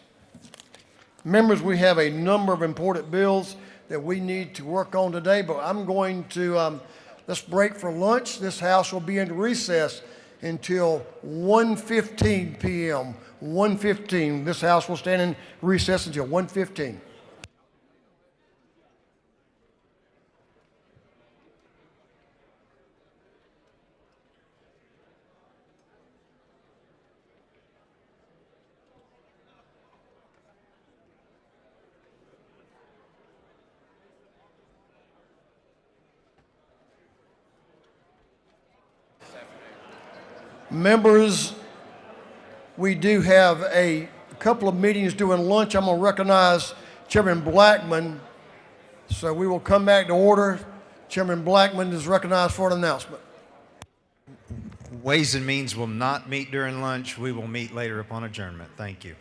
Speaker 1: Members, we have a number of important bills that we need to work on today, but I'm going to, let's break for lunch. This House will be in recess until 1:15 p.m. 1:15. This House will stand in recess until 1:15. Members, we do have a couple of meetings during lunch. I'm going to recognize Chairman Blackman. So we will come back to order. Chairman Blackman is recognized for an announcement.
Speaker 20: Ways and Means will not meet during lunch. We will meet later upon adjournment. Thank you.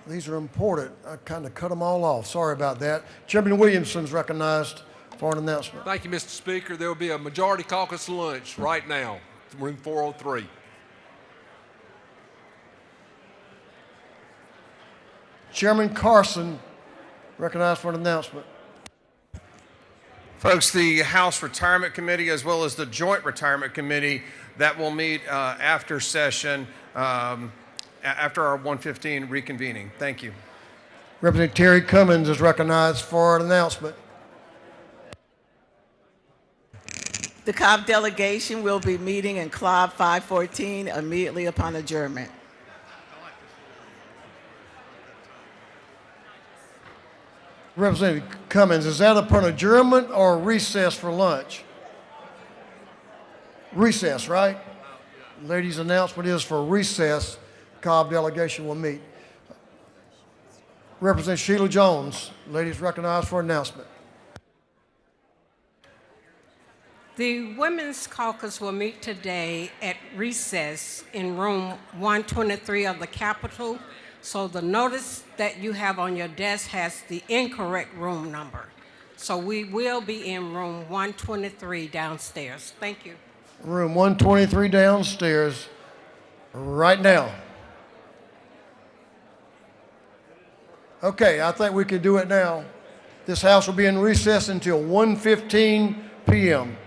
Speaker 1: These are important. I kind of cut them all off. Sorry about that. Chairman Williamson is recognized for an announcement.
Speaker 21: Thank you, Mr. Speaker. There will be a majority caucus lunch right now, room 403.
Speaker 1: Chairman Carson, recognized for an announcement.
Speaker 22: Folks, the House Retirement Committee as well as the Joint Retirement Committee that will meet after session, after our 1:15 reconvening. Thank you.
Speaker 1: Representative Terry Cummins is recognized for an announcement.
Speaker 24: The Cobb delegation will be meeting in Club 514 immediately upon adjournment.
Speaker 1: Representative Cummins, is that upon adjournment or recess for lunch? Recess, right? Ladies' announcement is for recess. Cobb delegation will meet. Representative Sheila Jones, ladies recognized for announcement.
Speaker 23: The Women's Caucus will meet today at recess in room 123 of the Capitol. So the notice that you have on your desk has the incorrect room number. So we will be in room 123 downstairs. Thank you.
Speaker 1: Room 123 downstairs right now. Okay, I think we can do it now. This House will be in recess until 1:15 p.m.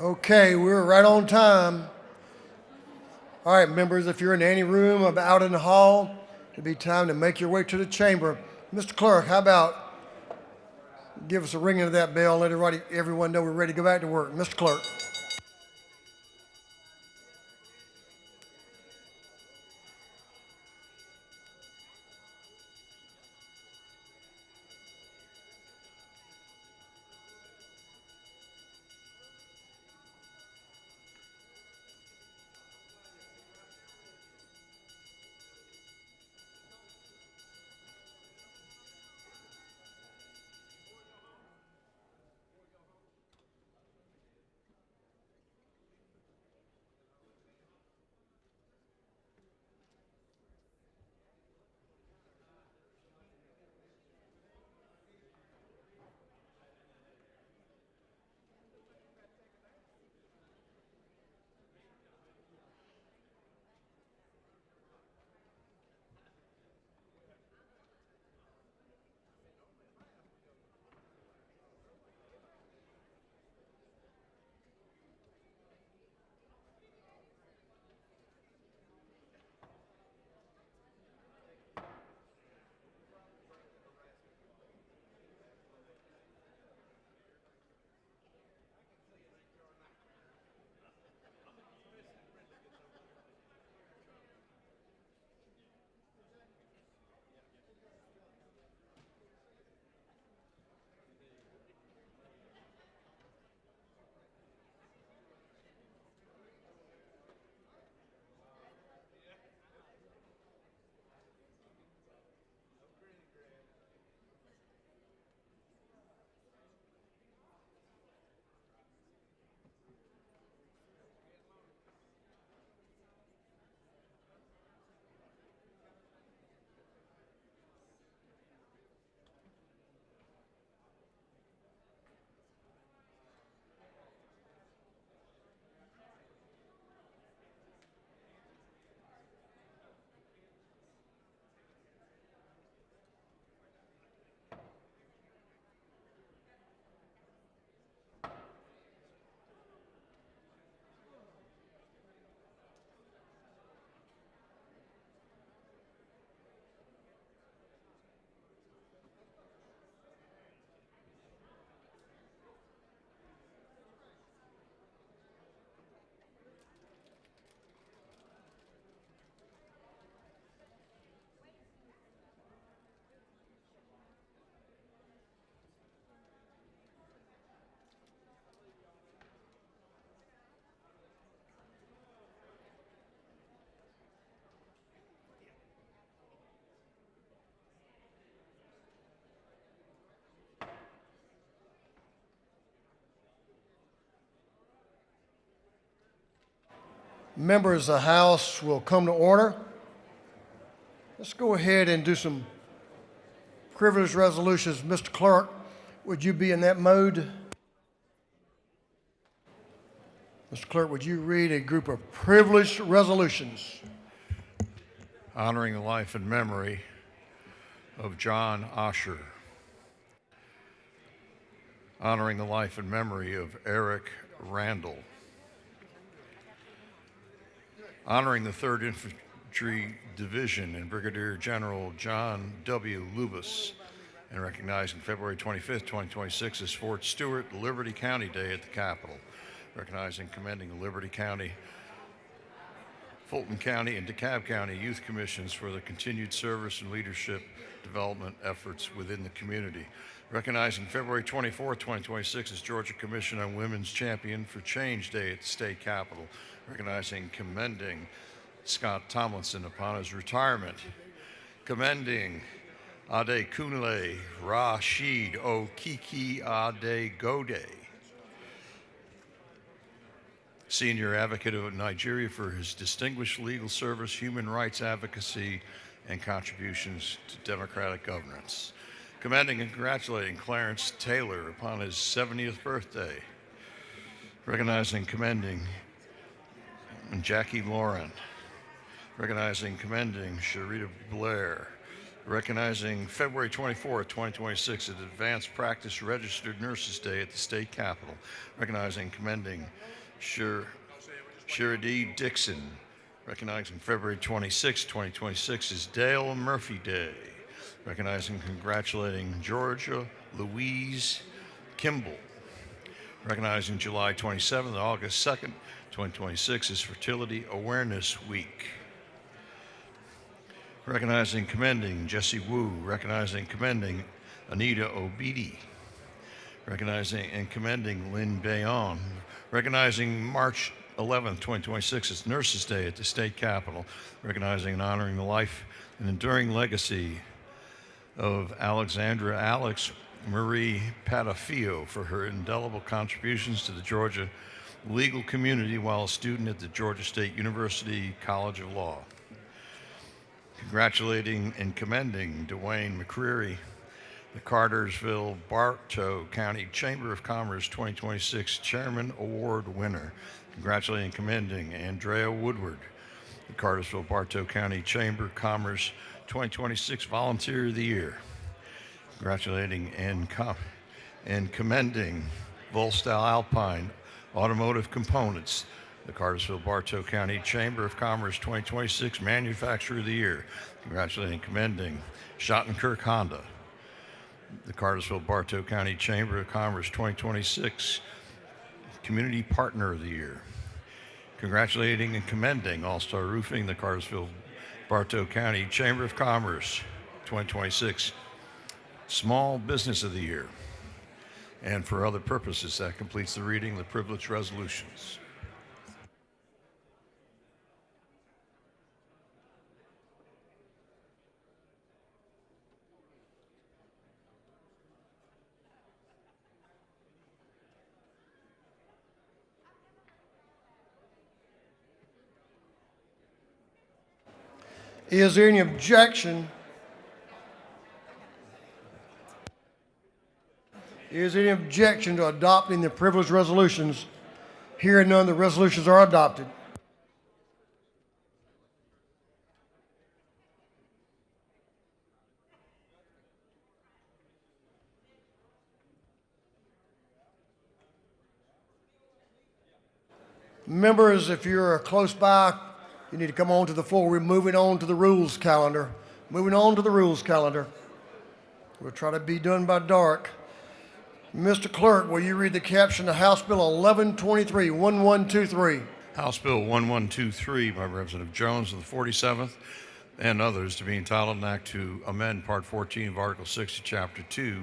Speaker 1: Okay, we're right on time. All right, members, if you're in any room or out in the hall, it'd be time to make your way to the chamber. Mr. Clerk, how about give us a ringing of that bell, let everyone know we're ready to go back to work. Mr. Clerk. Members of the House will come to order. Let's go ahead and do some privilege resolutions. Mr. Clerk, would you be in that mode? Mr. Clerk, would you read a group of privileged resolutions?
Speaker 8: Honoring the life and memory of John Osher. Honoring the life and memory of Eric Randall. Honoring the 3rd Infantry Division and Brigadier General John W. Lubis, and recognizing February 25th, 2026 as Fort Stewart Liberty County Day at the Capitol. Recognizing and commending the Liberty County, Fulton County, and DeKalb County Youth Commissions for their continued service and leadership development efforts within the community. Recognizing February 24th, 2026 as Georgia Commission on Women's Champion for Change Day at the State Capitol. Recognizing and commending Scott Tomlinson upon his retirement. Commending Ade Kunle Rashid Okiki Ade Gode, Senior Advocate of Nigeria, for his distinguished legal service, human rights advocacy, and contributions to democratic governance. Commending and congratulating Clarence Taylor upon his 70th birthday. Recognizing and commending Jackie Lauren. Recognizing and commending Sharita Blair, Recognizing February 24, 2026 as Advanced Practice Registered Nurses Day at the State Capitol. Recognizing and commending Shiradee Dixon. Recognizing February 26, 2026 is Dale Murphy Day. Recognizing and congratulating Georgia Louise Kimball. Recognizing July 27th and August 2nd, 2026 is Fertility Awareness Week. Recognizing and commending Jesse Wu. Recognizing and commending Anita Obidi. Recognizing and commending Lynn Bayon. Recognizing March 11th, 2026 is Nurses Day at the State Capitol. Recognizing and honoring the life and enduring legacy of Alexandra Alex Marie Patafio for her indelible contributions to the Georgia legal community while a student at the Georgia State University College of Law. Congratulating and commending Dwayne McCreary, the Cartersville Bartow County Chamber of Commerce 2026 Chairman Award winner. Congratulating and commending Andrea Woodward, the Cartersville Bartow County Chamber of Commerce 2026 Volunteer of the Year. Congratulating and commending Volstal Alpine Automotive Components, the Cartersville Bartow County Chamber of Commerce 2026 Manufacturer of the Year. Congratulating and commending Schottenkirk Honda, the Cartersville Bartow County Chamber of Commerce 2026 Community Partner of the Year. Congratulating and commending All-Star Roofing, the Cartersville Bartow County Chamber of Commerce 2026 Small Business of the Year. And for other purposes, that completes the reading of the privileged resolutions.
Speaker 1: Is there any objection? Is there any objection to adopting the privileged resolutions? Hearing none, the resolutions are adopted. Members, if you're close by, you need to come on to the floor. We're moving on to the rules calendar. Moving on to the rules calendar. We'll try to be done by dark. Mr. Clerk, will you read the caption of House Bill 1123, 1123?
Speaker 8: House Bill 1123 by Representative Jones of the 47th and others to be entitled an act to amend Part 14 of Article 60, Chapter 2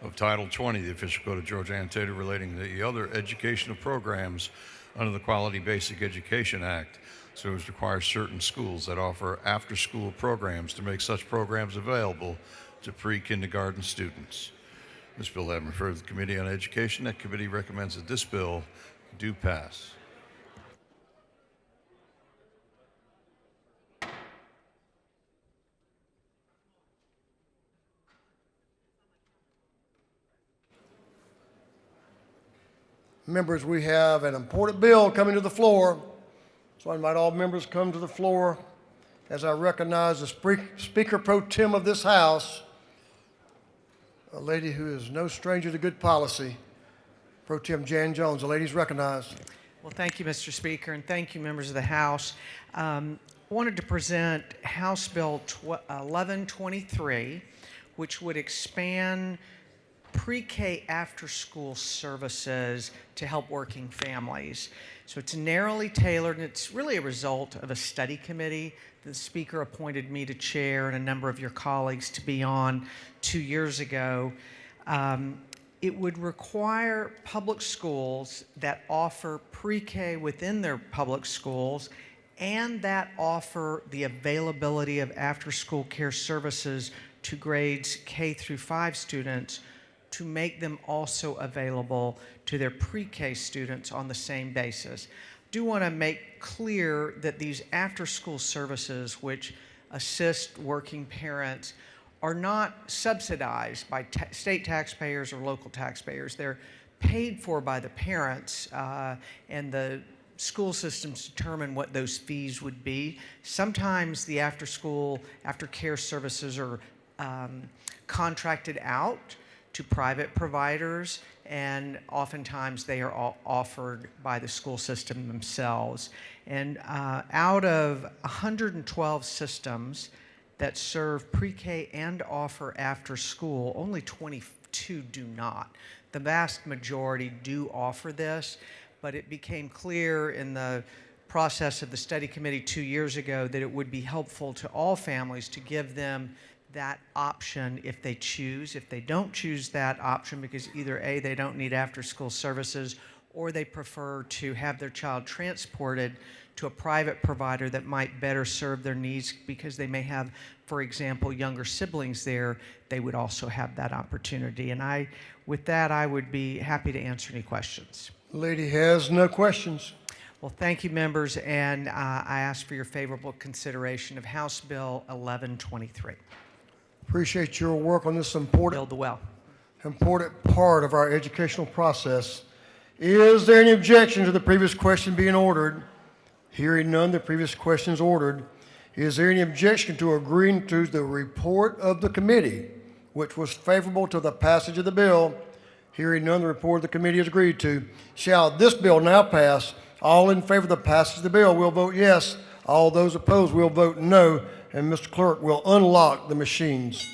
Speaker 8: of Title 20 of the Official Code of Georgia Annotated relating to the other educational programs under the Quality Basic Education Act, so as to require certain schools that offer after-school programs to make such programs available to pre-kindergarten students. This bill has been referred to the Committee on Education. That committee recommends that this bill do pass.
Speaker 1: Members, we have an important bill coming to the floor. So I invite all members to come to the floor as I recognize the Speaker Pro Tem of this House, a lady who is no stranger to good policy, Pro Tem Jan Jones. The lady's recognized.
Speaker 5: Well, thank you, Mr. Speaker, and thank you, members of the House. I wanted to present House Bill 1123, which would expand pre-K after-school services to help working families. So it's narrowly tailored, and it's really a result of a study committee the Speaker appointed me to chair and a number of your colleagues to be on 2 years ago. It would require public schools that offer pre-K within their public schools and that offer the availability of after-school care services to grades K through 5 students to make them also available to their pre-K students on the same basis. I do want to make clear that these after-school services, which assist working parents, are not subsidized by state taxpayers or local taxpayers. They're paid for by the parents, and the school systems determine what those fees would be. Sometimes the aftercare services are contracted out to private providers, and oftentimes they are offered by the school system themselves. And out of 112 systems that serve pre-K and offer after school, only 22 do not. The vast majority do offer this, but it became clear in the process of the study committee 2 years ago that it would be helpful to all families to give them that option if they choose. If they don't choose that option because either A, they don't need after-school services, or they prefer to have their child transported to a private provider that might better serve their needs because they may have, for example, younger siblings there, they would also have that opportunity. And with that, I would be happy to answer any questions.
Speaker 1: Lady has no questions.
Speaker 5: Well, thank you, members, and I ask for your favorable consideration of House Bill 1123.
Speaker 1: Appreciate your work on this
Speaker 5: Build the well.
Speaker 1: important part of our educational process. Is there any objection to the previous question being ordered? Hearing none, the previous question is ordered. Is there any objection to agreeing to the report of the committee, which was favorable to the passage of the bill? Hearing none, the report of the committee is agreed to. Shall this bill now pass? All in favor of the passage of the bill will vote yes. All those opposed will vote no. And Mr. Clerk will unlock the machines.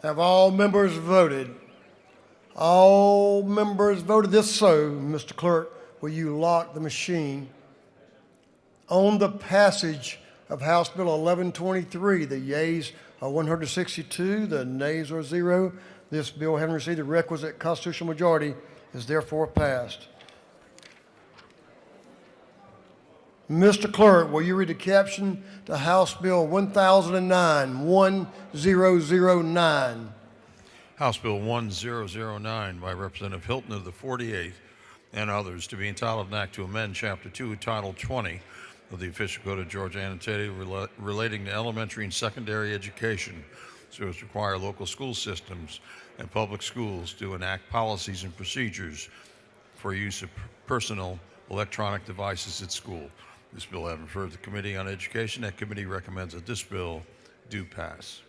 Speaker 1: Have all members voted? All members voted. This so, Mr. Clerk, will you lock the machine? On the passage of House Bill 1123, the yeas are 162, the nays are 0. This bill, having received the requisite constitutional majority, is therefore passed. Mr. Clerk, will you read the caption to House Bill 1009?
Speaker 8: House Bill 1009 by Representative Hilton of the 48th and others, to be entitled an act to amend Chapter 2, Title 20 of the Official Code of Georgia Annotated relating to elementary and secondary education, so as to require local school systems and public schools to enact policies and procedures for use of personal electronic devices at school. This bill having referred to the Committee on Education, that committee recommends that this bill do pass.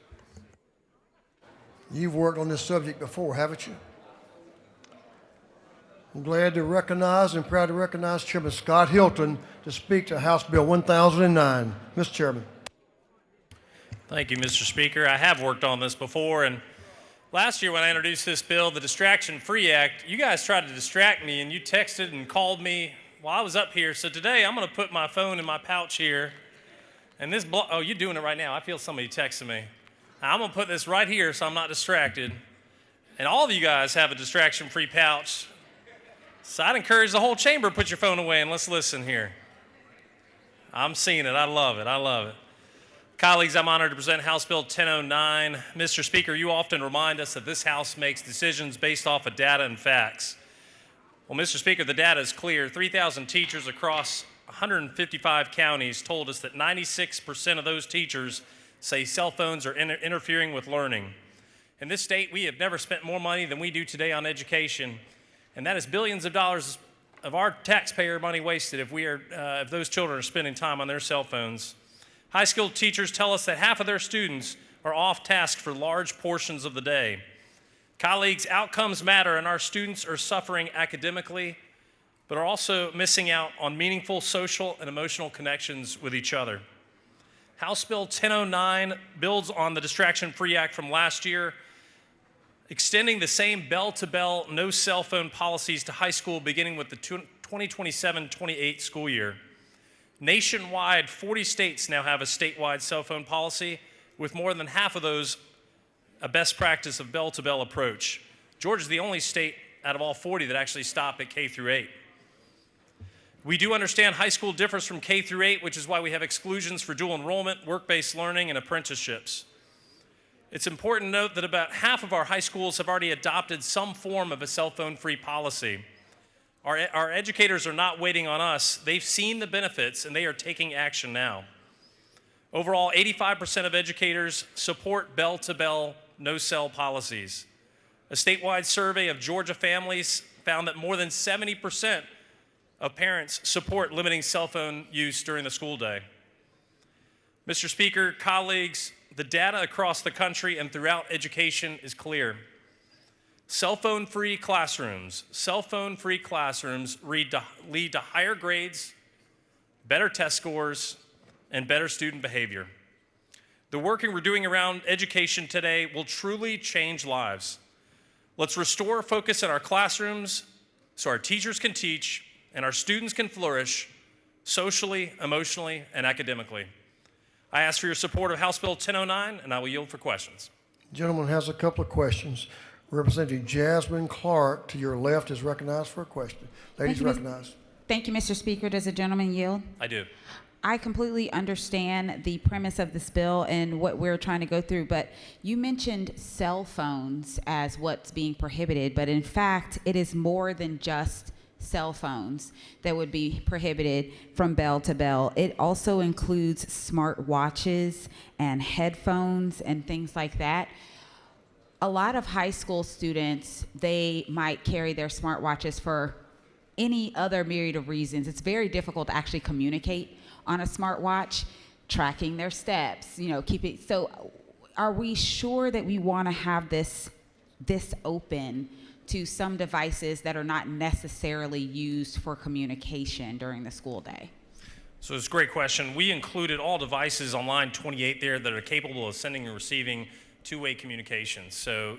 Speaker 1: You've worked on this subject before, haven't you? I'm glad to recognize and proud to recognize Chairman Scott Hilton to speak to House Bill 1009. Mr. Chairman.
Speaker 2: Thank you, Mr. Speaker. I have worked on this before, and last year when I introduced this bill, the Distraction Free Act, you guys tried to distract me and you texted and called me while I was up here. So today I'm going to put my phone in my pouch here, and this oh, you're doing it right now. I feel somebody texting me. I'm going to put this right here so I'm not distracted. And all of you guys have a distraction-free pouch. So I'd encourage the whole chamber to put your phone away and let's listen here. I'm seeing it. I love it. I love it. Colleagues, I'm honored to present House Bill 1009. Mr. Speaker, you often remind us that this House makes decisions based off of data and facts. Well, Mr. Speaker, the data is clear. 3,000 teachers across 155 counties told us that 96% of those teachers say cell phones are interfering with learning. In this state, we have never spent more money than we do today on education, and that is billions of dollars of our taxpayer money wasted if those children are spending time on their cell phones. High school teachers tell us that half of their students are off task for large portions of the day. Colleagues, outcomes matter, and our students are suffering academically, but are also missing out on meaningful social and emotional connections with each other. House Bill 1009 builds on the Distraction Free Act from last year, extending the same bell-to-bell, no cell phone policies to high school beginning with the 2027-28 school year. Nationwide, 40 states now have a statewide cell phone policy, with more than half of those a best practice of bell-to-bell approach. Georgia's the only state out of all 40 that actually stop at K through 8. We do understand high school differs from K through 8, which is why we have exclusions for dual enrollment, work-based learning, and apprenticeships. It's important to note that about half of our high schools have already adopted some form of a cell phone-free policy. Our educators are not waiting on us. They've seen the benefits, and they are taking action now. Overall, 85% of educators support bell-to-bell no-cell policies. A statewide survey of Georgia families found that more than 70% of parents support limiting cell phone use during the school day. Mr. Speaker, colleagues, the data across the country and throughout education is clear. Cell phone-free classrooms lead to higher grades, better test scores, and better student behavior. The work we're doing around education today will truly change lives. Let's restore focus in our classrooms so our teachers can teach and our students can flourish socially, emotionally, and academically. I ask for your support of House Bill 1009, and I will yield for questions.
Speaker 1: Gentleman has a couple of questions. Representative Jasmine Clark, to your left, is recognized for a question. Ladies recognized.
Speaker 6: Thank you, Mr. Speaker. Does the gentleman yield?
Speaker 2: I do.
Speaker 6: I completely understand the premise of this bill and what we're trying to go through, but you mentioned cell phones as what's being prohibited, but in fact, it is more than just cell phones that would be prohibited from bell to bell. It also includes smart watches and headphones and things like that. A lot of high school students, they might carry their smartwatches for any other myriad of reasons. It's very difficult to actually communicate on a smartwatch, tracking their steps, so are we sure that we want to have this open to some devices that are not necessarily used for communication during the school day?
Speaker 2: So it's a great question. We included all devices on line 28 there that are capable of sending and receiving two-way communication. So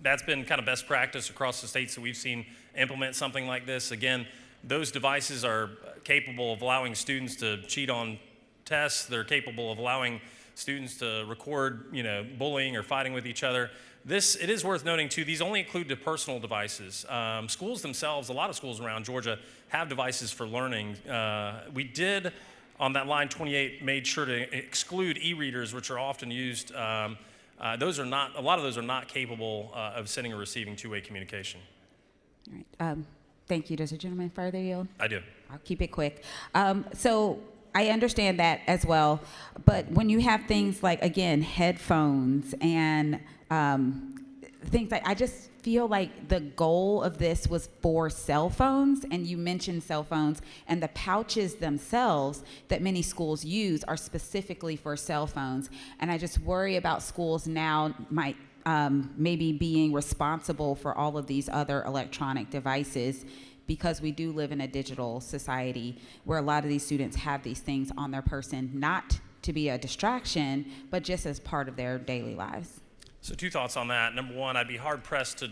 Speaker 2: that's been kind of best practice across the states that we've seen implement something like this. Again, those devices are capable of allowing students to cheat on tests. They're capable of allowing students to record, bullying or fighting with each other. It is worth noting too, these only include the personal devices. Schools themselves, a lot of schools around Georgia have devices for learning. We did, on that line 28, made sure to exclude e-readers, which are often used. A lot of those are not capable of sending or receiving two-way communication.
Speaker 6: All right. Thank you. Does the gentleman further yield?
Speaker 2: I do.
Speaker 6: I'll keep it quick. So I understand that as well, but when you have things like, again, headphones and things like, I just feel like the goal of this was for cell phones, and you mentioned cell phones, and the pouches themselves that many schools use are specifically for cell phones. And I just worry about schools now might maybe being responsible for all of these other electronic devices, because we do live in a digital society where a lot of these students have these things on their person, not to be a distraction, but just as part of their daily lives.
Speaker 2: So two thoughts on that. Number one, I'd be hard-pressed to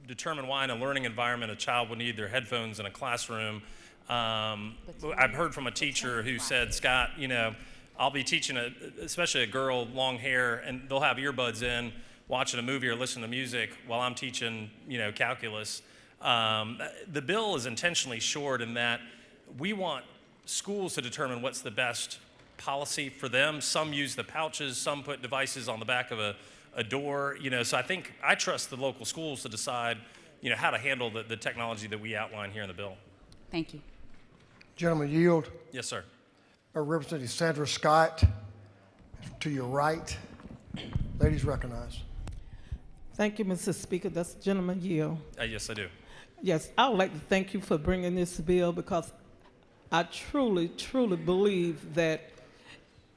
Speaker 2: determine why in a learning environment a child would need their headphones in a classroom. I've heard from a teacher who said, Scott, I'll be teaching, especially a girl, long hair, and they'll have earbuds in, watching a movie or listening to music while I'm teaching, calculus. The bill is intentionally short in that we want schools to determine what's the best policy for them. Some use the pouches, some put devices on the back of a door, so I trust the local schools to decide, how to handle the technology that we outline here in the bill.
Speaker 6: Thank you.
Speaker 1: Gentleman yield.
Speaker 2: Yes, sir.
Speaker 1: Representative Sandra Scott, to your right. Ladies recognized.
Speaker 7: Thank you, Mr. Speaker. Does the gentleman yield?
Speaker 2: Yes, I do.
Speaker 7: Yes, I would like to thank you for bringing this bill, because I truly, truly believe that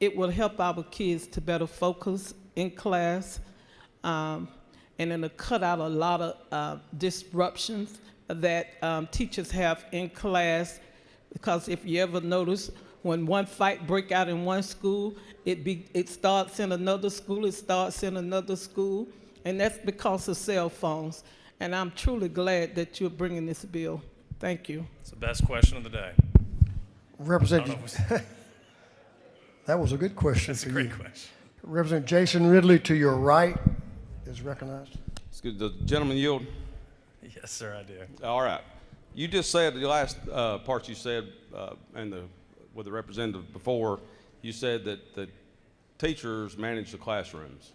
Speaker 7: it will help our kids to better focus in class, and it'll cut out a lot of disruptions that teachers have in class. Because if you ever notice, when one fight break out in one school, it starts in another school, and that's because of cell phones. And I'm truly glad that you're bringing this bill. Thank you.
Speaker 2: It's the best question of the day.
Speaker 1: Representative, that was a good question
Speaker 2: That's
Speaker 1: for
Speaker 2: a great
Speaker 1: you.
Speaker 2: question.
Speaker 1: Representative Jason Ridley to your right is recognized.
Speaker 10: It's good. The gentleman yield.
Speaker 2: Yes, sir, I do.
Speaker 10: All right. You just said the last part you said, with the representative before, you said that the teachers manage the classrooms.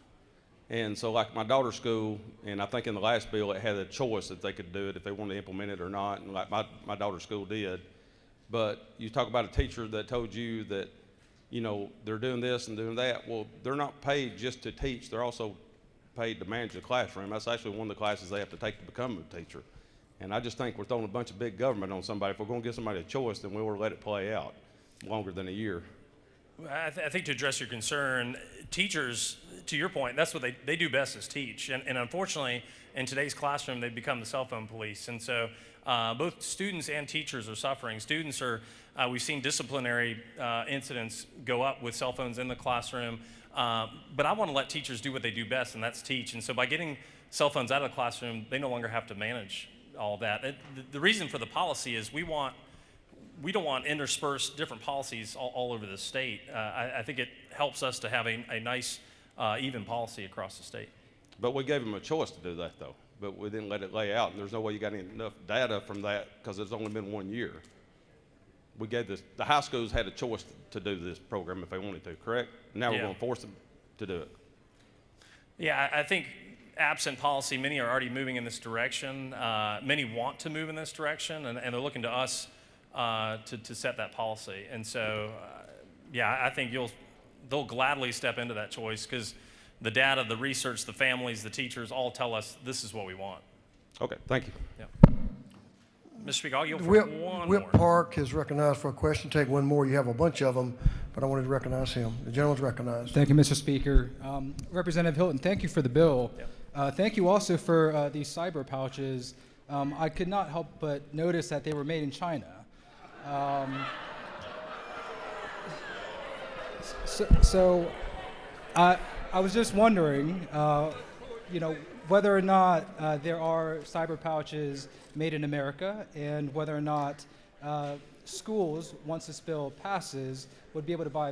Speaker 10: And so like my daughter's school, and I think in the last bill it had a choice that they could do it if they wanted to implement it or not, and like my daughter's school did. But you talk about a teacher that told you that, you know, they're doing this and doing that. Well, they're not paid just to teach. They're also paid to manage the classroom. That's actually one of the classes they have to take to become a teacher. And I just think we're throwing a bunch of big government on somebody. If we're going to give somebody a choice, then we'll let it play out longer than a year.
Speaker 2: I think to address your concern, teachers, to your point, that's what they do best is teach. And unfortunately, in today's classroom, they've become the cell phone police. And so both students and teachers are suffering. Students are, we've seen disciplinary incidents go up with cell phones in the classroom. But I want to let teachers do what they do best, and that's teach. And so by getting cell phones out of the classroom, they no longer have to manage all of that. The reason for the policy is we don't want interspersed different policies all over the state. I think it helps us to have a nice, even policy across the state.
Speaker 10: But we gave them a choice to do that, though. But we didn't let it lay out, and there's no way you got enough data from that because it's only been 1 year. We gave the high schools had a choice to do this program if they wanted to, correct? Now we're going to force them to do it.
Speaker 2: Yeah, I think absent policy, many are already moving in this direction. Many want to move in this direction, and they're looking to us to set that policy. And so, yeah, I think they'll gladly step into that choice because the data, the research, the families, the teachers all tell us this is what we want.
Speaker 10: Okay, thank you.
Speaker 2: Yeah. Mr. Speaker, I'll yield for one
Speaker 1: Whip
Speaker 2: more.
Speaker 1: Park is recognized for a question. Take one more. You have a bunch of them, but I wanted to recognize him. The gentleman's recognized.
Speaker 11: Thank you, Mr. Speaker. Representative Hilton, thank you for the bill. Thank you also for these cyber pouches. I could not help but notice that they were made in China. So I was just wondering, you know, whether or not there are cyber pouches made in America, and whether or not schools, once this bill passes, would be able to buy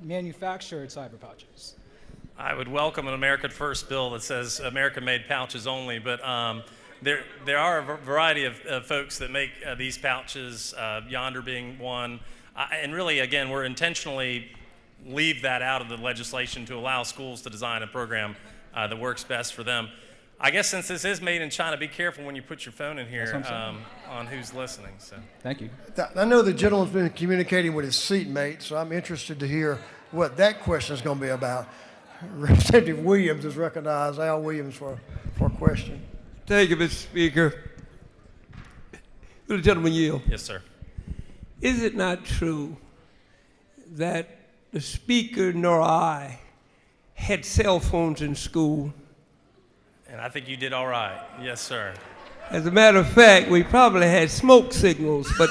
Speaker 11: manufactured cyber pouches.
Speaker 2: I would welcome an America First bill that says American-made pouches only, but there are a variety of folks that make these pouches, Yonder being one. And really, again, we're intentionally leave that out of the legislation to allow schools to design a program that works best for them. I guess since this is made in China, be careful when you put your phone in here on who's listening. So.
Speaker 11: Thank you.
Speaker 1: I know the gentleman's been communicating with his seatmate, so I'm interested to hear what that question is going to be about. Representative Williams is recognized. Al Williams for a question.
Speaker 12: Thank you, Mr. Speaker. Will the gentleman yield?
Speaker 2: Yes, sir.
Speaker 12: Is it not true that the speaker nor I had cell phones in school?
Speaker 2: And I think you did all right. Yes, sir.
Speaker 12: As a matter of fact, we probably had smoke signals, but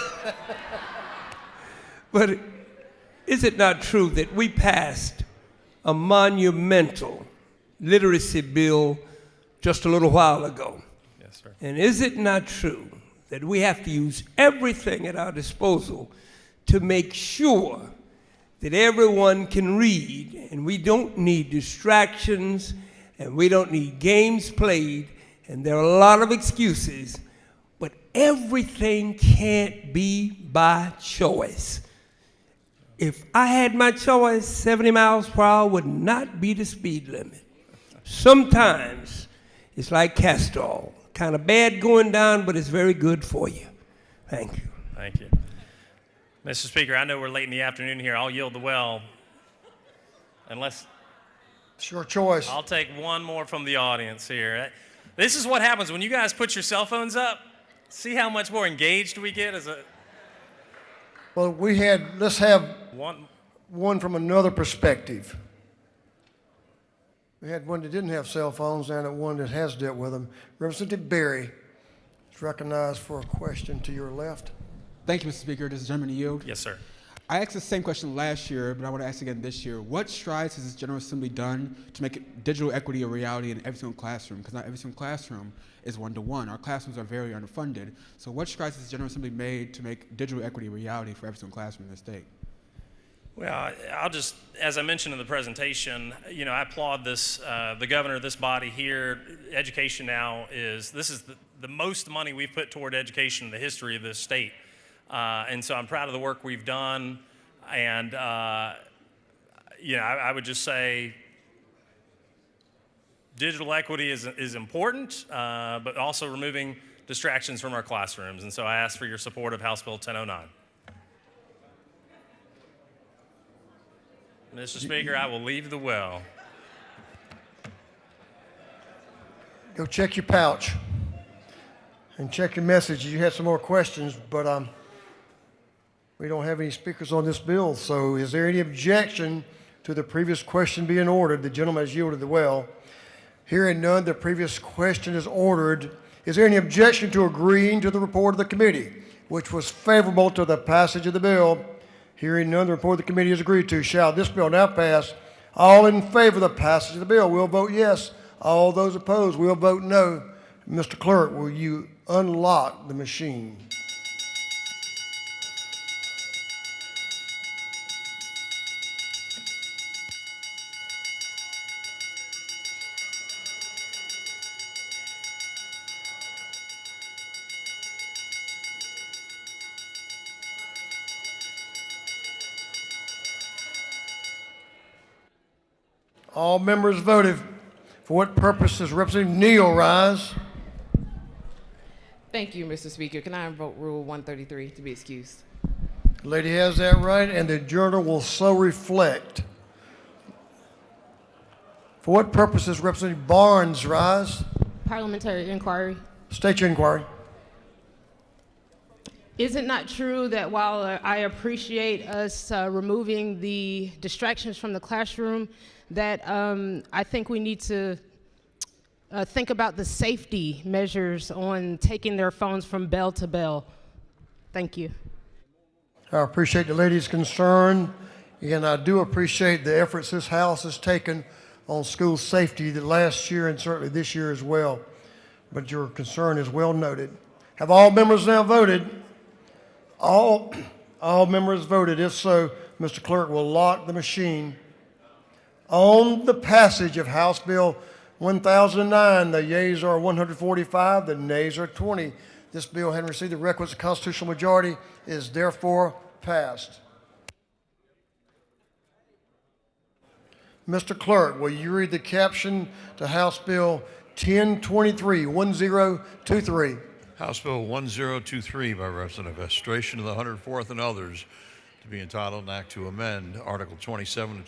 Speaker 12: is it not true that we passed a monumental literacy bill just a little while ago?
Speaker 2: Yes, sir.
Speaker 12: And is it not true that we have to use everything at our disposal to make sure that everyone can read, and we don't need distractions, and we don't need games played, and there are a lot of excuses, but everything can't be by choice. If I had my choice, 70 miles per hour would not be the speed limit. Sometimes it's like castor oil, kind of bad going down, but it's very good for you. Thank you.
Speaker 2: Thank you. Mr. Speaker, I know we're late in the afternoon here. I'll yield the well. Unless...
Speaker 1: It's your choice.
Speaker 2: I'll take one more from the audience here. This is what happens when you guys put your cell phones up. See how much more engaged we get as a...
Speaker 1: Well, let's have one from another perspective. We had one that didn't have cell phones and one that has dealt with them. Representative Berry is recognized for a question to your left.
Speaker 13: Thank you, Mr. Speaker. This is German yield.
Speaker 2: Yes, sir.
Speaker 9: I asked the same question last year, but I want to ask again this year. What strides has this General Assembly done to make digital equity a reality in every single classroom? Because not every single classroom is one-to-one. Our classrooms are very underfunded. So what strides has the General Assembly made to make digital equity a reality for every single classroom in the state?
Speaker 2: Well, I'll just, as I mentioned in the presentation, you know, I applaud this, the governor of this body here. Education now this is the most money we've put toward education in the history of this state. And so I'm proud of the work we've done. And, you know, I would just say digital equity is important, but also removing distractions from our classrooms. And so I ask for your support of House Bill 1009. Mr. Speaker, I will leave the well.
Speaker 1: Go check your pouch and check your messages. You had some more questions, but we don't have any speakers on this bill. So is there any objection to the previous question being ordered? The gentleman has yielded the well. Hearing none, the previous question is ordered. Is there any objection to agreeing to the report of the committee, which was favorable to the passage of the bill? Hearing none, the report of the committee is agreed to. Shall this bill now pass? All in favor of the passage of the bill will vote yes. All those opposed will vote no. Mr. Clerk, will you unlock the machine? All members voted. For what purpose does Representative Neal rise?
Speaker 13: Thank you, Mr. Speaker. Can I invoke Rule 133 to be excused?
Speaker 1: The lady has that right, and the journal will so reflect. For what purpose does Representative Barnes rise?
Speaker 14: Parliamentary inquiry.
Speaker 1: State your inquiry.
Speaker 14: Is it not true that while I appreciate us removing the distractions from the classroom, that I think we need to think about the safety measures on taking their phones from bell to bell? Thank you.
Speaker 1: I appreciate the lady's concern, and I do appreciate the efforts this House has taken on school safety the last year and certainly this year as well. But your concern is well noted. Have all members now voted? All members voted. If so, Mr. Clerk will lock the machine. On the passage of House Bill 1009, the yeas are 145, the nays are 20. This bill, having received the requisite constitutional majority, is therefore passed. Mr. Clerk, will you read the caption to House Bill 1023, 1023?
Speaker 8: House Bill 1023 by Representative Estration of the 104th and others to be entitled an act to amend Article 27 of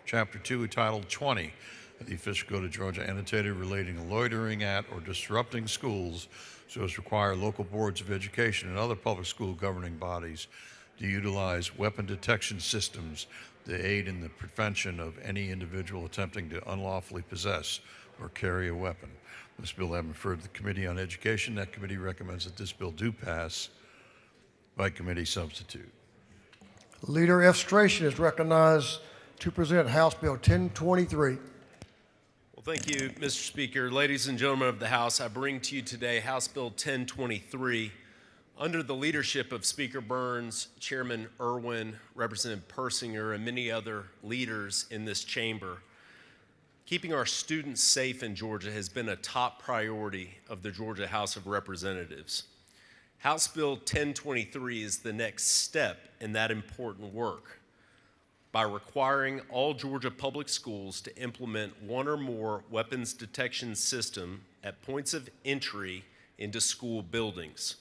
Speaker 8: Chapter 2 entitled 20 of the Official Code of Georgia annotated relating loitering at or disrupting schools so as to require local boards of education and other public school governing bodies to utilize weapon detection systems to aid in the prevention of any individual attempting to unlawfully possess or carry a weapon. This bill having referred to the Committee on Education, that committee recommends that this bill do pass by committee substitute.
Speaker 1: Leader Estration is recognized to present House Bill 1023.
Speaker 15: Well, thank you, Mr. Speaker. Ladies and gentlemen of the House, I bring to you today House Bill 1023 under the leadership of Speaker Burns, Chairman Irwin, Representative Persinger, and many other leaders in this chamber. Keeping our students safe in Georgia has been a top priority of the Georgia House of Representatives. House Bill 1023 is the next step in that important work by requiring all Georgia public schools to implement one or more weapons detection system at points of entry into school buildings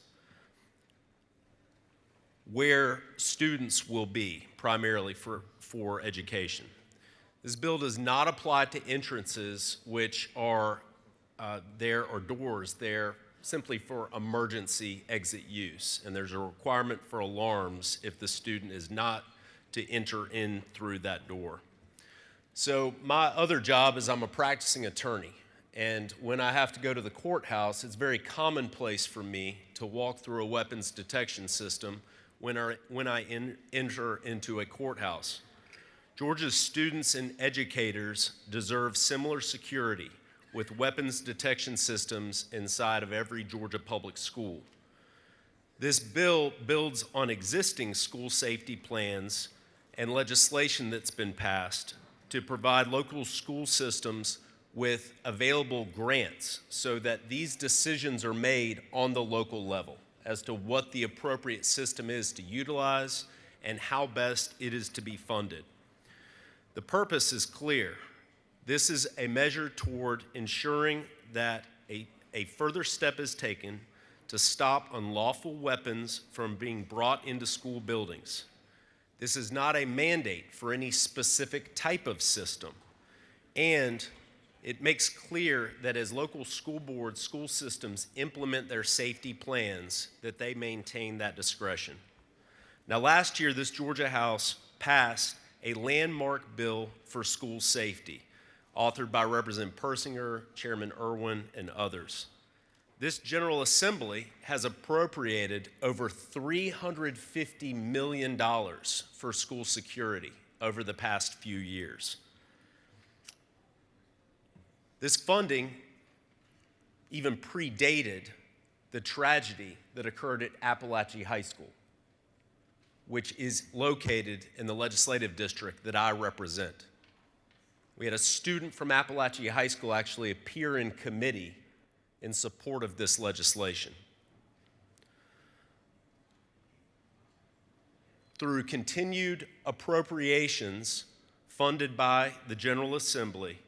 Speaker 15: where students will be primarily for education. This bill does not apply to entrances which are there or doors there simply for emergency exit use. And there's a requirement for alarms if the student is not to enter in through that door. So my other job is I'm a practicing attorney. And when I have to go to the courthouse, it's very commonplace for me to walk through a weapons detection system when I enter into a courthouse. Georgia's students and educators deserve similar security with weapons detection systems inside of every Georgia public school. This bill builds on existing school safety plans and legislation that's been passed to provide local school systems with available grants so that these decisions are made on the local level as to what the appropriate system is to utilize and how best it is to be funded. The purpose is clear. This is a measure toward ensuring that a further step is taken to stop unlawful weapons from being brought into school buildings. This is not a mandate for any specific type of system, and it makes clear that as local school boards, school systems implement their safety plans, that they maintain that discretion. Now, last year, this Georgia House passed a landmark bill for school safety, authored by Representative Persinger, Chairman Irwin, and others. This General Assembly has appropriated over $350 million for school security over the past few years. This funding even predated the tragedy that occurred at Appalachia High School, which is located in the legislative district that I represent. We had a student from Appalachia High School actually appear in committee in support of this legislation. Through continued appropriations funded by the General Assembly,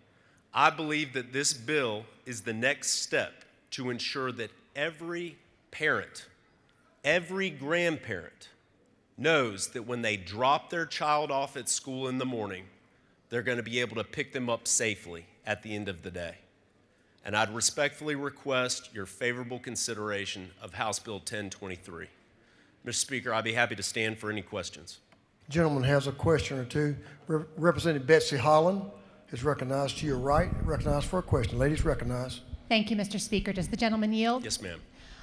Speaker 15: I believe that this bill is the next step to ensure that every parent, every grandparent knows that when they drop their child off at school in the morning, they're going to be able to pick them up safely at the end of the day. And I'd respectfully request your favorable consideration of House Bill 1023. Mr. Speaker, I'd be happy to stand for any questions.
Speaker 1: Gentleman has a question or two. Representative Betsy Holland is recognized to your right, recognized for a question. Ladies, recognized.
Speaker 3: Thank you, Mr. Speaker. Does the gentleman yield?
Speaker 15: Yes, ma'am.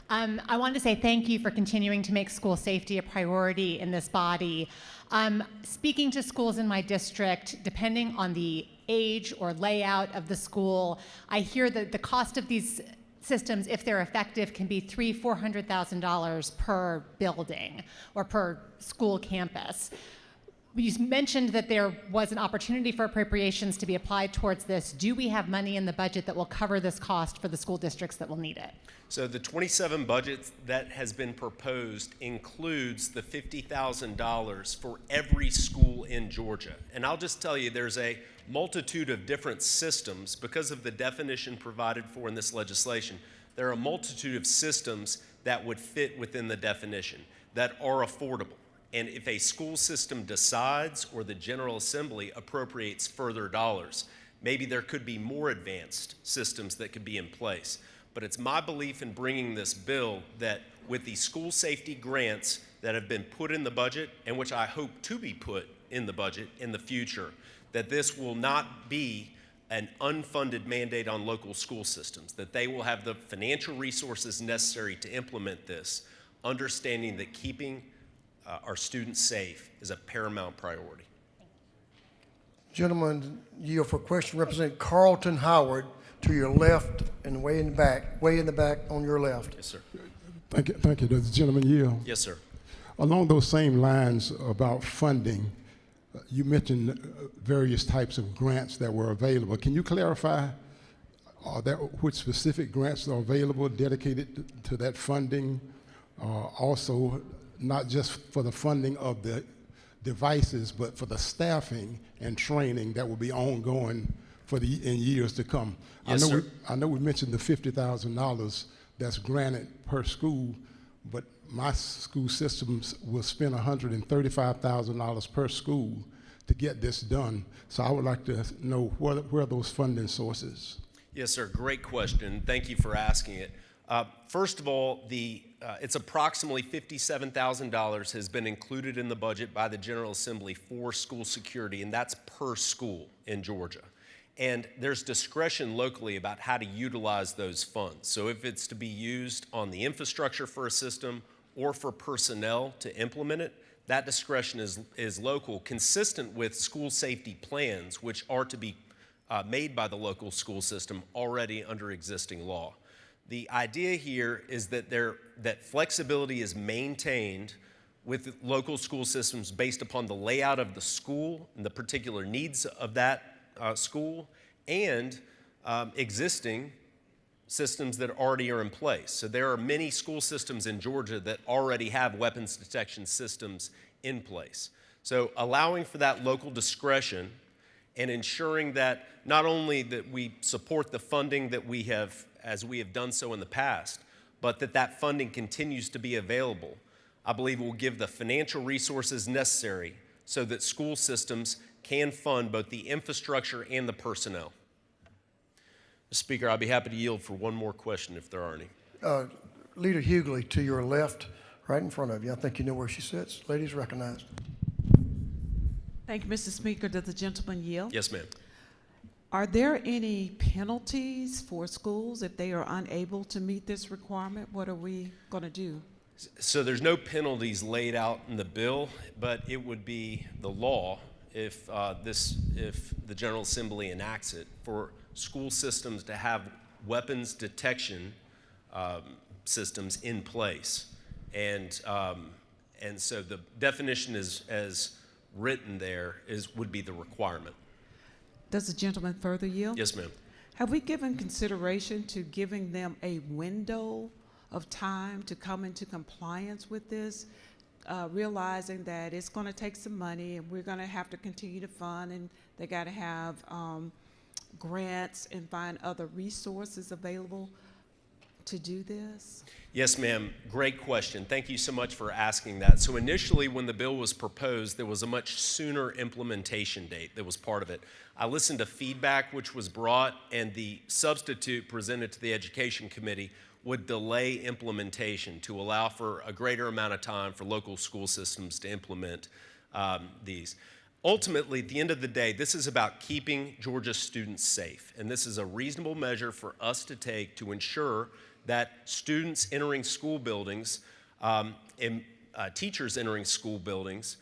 Speaker 3: I wanted to say thank you for continuing to make school safety a priority in this body. Speaking to schools in my district, depending on the age or layout of the school, I hear that the cost of these systems, if they're effective, can be $300,000 per building or per school campus. You mentioned that there was an opportunity for appropriations to be applied towards this. Do we have money in the budget that will cover this cost for the school districts that will need it?
Speaker 15: So the 27 budget that has been proposed includes the $50,000 for every school in Georgia. And I'll just tell you, there's a multitude of different systems because of the definition provided for in this legislation. There are a multitude of systems that would fit within the definition that are affordable. And if a school system decides or the General Assembly appropriates further dollars, maybe there could be more advanced systems that could be in place. But it's my belief in bringing this bill that with the school safety grants that have been put in the budget, and which I hope to be put in the budget in the future, that this will not be an unfunded mandate on local school systems, that they will have the financial resources necessary to implement this, understanding that keeping our students safe is a paramount priority.
Speaker 1: Gentleman, yield for question. Representative Carlton Howard to your left and way in the back on your left.
Speaker 15: Yes, sir.
Speaker 16: Thank you. Does the gentleman yield?
Speaker 15: Yes, sir.
Speaker 16: Along those same lines about funding, you mentioned various types of grants that were available. Can you clarify which specific grants are available dedicated to that funding? Also, not just for the funding of the devices, but for the staffing and training that will be ongoing in years to come.
Speaker 15: Yes, sir.
Speaker 16: I know we mentioned the $50,000 that's granted per school, but my school systems will spend $135,000 per school to get this done. So I would like to know where are those funding sources?
Speaker 15: Yes, sir. Great question. Thank you for asking it. First of all, it's approximately $57,000 has been included in the budget by the General Assembly for school security, and that's per school in Georgia. And there's discretion locally about how to utilize those funds. So if it's to be used on the infrastructure for a system or for personnel to implement it, that discretion is local, consistent with school safety plans, which are to be made by the local school system already under existing law. The idea here is that flexibility is maintained with local school systems based upon the layout of the school and the particular needs of that school and existing systems that already are in place. So there are many school systems in Georgia that already have weapons detection systems in place. So allowing for that local discretion and ensuring that not only that we support the funding that we have, as we have done so in the past, but that funding continues to be available, I believe will give the financial resources necessary so that school systems can fund both the infrastructure and the personnel. Mr. Speaker, I'll be happy to yield for one more question if there are any.
Speaker 1: Leader Hughley to your left, right in front of you. I think you know where she sits. Ladies recognized.
Speaker 4: Thank you, Mr. Speaker. Does the gentleman yield?
Speaker 15: Yes, ma'am.
Speaker 4: Are there any penalties for schools if they are unable to meet this requirement? What are we going to do?
Speaker 15: So there's no penalties laid out in the bill, but it would be the law if the General Assembly enacts it for school systems to have weapons detection systems in place, and so the definition is as written there would be the requirement.
Speaker 4: Does the gentleman further yield?
Speaker 15: Yes, ma'am.
Speaker 4: Have we given consideration to giving them a window of time to come into compliance with this, realizing that it's going to take some money and we're going to have to continue to fund, and they got to have grants and find other resources available to do this?
Speaker 15: Yes, ma'am. Great question. Thank you so much for asking that. So initially, when the bill was proposed, there was a much sooner implementation date that was part of it. I listened to feedback which was brought, and the substitute presented to the Education Committee would delay implementation to allow for a greater amount of time for local school systems to implement these. Ultimately, at the end of the day, this is about keeping Georgia students safe, and this is a reasonable measure for us to take to ensure that students entering school buildings, and teachers entering school buildings,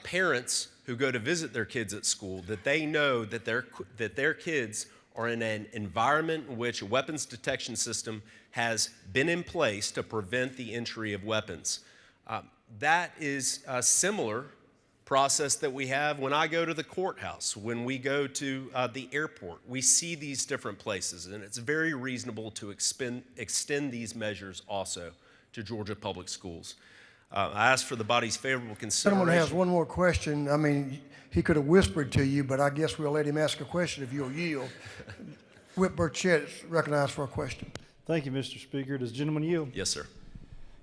Speaker 15: parents who go to visit their kids at school, that they know that their kids are in an environment in which a weapons detection system has been in place to prevent the entry of weapons. That is a similar process that we have when I go to the courthouse, when we go to the airport. We see these different places, and it's very reasonable to extend these measures also to Georgia public schools. I ask for the body's favorable consideration.
Speaker 1: Someone has one more question. I mean, he could have whispered to you, but I guess we'll let him ask a question if you'll yield. Whit Burchett is recognized for a question.
Speaker 17: Thank you, Mr. Speaker. Does the gentleman yield?
Speaker 15: Yes, sir.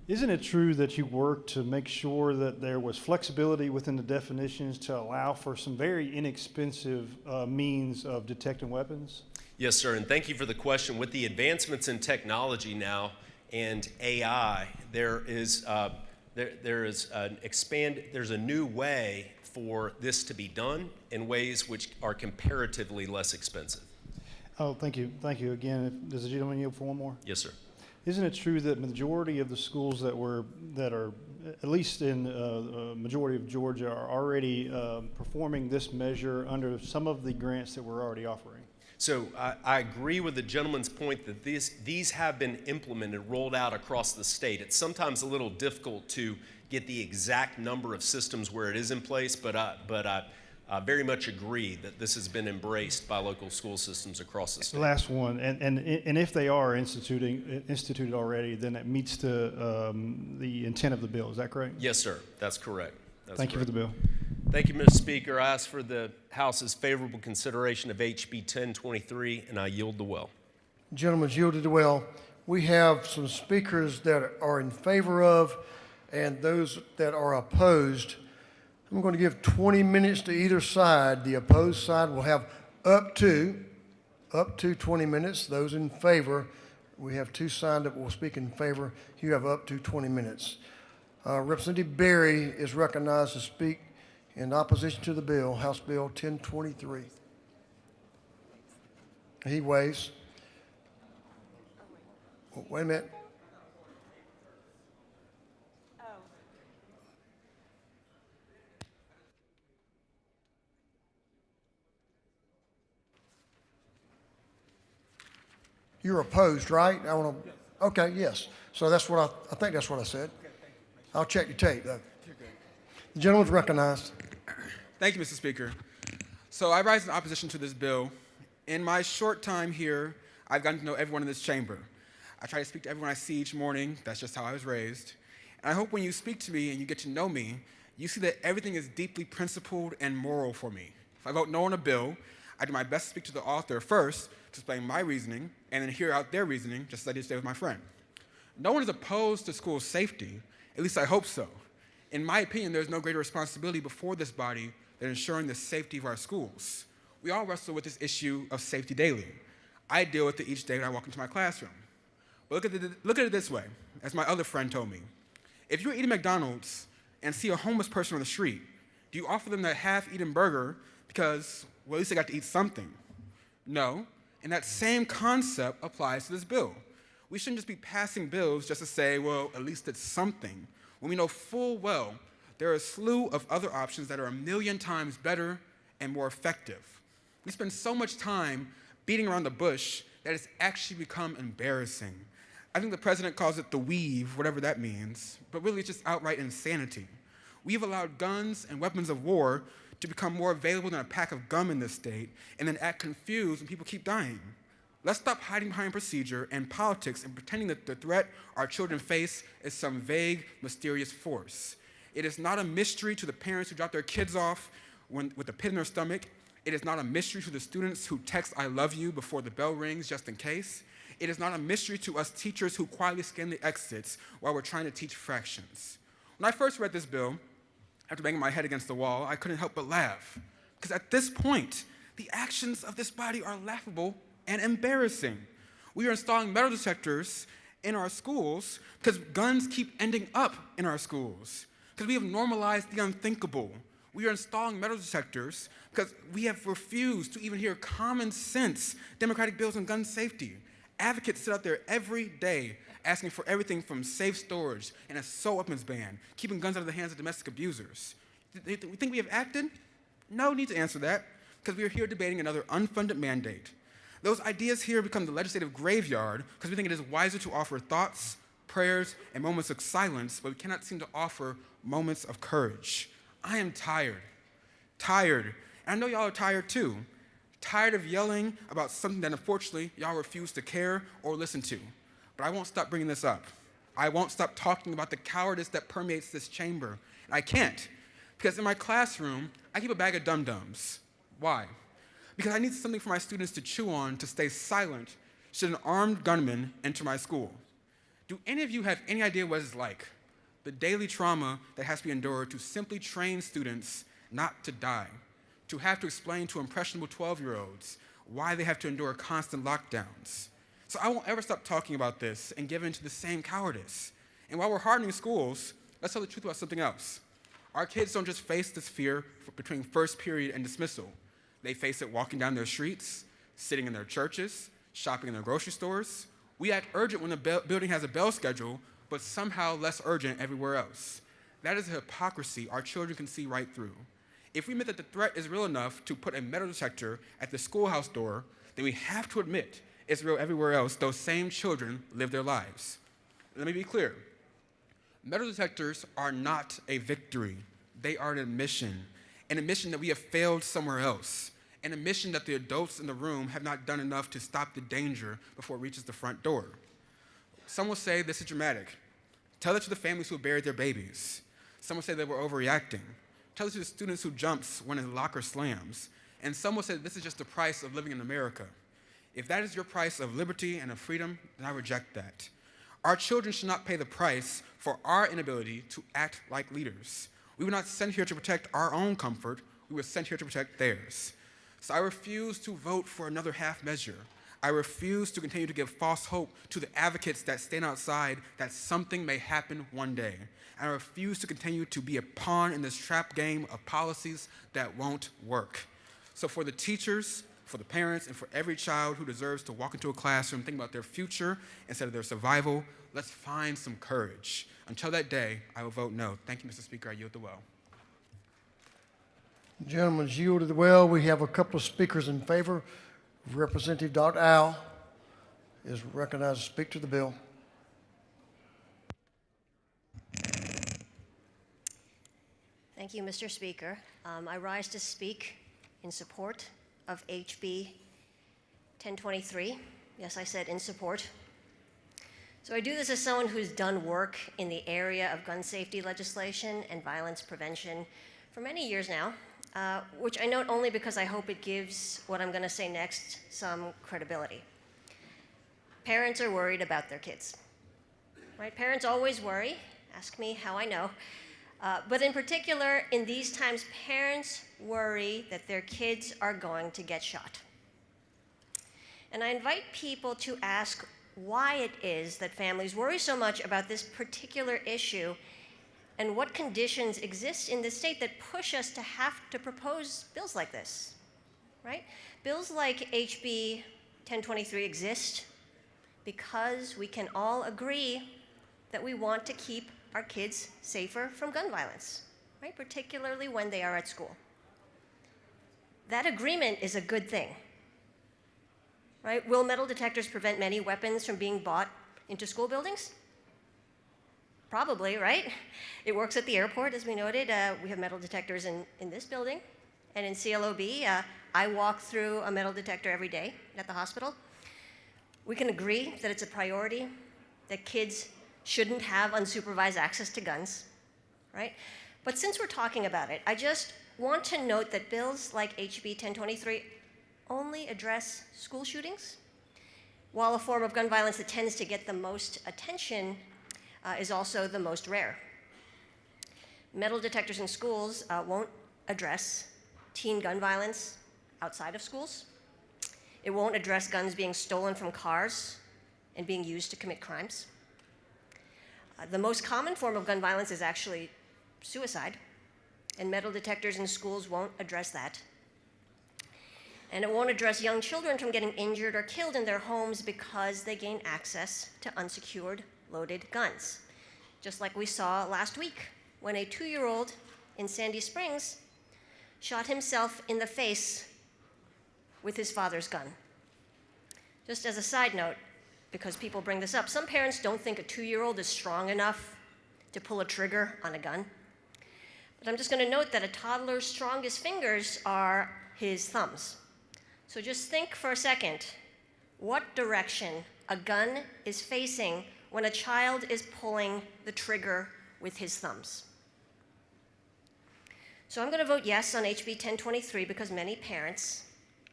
Speaker 17: Isn't it true that you worked to make sure that there was flexibility within the definitions to allow for some very inexpensive means of detecting weapons?
Speaker 15: Yes, sir, and thank you for the question. With the advancements in technology now and AI, there's a new way for this to be done in ways which are comparatively less expensive.
Speaker 17: Oh, thank you. Thank you again. Does the gentleman yield for one more?
Speaker 15: Yes, sir.
Speaker 17: Isn't it true that majority of the schools that are, at least in majority of Georgia, are already performing this measure under some of the grants that we're already offering?
Speaker 15: So I agree with the gentleman's point that these have been implemented, rolled out across the state. It's sometimes a little difficult to get the exact number of systems where it is in place, but I very much agree that this has been embraced by local school systems across the state.
Speaker 17: Last one, and if they are instituted already, then it meets the intent of the bill. Is that correct?
Speaker 15: Yes, sir. That's correct.
Speaker 17: Thank you for the bill.
Speaker 15: Thank you, Mr. Speaker. I ask for the House's favorable consideration of HB 1023, and I yield the well.
Speaker 1: Gentleman's yielded the well. We have some speakers that are in favor of and those that are opposed. I'm going to give 20 minutes to either side. The opposed side will have up to 20 minutes. Those in favor, we have two signed up will speak in favor. You have up to 20 minutes. Representative Berry is recognized to speak in opposition to the bill, House Bill 1023. He waves. Wait a minute. You're opposed, right? Okay, yes. So that's what I think that's what I said. I'll check your tape, though. The gentleman's recognized.
Speaker 9: Thank you, Mr. Speaker. So I rise in opposition to this bill. In my short time here, I've gotten to know everyone in this chamber. I try to speak to everyone I see each morning. That's just how I was raised. And I hope when you speak to me and you get to know me, you see that everything is deeply principled and moral for me. If I vote no on a bill, I do my best to speak to the author first to explain my reasoning and then hear out their reasoning, just as I did today with my friend. No one is opposed to school safety, at least I hope so. In my opinion, there's no greater responsibility before this body than ensuring the safety of our schools. We all wrestle with this issue of safety daily. I deal with it each day when I walk into my classroom. But look at it this way, as my other friend told me. If you're eating McDonald's and see a homeless person on the street, do you offer them that half-eaten burger because, well, at least they got to eat something? No, and that same concept applies to this bill. We shouldn't just be passing bills just to say, well, at least it's something, when we know full well there are a slew of other options that are 1,000,000 times better and more effective. We spend so much time beating around the bush that it's actually become embarrassing. I think the president calls it the weave, whatever that means, but really it's just outright insanity. We've allowed guns and weapons of war to become more available than a pack of gum in this state and then act confused when people keep dying. Let's stop hiding behind procedure and politics and pretending that the threat our children face is some vague, mysterious force. It is not a mystery to the parents who drop their kids off with a pit in their stomach. It is not a mystery to the students who text "I love you" before the bell rings just in case. It is not a mystery to us teachers who quietly scan the exits while we're trying to teach fractions. When I first read this bill, after banging my head against the wall, I couldn't help but laugh. Because at this point, the actions of this body are laughable and embarrassing. We are installing metal detectors in our schools because guns keep ending up in our schools. Because we have normalized the unthinkable. We are installing metal detectors because we have refused to even hear common sense democratic bills on gun safety. Advocates sit out there every day asking for everything from safe storage and a assault weapons ban, keeping guns out of the hands of domestic abusers. We think we have acted? No need to answer that, because we are here debating another unfunded mandate. Those ideas here become the legislative graveyard because we think it is wiser to offer thoughts, prayers, and moments of silence, but we cannot seem to offer moments of courage. I am tired. And I know y'all are tired too. Tired of yelling about something that unfortunately y'all refuse to care or listen to. But I won't stop bringing this up. I won't stop talking about the cowardice that permeates this chamber. And I can't, because in my classroom, I keep a bag of dum-dums. Why? Because I need something for my students to chew on to stay silent should an armed gunman enter my school. Do any of you have any idea what it's like? The daily trauma that has to be endured to simply train students not to die, to have to explain to impressionable 12-year-olds why they have to endure constant lockdowns. So I won't ever stop talking about this and give in to the same cowardice. And while we're hardening schools, let's tell the truth about something else. Our kids don't just face this fear between first period and dismissal. They face it walking down their streets, sitting in their churches, shopping in their grocery stores. We act urgent when the building has a bell schedule, but somehow less urgent everywhere else. That is a hypocrisy our children can see right through. If we admit that the threat is real enough to put a metal detector at the schoolhouse door, then we have to admit it's real everywhere else those same children live their lives. Let me be clear. Metal detectors are not a victory. They are an admission that we have failed somewhere else, an admission that the adults in the room have not done enough to stop the danger before it reaches the front door. Some will say this is dramatic. Tell it to the families who buried their babies. Some will say that we're overreacting. Tell it to the students who jumps when a locker slams. And some will say that this is just the price of living in America. If that is your price of liberty and of freedom, then I reject that. Our children should not pay the price for our inability to act like leaders. We were not sent here to protect our own comfort. We were sent here to protect theirs. So I refuse to vote for another half measure. I refuse to continue to give false hope to the advocates that stand outside that something may happen one day. I refuse to continue to be a pawn in this trap game of policies that won't work. So for the teachers, for the parents, and for every child who deserves to walk into a classroom thinking about their future instead of their survival, let's find some courage. Until that day, I will vote no. Thank you, Mr. Speaker. I yield the well.
Speaker 1: The gentleman's yielded well. We have a couple of speakers in favor. Representative Dr. Al is recognized to speak to the bill.
Speaker 18: Thank you, Mr. Speaker. I rise to speak in support of HB 1023. Yes, I said in support. So I do this as someone who's done work in the area of gun safety legislation and violence prevention for many years now, which I note only because I hope it gives what I'm going to say next some credibility. Parents are worried about their kids, right? Parents always worry. Ask me how I know. But in particular, in these times, parents worry that their kids are going to get shot. And I invite people to ask why it is that families worry so much about this particular issue and what conditions exist in the state that push us to have to propose bills like this, right? Bills like HB 1023 exist because we can all agree that we want to keep our kids safer from gun violence, right? Particularly when they are at school. That agreement is a good thing, right? Will metal detectors prevent many weapons from being bought into school buildings? Probably, right? It works at the airport, as we noted. We have metal detectors in this building. And in CLOB, I walk through a metal detector every day at the hospital. We can agree that it's a priority, that kids shouldn't have unsupervised access to guns, right? But since we're talking about it, I just want to note that bills like HB 1023 only address school shootings, while a form of gun violence that tends to get the most attention is also the most rare. Metal detectors in schools won't address teen gun violence outside of schools. It won't address guns being stolen from cars and being used to commit crimes. The most common form of gun violence is actually suicide, and metal detectors in schools won't address that. And it won't address young children from getting injured or killed in their homes because they gain access to unsecured loaded guns. Just like we saw last week when a 2-year-old in Sandy Springs shot himself in the face with his father's gun. Just as a side note, because people bring this up, some parents don't think a 2-year-old is strong enough to pull a trigger on a gun. But I'm just going to note that a toddler's strongest fingers are his thumbs. So just think for a second what direction a gun is facing when a child is pulling the trigger with his thumbs. So I'm going to vote yes on HB 1023 because many parents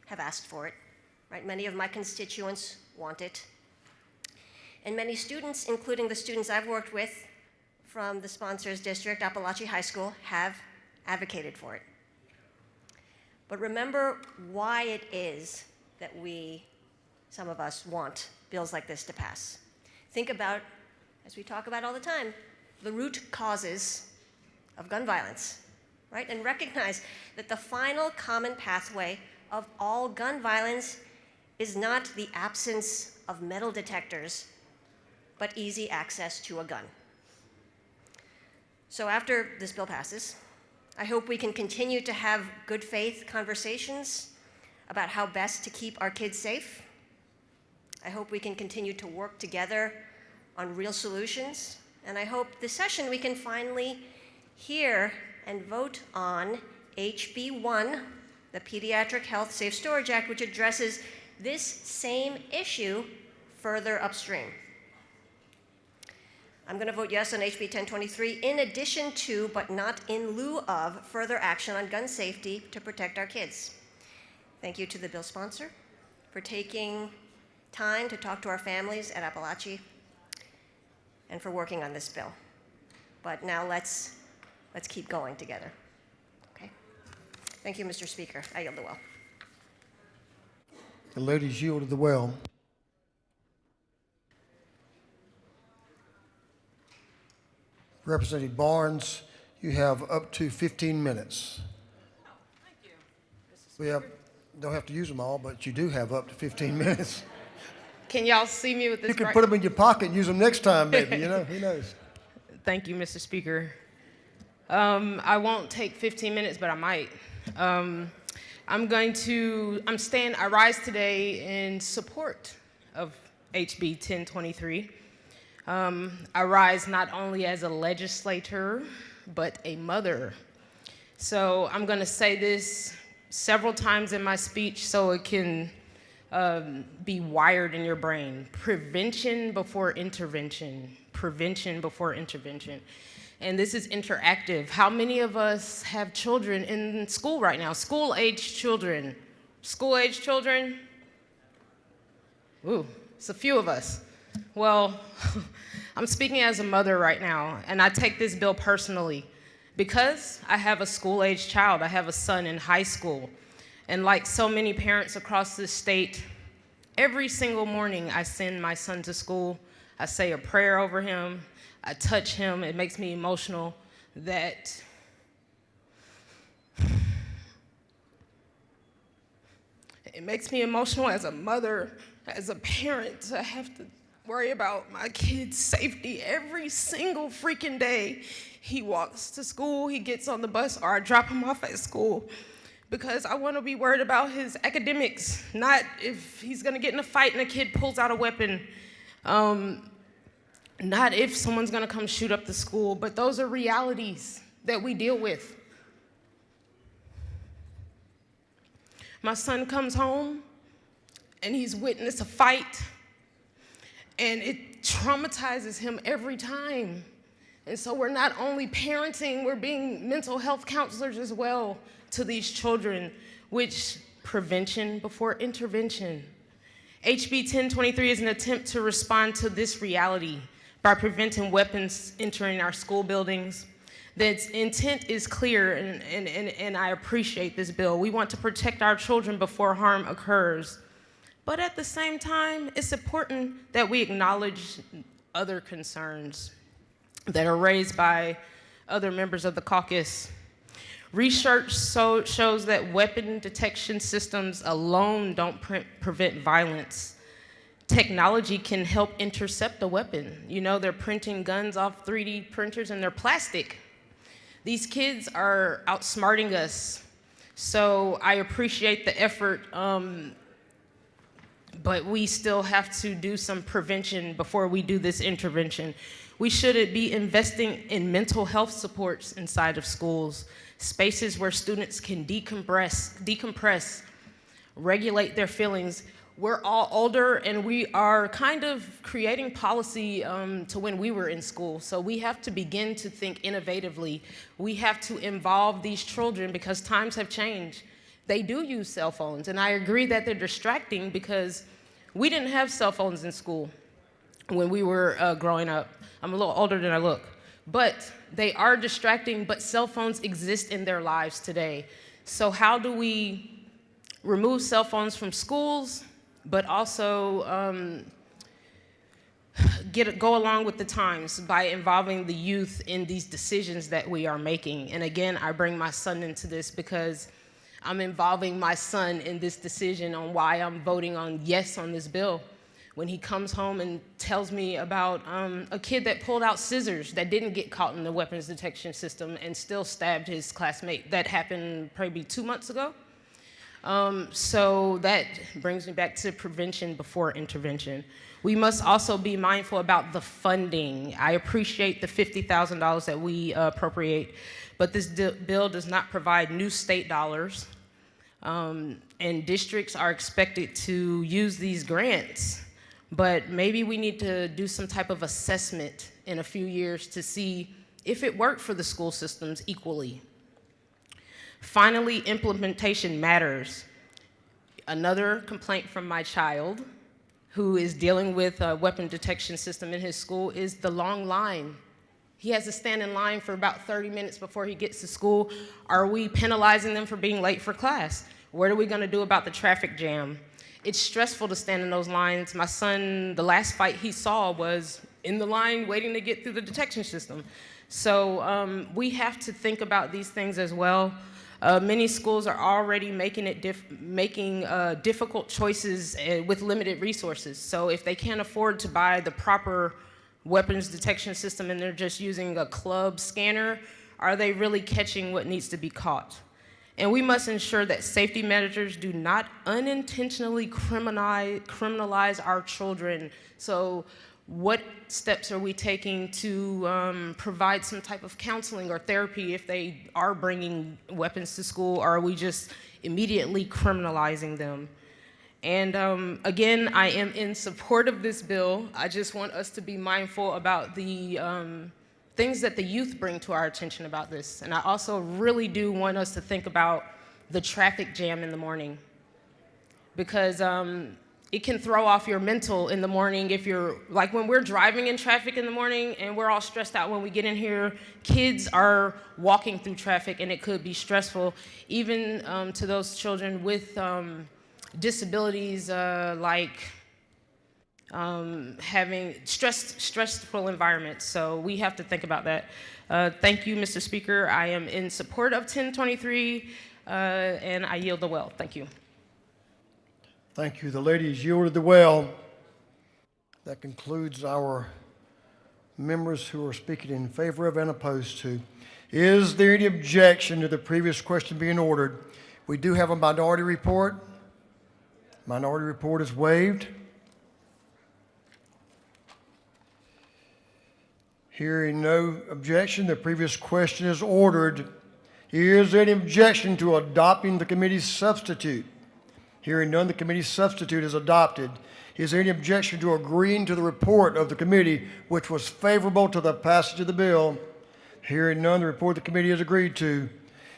Speaker 18: have asked for it, right? Many of my constituents want it. And many students, including the students I've worked with from the sponsor's district, Appalachia High School, have advocated for it. But remember why it is that some of us want bills like this to pass. Think about, as we talk about all the time, the root causes of gun violence, right? And recognize that the final common pathway of all gun violence is not the absence of metal detectors, but easy access to a gun. So after this bill passes, I hope we can continue to have good faith conversations about how best to keep our kids safe. I hope we can continue to work together on real solutions. And I hope this session we can finally hear and vote on HB 1, the Pediatric Health Safe Storage Act, which addresses this same issue further upstream. I'm going to vote yes on HB 1023 in addition to, but not in lieu of, further action on gun safety to protect our kids. Thank you to the bill sponsor for taking time to talk to our families at Appalachia and for working on this bill. But now let's keep going together. Okay? Thank you, Mr. Speaker. I yield the well.
Speaker 1: The ladies yielded the well. Representative Barnes, you have up to 15 minutes.
Speaker 14: Thank you.
Speaker 1: We don't have to use them all, but you do have up to 15 minutes.
Speaker 14: Can y'all see me with this?
Speaker 1: You can put them in your pocket and use them next time, maybe, who knows?
Speaker 14: Thank you, Mr. Speaker. I won't take 15 minutes, but I might. I rise today in support of HB 1023. I rise not only as a legislator, but a mother. So I'm going to say this several times in my speech so it can be wired in your brain. Prevention before intervention. Prevention before intervention. And this is interactive. How many of us have children in school right now? School-age children. School-age children? Ooh, it's a few of us. Well, I'm speaking as a mother right now, and I take this bill personally because I have a school-age child. I have a son in high school. And like so many parents across this state, every single morning I send my son to school. I say a prayer over him. I touch him. It makes me emotional that it makes me emotional as a mother, as a parent, to have to worry about my kid's safety every single freaking day. He walks to school, he gets on the bus, or I drop him off at school because I want to be worried about his academics, not if he's going to get in a fight and a kid pulls out a weapon, not if someone's going to come shoot up the school, but those are realities that we deal with. My son comes home and he's witnessed a fight, and it traumatizes him every time. And so we're not only parenting, we're being mental health counselors as well to these children, which prevention before intervention. HB 1023 is an attempt to respond to this reality by preventing weapons entering our school buildings. The intent is clear, and I appreciate this bill. We want to protect our children before harm occurs. But at the same time, it's important that we acknowledge other concerns that are raised by other members of the caucus. Research shows that weapon detection systems alone don't prevent violence. Technology can help intercept a weapon. You know, they're printing guns off 3D printers and they're plastic. These kids are outsmarting us. So I appreciate the effort, but we still have to do some prevention before we do this intervention. We should be investing in mental health supports inside of schools, spaces where students can decompress, regulate their feelings. We're all older and we are kind of creating policy to when we were in school. So we have to begin to think innovatively. We have to involve these children because times have changed. They do use cell phones, and I agree that they're distracting because we didn't have cell phones in school when we were growing up. I'm a little older than I look. But they are distracting, but cell phones exist in their lives today. So how do we remove cell phones from schools, but also go along with the times by involving the youth in these decisions that we are making? And again, I bring my son into this because I'm involving my son in this decision on why I'm voting on yes on this bill. When he comes home and tells me about a kid that pulled out scissors that didn't get caught in the weapons detection system and still stabbed his classmate. That happened probably 2 months ago. So that brings me back to prevention before intervention. We must also be mindful about the funding. I appreciate the $50,000 that we appropriate, but this bill does not provide new state dollars. And districts are expected to use these grants. But maybe we need to do some type of assessment in a few years to see if it worked for the school systems equally. Finally, implementation matters. Another complaint from my child who is dealing with a weapon detection system in his school is the long line. He has to stand in line for about 30 minutes before he gets to school. Are we penalizing them for being late for class? What are we going to do about the traffic jam? It's stressful to stand in those lines. My son, the last fight he saw was in the line waiting to get through the detection system. So we have to think about these things as well. Many schools are already making difficult choices with limited resources. So if they can't afford to buy the proper weapons detection system and they're just using a club scanner, are they really catching what needs to be caught? And we must ensure that safety measures do not unintentionally criminalize our children. So what steps are we taking to provide some type of counseling or therapy if they are bringing weapons to school, or are we just immediately criminalizing them? And again, I am in support of this bill. I just want us to be mindful about the things that the youth bring to our attention about this. And I also really do want us to think about the traffic jam in the morning, because it can throw off your mental in the morning if you're, like when we're driving in traffic in the morning and we're all stressed out when we get in here, kids are walking through traffic and it could be stressful, even to those children with disabilities like having stressful environments. So we have to think about that. Thank you, Mr. Speaker. I am in support of 1023 and I yield the well. Thank you.
Speaker 1: Thank you. The ladies yielded the well. That concludes our members who are speaking in favor of and opposed to. Is there any objection to the previous question being ordered? We do have a minority report. Minority report is waived. Hearing no objection, the previous question is ordered. Is there any objection to adopting the committee's substitute? Hearing none, the committee's substitute is adopted. Is there any objection to agreeing to the report of the committee, which was favorable to the passage of the bill? Hearing none, the report of the committee is agreed to.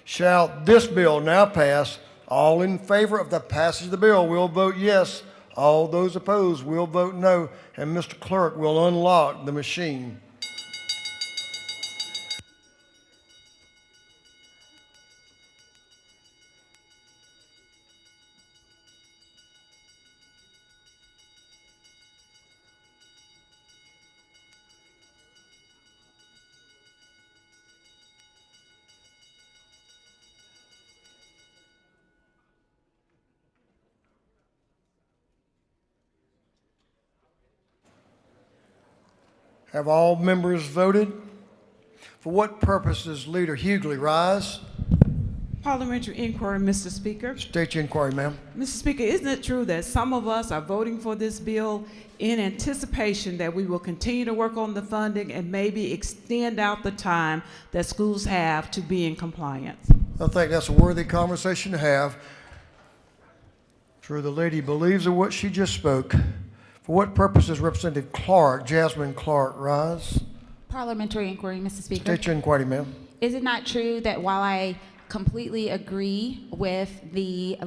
Speaker 1: Shall this bill now pass? All in favor of the passage of the bill will vote yes. All those opposed will vote no. And Mr. Clerk will unlock the machine. Have all members voted? For what purpose does Leader Hughley rise?
Speaker 4: Parliamentary inquiry, Mr. Speaker.
Speaker 1: State your inquiry, ma'am.
Speaker 4: Mr. Speaker, isn't it true that some of us are voting for this bill in anticipation that we will continue to work on the funding and maybe extend out the time that schools have to be in compliance?
Speaker 1: I think that's a worthy conversation to have. Sure, the lady believes in what she just spoke. For what purpose does Representative Clark, Jasmine Clark, rise?
Speaker 6: Parliamentary inquiry, Mr. Speaker.
Speaker 1: State your inquiry, ma'am.
Speaker 6: Is it not true that while I completely agree with the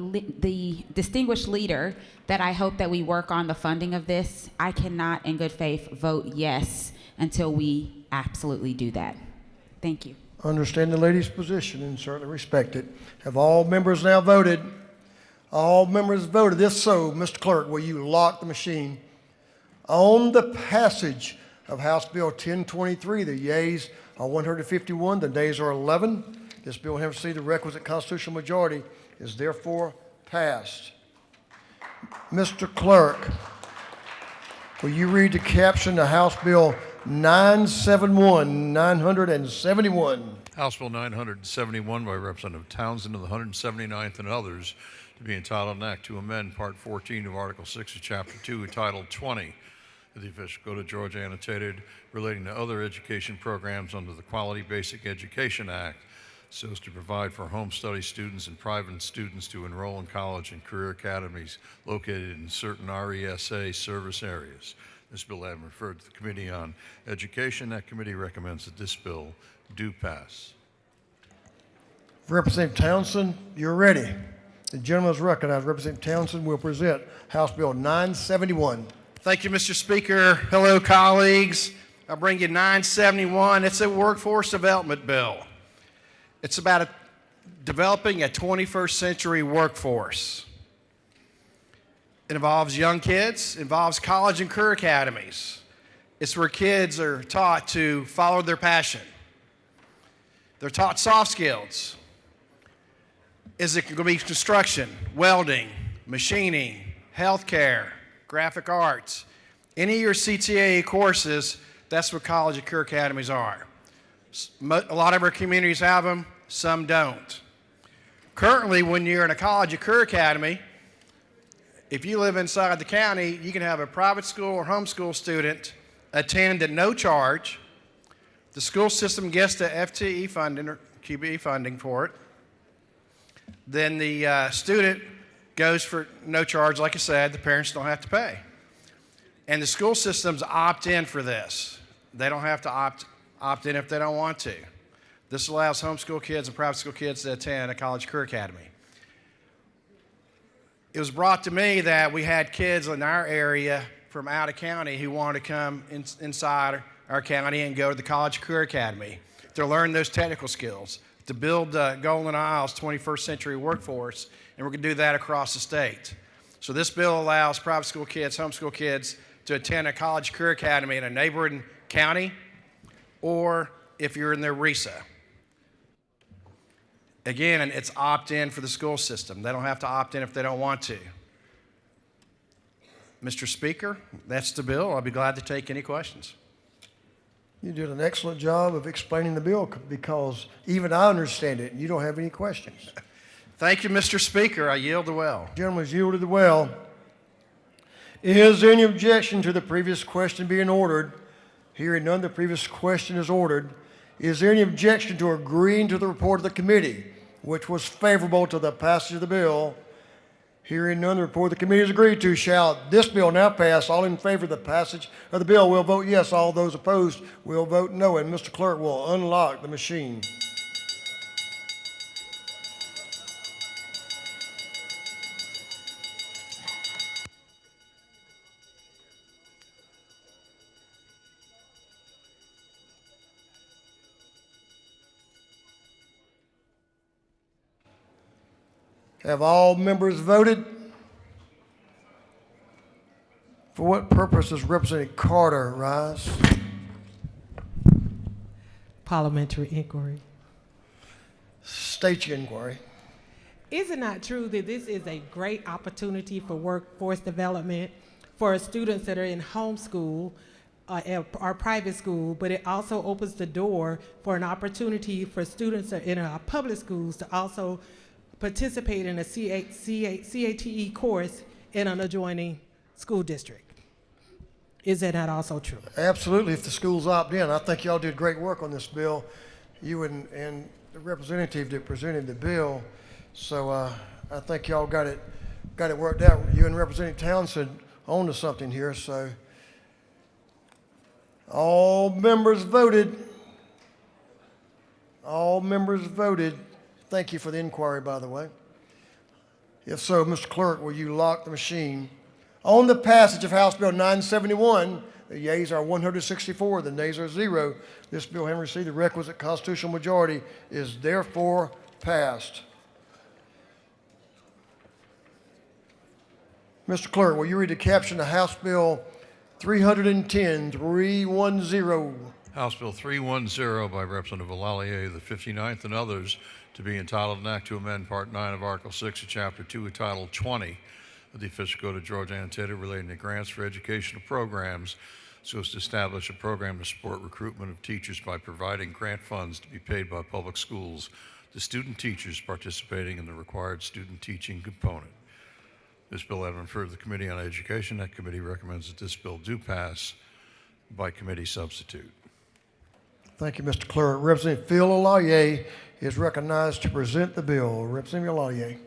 Speaker 6: distinguished leader that I hope that we work on the funding of this, I cannot in good faith vote yes until we absolutely do that? Thank you.
Speaker 1: Understand the lady's position and certainly respect it. Have all members now voted? All members voted. If so, Mr. Clerk, will you lock the machine? On the passage of House Bill 1023, the yeas are 151, the nays are 11. This bill having received the requisite constitutional majority is therefore passed. Mr. Clerk, will you read the caption to House Bill 971?
Speaker 8: House Bill 971 by Representative Townsend of the 179th and others, to be entitled an act to amend Part 14 of Article 6 of Chapter 2, Title 20 of the Official Code of Georgia annotated, relating to other education programs under the Quality Basic Education Act, so as to provide for home study students and private students to enroll in college and career academies located in certain RESA service areas. This bill having referred to the Committee on Education, that committee recommends that this bill do pass.
Speaker 1: Representative Townsend, you're ready. The gentleman is recognized. Representative Townsend will present House Bill 971.
Speaker 19: Thank you, Mr. Speaker. Hello, colleagues. I bring you 971. It's a workforce development bill. It's about developing a 21st century workforce. It involves young kids, involves college and career academies. It's where kids are taught to follow their passion. They're taught soft skills. Is it going to be construction, welding, machining, healthcare, graphic arts? Any of your CTAA courses, that's what college and career academies are. A lot of our communities have them, some don't. Currently, when you're in a college or career academy, if you live inside the county, you can have a private school or homeschool student attend at no charge. The school system gets the FTE funding or QBE funding for it. Then the student goes for no charge, like I said, the parents don't have to pay. And the school systems opt in for this. They don't have to opt in if they don't want to. This allows homeschool kids and private school kids to attend a college career academy. It was brought to me that we had kids in our area from out of county who wanted to come inside our county and go to the college career academy to learn those technical skills, to build Golden Isle's 21st century workforce, and we're going to do that across the state. So this bill allows private school kids, homeschool kids, to attend a college career academy in a neighboring county, or if you're in their RESA. Again, it's opt-in for the school system. They don't have to opt in if they don't want to. Mr. Speaker, that's the bill. I'll be glad to take any questions.
Speaker 1: You did an excellent job of explaining the bill because even I understand it and you don't have any questions.
Speaker 19: Thank you, Mr. Speaker. I yield the well.
Speaker 1: Gentleman has yielded the well. Is there any objection to the previous question being ordered? Hearing none, the previous question is ordered. Is there any objection to agreeing to the report of the committee, which was favorable to the passage of the bill? Hearing none, the report of the committee is agreed to. Shall this bill now pass? All in favor of the passage of the bill will vote yes. All those opposed will vote no. And Mr. Clerk will unlock the machine. Have all members voted? For what purpose does Representative Carter rise?
Speaker 20: Parliamentary inquiry.
Speaker 1: State your inquiry.
Speaker 20: Is it not true that this is a great opportunity for workforce development for students that are in homeschool or private school, but it also opens the door for an opportunity for students that are in our public schools to also participate in a CATE course in an adjoining school district? Is that not also true?
Speaker 1: Absolutely, if the schools opt in. I think y'all did great work on this bill, you and the representative that presented the bill. So I think y'all got it worked out. You and Representative Townsend on to something here. So all members voted. All members voted. Thank you for the inquiry, by the way. If so, Mr. Clerk, will you lock the machine? On the passage of House Bill 971, the yeas are 164, the nays are 0. This bill, having received the requisite constitutional majority, is therefore passed. Mr. Clerk, will you read the caption of House Bill 310-310?
Speaker 8: House Bill 310 by Representative Valalier, the 59th, and others, to be entitled an act to amend Part 9 of Article 6 of Chapter 2 of Title 20 of the Official Code of Georgia annotated relating to grants for educational programs so as to establish a program to support recruitment of teachers by providing grant funds to be paid by public schools to student teachers participating in the required student teaching component. This bill having referred to the Committee on Education, that committee recommends that this bill do pass by committee substitute.
Speaker 1: Thank you, Mr. Clerk. Representative Phil Ollier is recognized to present the bill. Representative Ollier.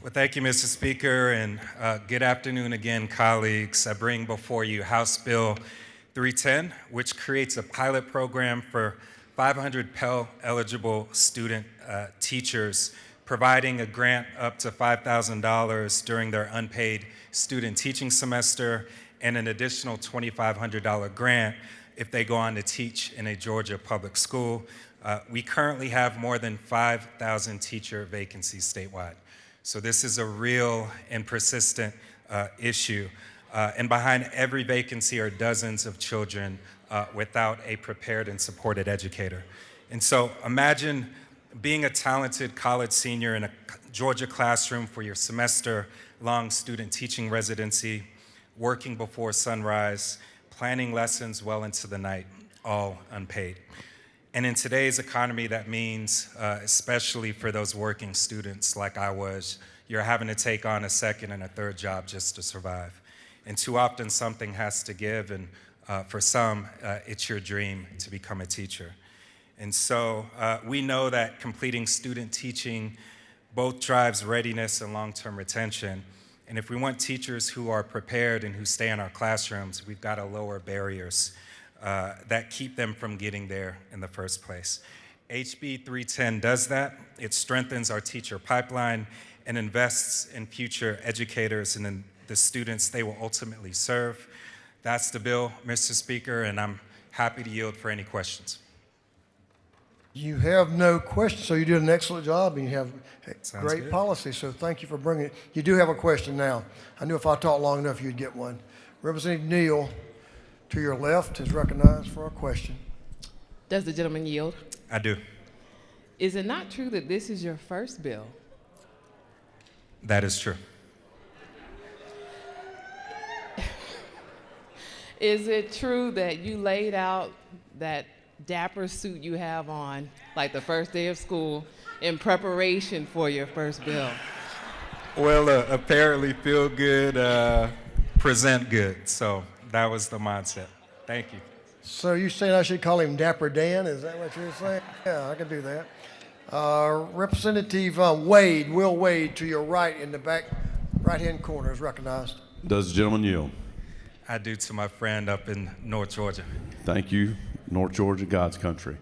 Speaker 21: Well, thank you, Mr. Speaker, and good afternoon again, colleagues. I bring before you House Bill 310, which creates a pilot program for 500 Pell-eligible student teachers, providing a grant up to $5,000 during their unpaid student teaching semester and an additional $2,500 grant if they go on to teach in a Georgia public school. We currently have more than 5,000 teacher vacancies statewide. So this is a real and persistent issue. And behind every vacancy are dozens of children without a prepared and supported educator. And so imagine being a talented college senior in a Georgia classroom for your semester-long student teaching residency, working before sunrise, planning lessons well into the night, all unpaid. And in today's economy, that means, especially for those working students like I was, you're having to take on a second and a third job just to survive. And too often something has to give, and for some, it's your dream to become a teacher. And so we know that completing student teaching both drives readiness and long-term retention. And if we want teachers who are prepared and who stay in our classrooms, we've got to lower barriers that keep them from getting there in the first place. HB 310 does that. It strengthens our teacher pipeline and invests in future educators and in the students they will ultimately serve. That's the bill, Mr. Speaker, and I'm happy to yield for any questions.
Speaker 1: You have no questions, so you did an excellent job, and you have
Speaker 21: Sounds
Speaker 1: great
Speaker 21: good.
Speaker 1: policy, so thank you for bringing it. You do have a question now. I knew if I talked long enough, you'd get one. Representative Neal, to your left, is recognized for a question.
Speaker 13: Does the gentleman yield?
Speaker 21: I do.
Speaker 13: Is it not true that this is your first bill?
Speaker 21: That is true.
Speaker 13: Is it true that you laid out that dapper suit you have on, like the first day of school, in preparation for your first bill?
Speaker 21: Well, apparently feel good, present good. So that was the mindset. Thank you.
Speaker 1: So you saying I should call him Dapper Dan? Is that what you're saying? Yeah, I can do that. Representative Wade, Will Wade, to your right in the back right-hand corner is recognized.
Speaker 5: Does the gentleman yield?
Speaker 21: I do, to my friend up in North Georgia.
Speaker 5: Thank you, North Georgia, God's country.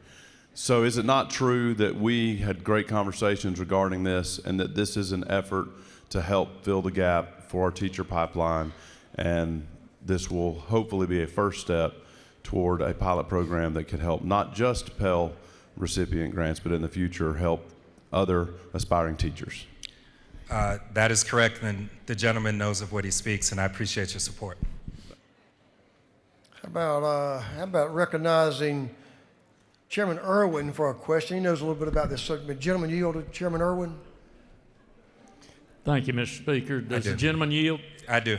Speaker 5: So is it not true that we had great conversations regarding this, and that this is an effort to help fill the gap for our teacher pipeline, and this will hopefully be a first step toward a pilot program that could help not just Pell recipient grants, but in the future help other aspiring teachers?
Speaker 21: That is correct, and the gentleman knows of what he speaks, and I appreciate your support.
Speaker 1: How about recognizing Chairman Irwin for a question? He knows a little bit about this subject. Gentleman, yield to Chairman Irwin.
Speaker 22: Thank you, Mr. Speaker. Does the gentleman yield?
Speaker 21: I do.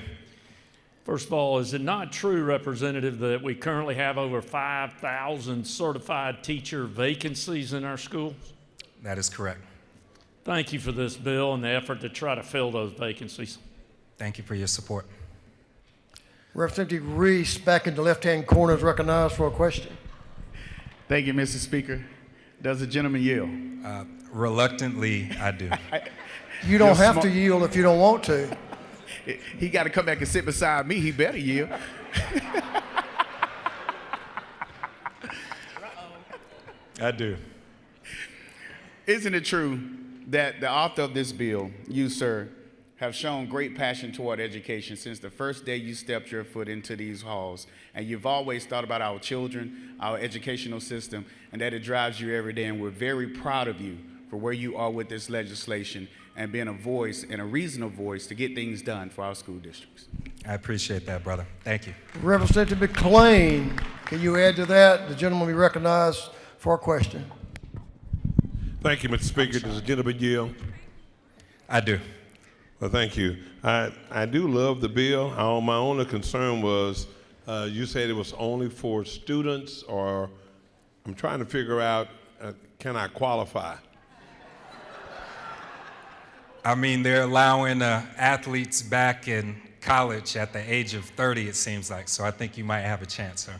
Speaker 22: First of all, is it not true, Representative, that we currently have over 5,000 certified teacher vacancies in our schools?
Speaker 21: That is correct.
Speaker 22: Thank you for this bill and the effort to try to fill those vacancies.
Speaker 21: Thank you for your support.
Speaker 1: Representative Reese, back in the left-hand corner, is recognized for a question.
Speaker 23: Thank you, Mr. Speaker. Does the gentleman yield?
Speaker 21: Reluctantly, I do.
Speaker 1: You don't have to yield if you don't want to.
Speaker 23: He got to come back and sit beside me. He better yield.
Speaker 21: I do.
Speaker 23: Isn't it true that the author of this bill, you, sir, have shown great passion toward education since the first day you stepped your foot into these halls, and you've always thought about our children, our educational system, and that it drives you every day, and we're very proud of you for where you are with this legislation and being a voice and a reasonable voice to get things done for our school districts.
Speaker 21: I appreciate that, brother. Thank you.
Speaker 1: Representative McLean, can you add to that? The gentleman will be recognized for a question.
Speaker 24: Thank you, Mr. Speaker. Does the gentleman yield?
Speaker 21: I do.
Speaker 24: Well, thank you. I do love the bill. My only concern was you said it was only for students, or I'm trying to figure out, can I qualify?
Speaker 21: I mean, they're allowing athletes back in college at the age of 30, it seems like, so I think you might have a chance, sir.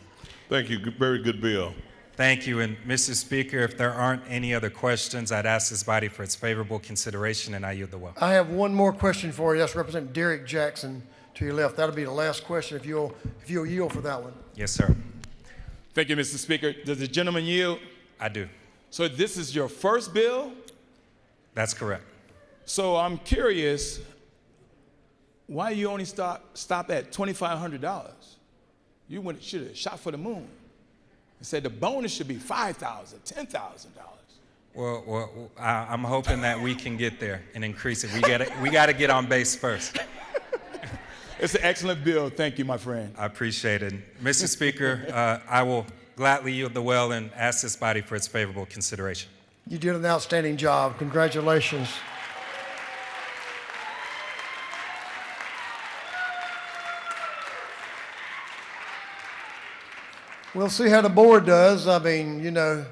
Speaker 24: Thank you. Very good bill.
Speaker 21: Thank you. And Mr. Speaker, if there aren't any other questions, I'd ask this body for its favorable consideration, and I yield the will.
Speaker 1: I have one more question for you. That's Representative Derek Jackson to your left. That'll be the last question if you'll yield for that one.
Speaker 21: Yes, sir.
Speaker 25: Thank you, Mr. Speaker. Does the gentleman yield?
Speaker 21: I do.
Speaker 25: So this is your first bill?
Speaker 21: That's correct.
Speaker 25: So I'm curious, why you only stop at $2,500? You should have shot for the moon and said the bonus should be $5,000, $10,000.
Speaker 21: Well, I'm hoping that we can get there and increase it. We got to get on base first.
Speaker 25: It's an excellent bill. Thank you, my friend.
Speaker 21: I appreciate it. Mr. Speaker, I will gladly yield the will and ask this body for its favorable consideration.
Speaker 1: You did an outstanding job. Congratulations. We'll see how the board does. I mean, you know,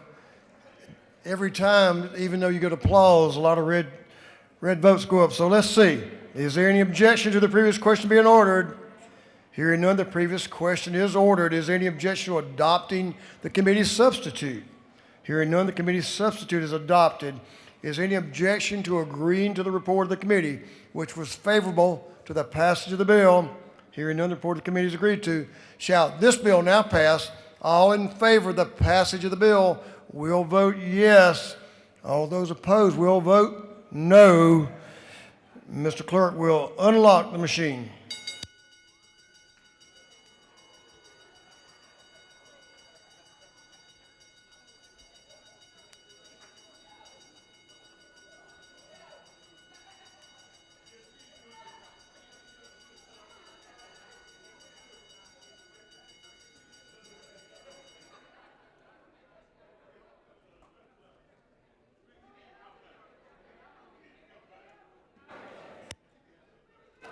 Speaker 1: every time, even though you get applause, a lot of red votes go up. So let's see. Is there any objection to the previous question being ordered? Hearing none, the previous question is ordered. Is there any objection to adopting the committee's substitute? Hearing none, the committee's substitute is adopted. Is there any objection to agreeing to the report of the committee, which was favorable to the passage of the bill? Hearing none, the report of the committee is agreed to. Shall this bill now pass? All in favor of the passage of the bill will vote yes. All those opposed will vote no. Mr. Clerk will unlock the machine.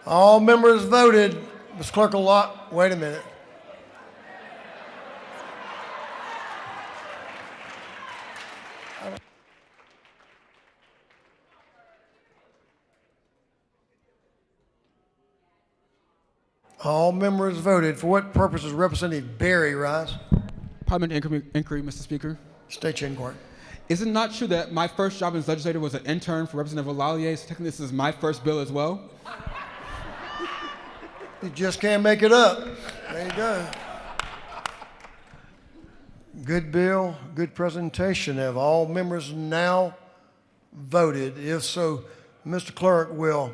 Speaker 1: All members voted. Ms. Clerk will lock. Wait a minute. All members voted. For what purpose does Representative Berry rise?
Speaker 9: Parliamentary inquiry, Mr. Speaker.
Speaker 1: State your inquiry.
Speaker 9: Is it not true that my first job as legislator was an intern for Representative Lallier? So technically this is my first bill as well?
Speaker 1: You just can't make it up. There you go. Good bill, good presentation. Have all members now voted? If so, Mr. Clerk will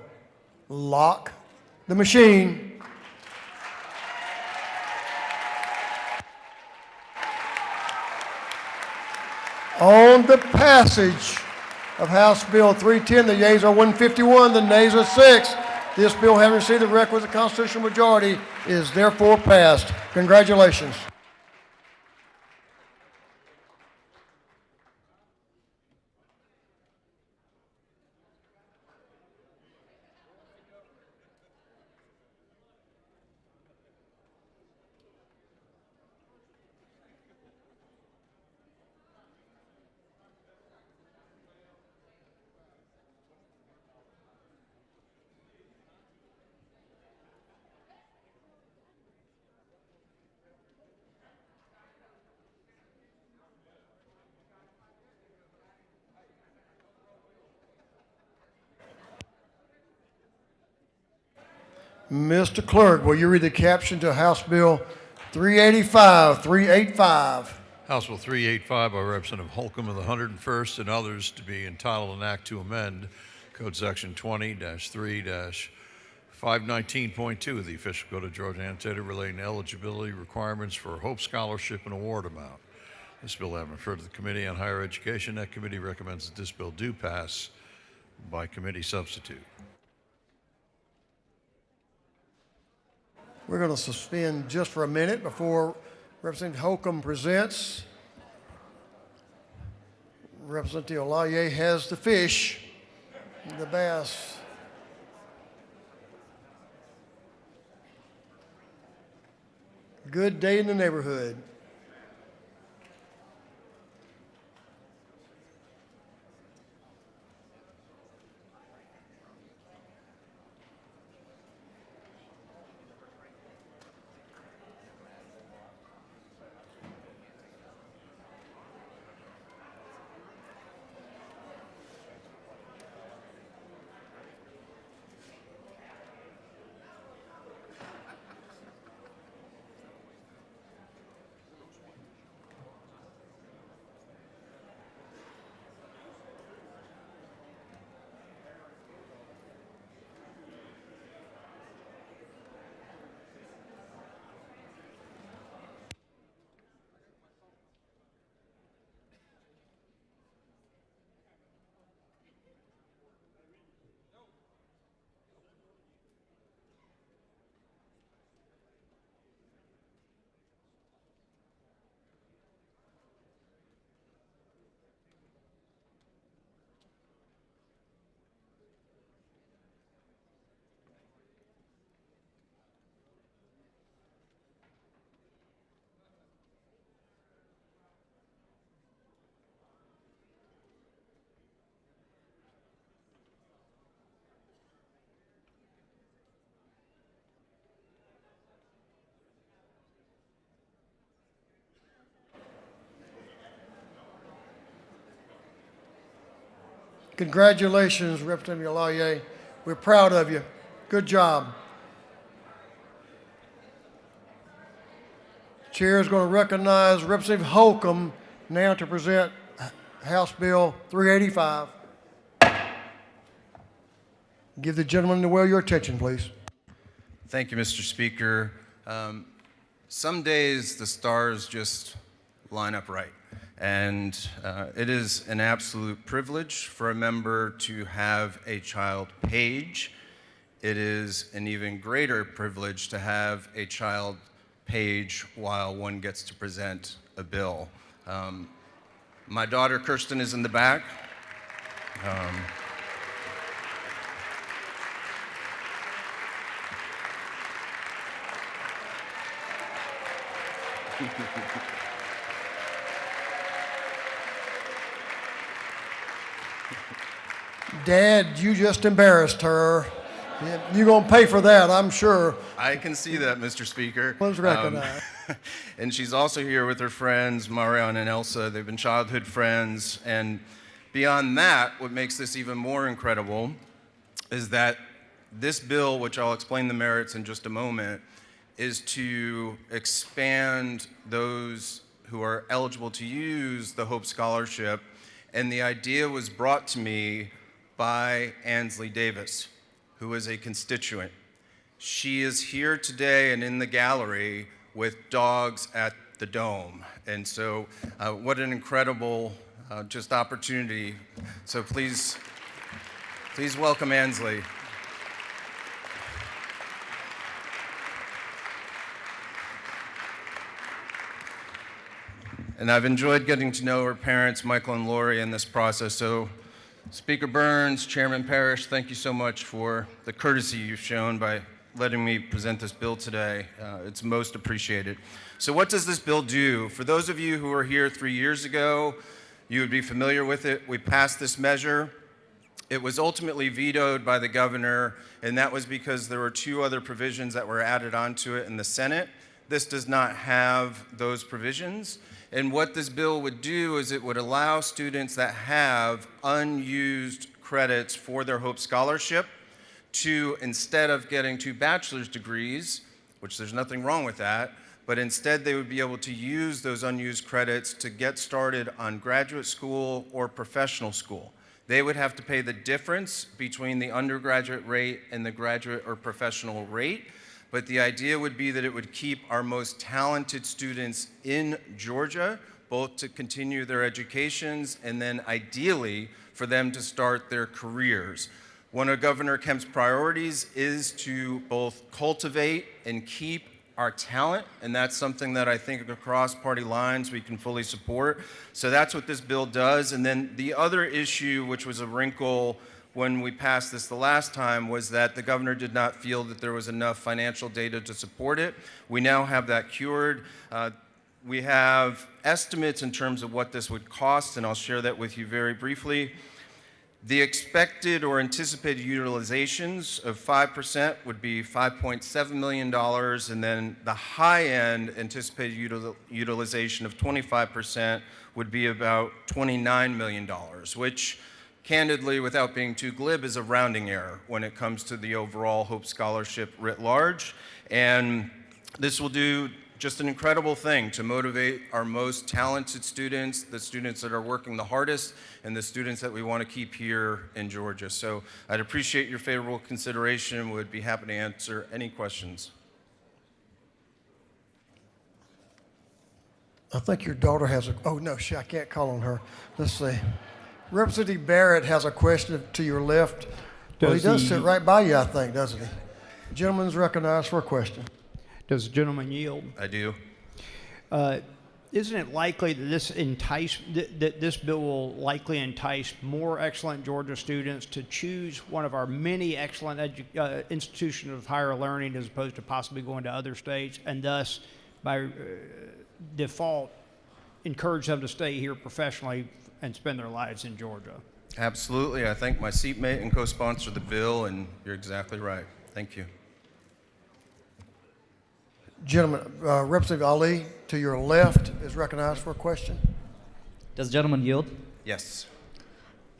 Speaker 1: lock the machine. On the passage of House Bill 310, the yeas are 151, the nays are 6. This bill, having received the requisite constitutional majority, is therefore passed. Congratulations. Mr. Clerk, will you read the caption to House Bill 385?
Speaker 8: House Bill 385 by Representative Holcomb of the 101st and others to be entitled an act to amend Code Section 20-3-519.2 of the Official Code of Georgia Annotated relating to eligibility requirements for Hope Scholarship and award amount. This bill having referred to the Committee on Higher Education, that committee recommends that this bill do pass by committee substitute.
Speaker 1: We're going to suspend just for a minute before Representative Holcomb presents. Representative Lallier has the fish, the bass. Good day in the neighborhood. Congratulations, Representative Alaye. We're proud of you. Good job. Chair is going to recognize Representative Holcomb now to present House Bill 385. Give the gentleman the well your attention, please.
Speaker 2: Thank you, Mr. Speaker. Some days the stars just line up right. And it is an absolute privilege for a member to have a child page. It is an even greater privilege to have a child page while one gets to present a bill. My daughter Kirsten is in the back.
Speaker 1: Dad, you just embarrassed her. You're going to pay for that, I'm sure.
Speaker 2: I can see that, Mr. Speaker.
Speaker 1: Let's recognize.
Speaker 2: And she's also here with her friends, Marion and Elsa. They've been childhood friends. And beyond that, what makes this even more incredible is that this bill, which I'll explain the merits in just a moment, is to expand those who are eligible to use the Hope Scholarship. And the idea was brought to me by Ansley Davis, who is a constituent. She is here today and in the gallery with dogs at the Dome. And so what an incredible just opportunity. So please welcome Ansley. And I've enjoyed getting to know her parents, Michael and Lori, in this process. So Speaker Burns, Chairman Parrish, thank you so much for the courtesy you've shown by letting me present this bill today. It's most appreciated. So what does this bill do? For those of you who were here 3 years ago, you would be familiar with it. We passed this measure. It was ultimately vetoed by the governor, and that was because there were 2 other provisions that were added onto it in the Senate. This does not have those provisions. And what this bill would do is it would allow students that have unused credits for their Hope Scholarship to, instead of getting 2 bachelor's degrees, which there's nothing wrong with that, but instead they would be able to use those unused credits to get started on graduate school or professional school. They would have to pay the difference between the undergraduate rate and the graduate or professional rate. But the idea would be that it would keep our most talented students in Georgia, both to continue their educations and then ideally for them to start their careers. One of Governor Kemp's priorities is to both cultivate and keep our talent, and that's something that I think across party lines we can fully support. So that's what this bill does. And then the other issue, which was a wrinkle when we passed this the last time, was that the governor did not feel that there was enough financial data to support it. We now have that cured. We have estimates in terms of what this would cost, and I'll share that with you very briefly. The expected or anticipated utilizations of 5% would be $5.7 million, and then the high-end anticipated utilization of 25% would be about $29 million, which candidly, without being too glib, is a rounding error when it comes to the overall Hope Scholarship writ large. And this will do just an incredible thing to motivate our most talented students, the students that are working the hardest, and the students that we want to keep here in Georgia. So I'd appreciate your favorable consideration. Would be happy to answer any questions.
Speaker 1: I think your daughter has a, oh no, I can't call on her. Let's see. Representative Barrett has a question to your left. Well, he does sit right by you, I think, doesn't he? The gentleman's recognized for a question.
Speaker 7: Does the gentleman yield?
Speaker 2: I do.
Speaker 7: Isn't it likely that this bill will likely entice more excellent Georgia students to choose one of our many excellent institutions of higher learning as opposed to possibly going to other states, and thus, by default, encourage them to stay here professionally and spend their lives in Georgia?
Speaker 2: Absolutely. I thank my seatmate and co-sponsor of the bill, and you're exactly right. Thank you.
Speaker 1: Gentleman, Representative Ali, to your left, is recognized for a question.
Speaker 10: Does the gentleman yield?
Speaker 2: Yes.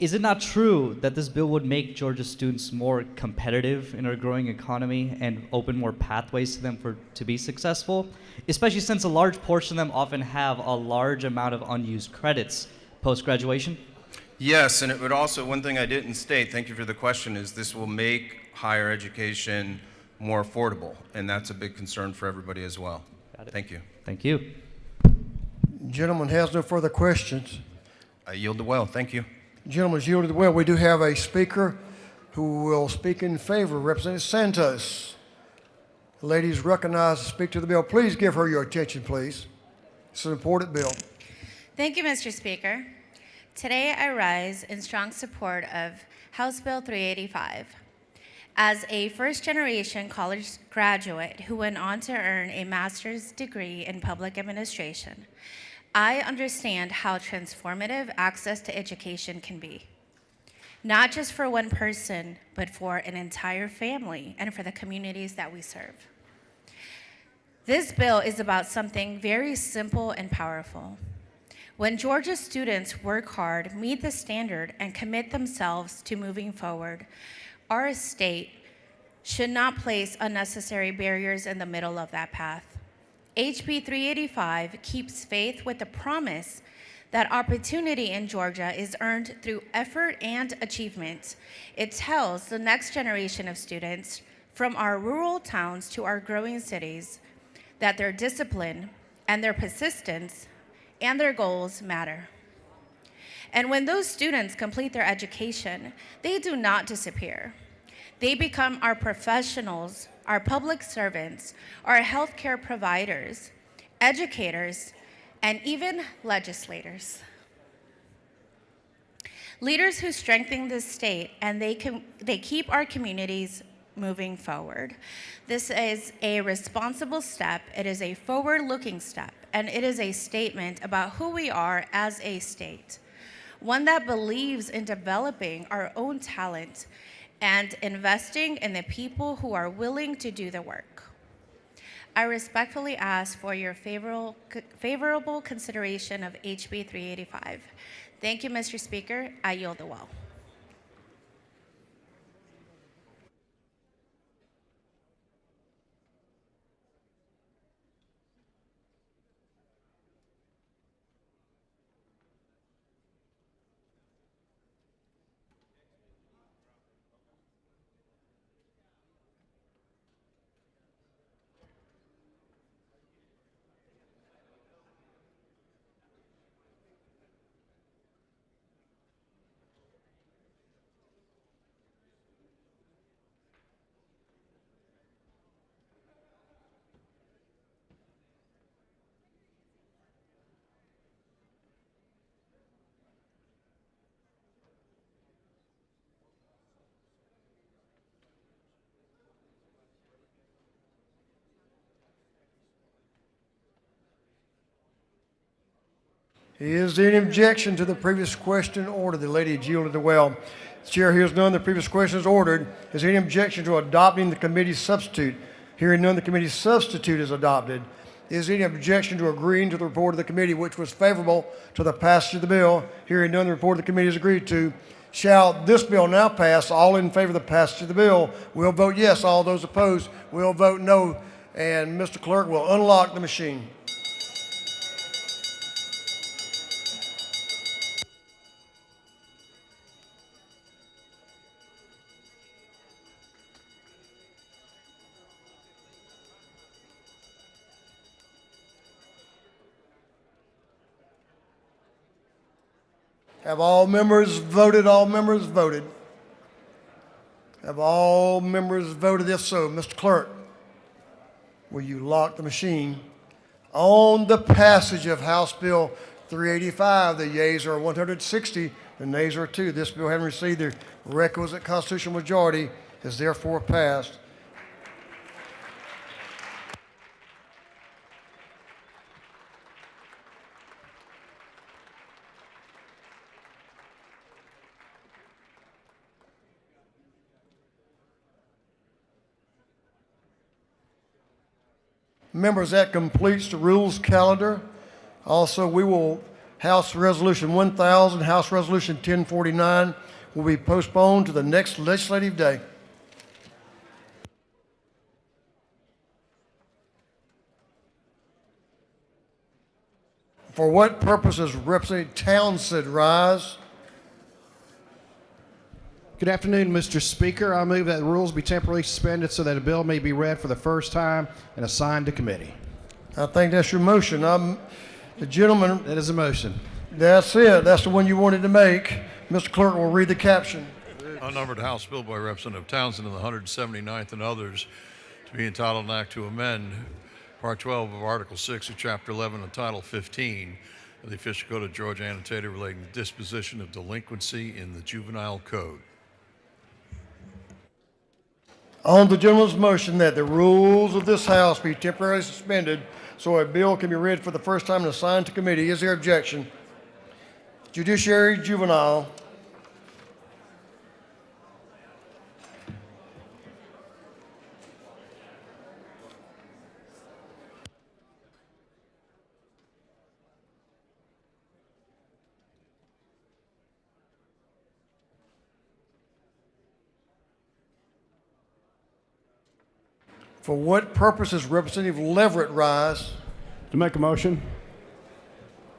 Speaker 3: Is it not true that this bill would make Georgia students more competitive in our growing economy and open more pathways to them to be successful, especially since a large portion of them often have a large amount of unused credits post-graduation?
Speaker 2: Yes, and it would also, one thing I didn't state, thank you for the question, is this will make higher education more affordable, and that's a big concern for everybody as well. Thank you.
Speaker 3: Thank you.
Speaker 1: Gentleman has no further questions.
Speaker 2: I yield the well. Thank you.
Speaker 1: Gentleman's yielded the well. We do have a speaker who will speak in favor, Representative Santos. The lady is recognized to speak to the bill. Please give her your attention, please. It's an important bill.
Speaker 10: Thank you, Mr. Speaker. Today I rise in strong support of House Bill 385. As a first-generation college graduate who went on to earn a master's degree in public administration, I understand how transformative access to education can be, not just for one person, but for an entire family and for the communities that we serve. This bill is about something very simple and powerful. When Georgia students work hard, meet the standard, and commit themselves to moving forward, our state should not place unnecessary barriers in the middle of that path. HB 385 keeps faith with the promise that opportunity in Georgia is earned through effort and achievement. It tells the next generation of students, from our rural towns to our growing cities, that their discipline and their persistence and their goals matter. And when those students complete their education, they do not disappear. They become our professionals, our public servants, our healthcare providers, educators, and even legislators. Leaders who strengthen this state, and they keep our communities moving forward. This is a responsible step, it is a forward-looking step, and it is a statement about who we are as a state. One that believes in developing our own talent and investing in the people who are willing to do the work. I respectfully ask for your favorable consideration of HB 385. Thank you, Mr. Speaker. I yield the well.
Speaker 1: Is there any objection to the previous question order? The lady has yielded the well. The chair hears none. The previous question is ordered. Is there any objection to adopting the committee's substitute? Hearing none, the committee's substitute is adopted. Is there any objection to agreeing to the report of the committee, which was favorable to the passage of the bill? Hearing none, the report of the committee is agreed to. Shall this bill now pass? All in favor of the passage of the bill will vote yes. All those opposed will vote no. And Mr. Clerk will unlock the machine. Have all members voted? All members voted. Have all members voted? If so, Mr. Clerk, will you lock the machine on the passage of House Bill 385? The yeas are 160, the nays are 2. This bill, having received the requisite constitutional majority, is therefore passed. Members, that completes the rules calendar. Also, we will House Resolution 1000, House Resolution 1049 will be postponed to the next legislative day. For what purpose does Representative Townsend rise?
Speaker 11: Good afternoon, Mr. Speaker. I move that the rules be temporarily suspended so that a bill may be read for the first time and assigned to committee.
Speaker 1: I think that's your motion. The gentleman.
Speaker 11: That is a motion.
Speaker 1: That's it. That's the one you wanted to make. Mr. Clerk will read the caption.
Speaker 8: Unnumbered House Bill by Representative Townsend in the 179th and others to be entitled an act to amend Part 12 of Article 6 of Chapter 11 of Title 15 of the Official Code of Georgia annotated relating to disposition of delinquency in the Juvenile Code.
Speaker 1: On the gentleman's motion that the rules of this House be temporarily suspended so a bill can be read for the first time and assigned to committee, is there objection? Judiciary Juvenile. For what purpose does Representative Leverett rise?
Speaker 11: To make a motion.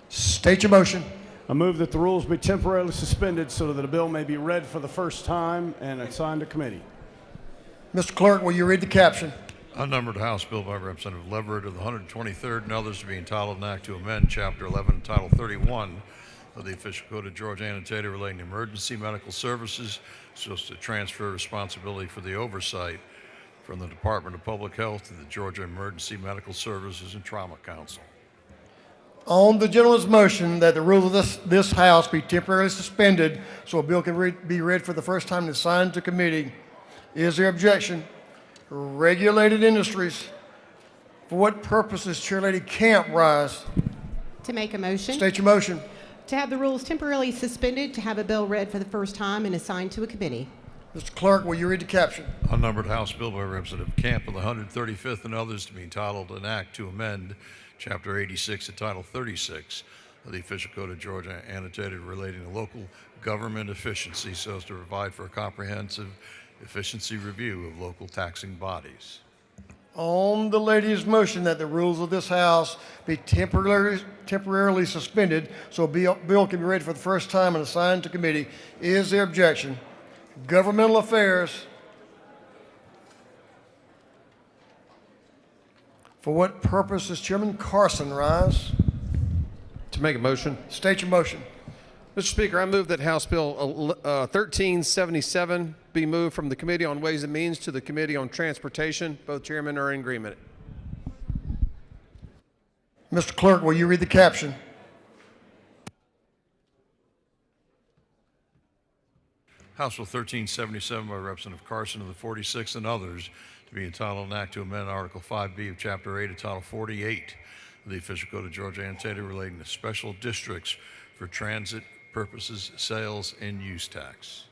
Speaker 1: State your motion.
Speaker 11: I move that the rules be temporarily suspended so that a bill may be read for the first time and assigned to committee.
Speaker 1: Mr. Clerk, will you read the caption?
Speaker 8: Unnumbered House Bill by Representative Leverett of the 123rd and others to be entitled an act to amend Chapter 11, Title 31 of the Official Code of Georgia annotated relating to emergency medical services so as to transfer responsibility for the oversight from the Department of Public Health to the Georgia Emergency Medical Services and Trauma Council.
Speaker 1: On the gentleman's motion that the rules of this House be temporarily suspended so a bill can be read for the first time and assigned to committee, is there objection? Regulated Industries. For what purpose does Chairlady Camp rise?
Speaker 12: To make a motion.
Speaker 1: State your motion.
Speaker 12: To have the rules temporarily suspended, to have a bill read for the first time and assigned to a committee.
Speaker 1: Mr. Clerk, will you read the caption?
Speaker 8: Unnumbered House Bill by Representative Camp of the 135th and others to be entitled an act to amend Chapter 86 of Title 36 of the Official Code of Georgia annotated relating to local government efficiency so as to provide for a comprehensive efficiency review of local taxing bodies.
Speaker 1: On the lady's motion that the rules of this House be temporarily suspended so a bill can be read for the first time and assigned to committee, is there objection? Governmental Affairs. For what purpose does Chairman Carson rise?
Speaker 15: To make a motion.
Speaker 1: State your motion.
Speaker 15: Mr. Speaker, I move that House Bill 1377 be moved from the Committee on Ways and Means to the Committee on Transportation. Both chairmen are in agreement.
Speaker 1: Mr. Clerk, will you read the caption?
Speaker 8: House Bill 1377 by Representative Carson of the 46th and others to be entitled an act to amend Article 5B of Chapter 8 of Title 48 of the Official Code of Georgia annotated relating to special districts for transit purposes, sales, and use tax.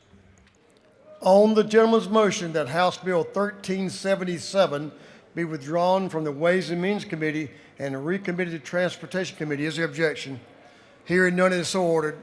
Speaker 1: On the gentleman's motion that House Bill 1377 be withdrawn from the Ways and Means Committee and recommitted to Transportation Committee, is there objection? Hearing none, it is so ordered.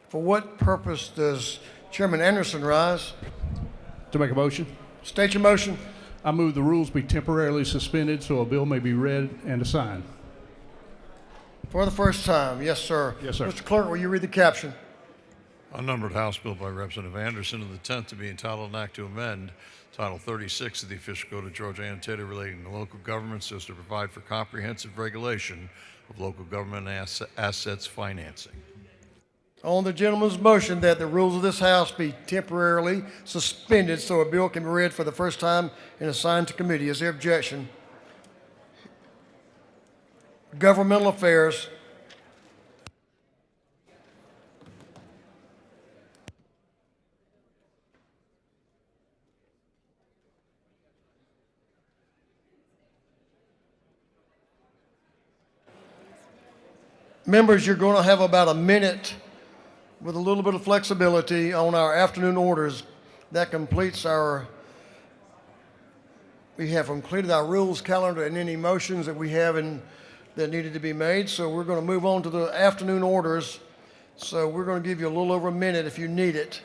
Speaker 1: For what purpose does Chairman Anderson rise?
Speaker 11: To make a motion.
Speaker 1: State your motion.
Speaker 11: I move the rules be temporarily suspended so a bill may be read and assigned.
Speaker 1: For the first time, yes, sir.
Speaker 11: Yes, sir.
Speaker 1: Mr. Clerk, will you read the caption?
Speaker 8: Unnumbered House Bill by Representative Anderson of the 10th to be entitled an act to amend Title 36 of the Official Code of Georgia annotated relating to local government so as to provide for comprehensive regulation of local government assets financing.
Speaker 1: On the gentleman's motion that the rules of this House be temporarily suspended so a bill can be read for the first time and assigned to committee, is there objection? Governmental Affairs. Members, you're going to have about a minute with a little bit of flexibility on our afternoon orders. That completes we have completed our rules calendar and any motions that we have that needed to be made. So we're going to move on to the afternoon orders. So we're going to give you a little over a minute if you need it.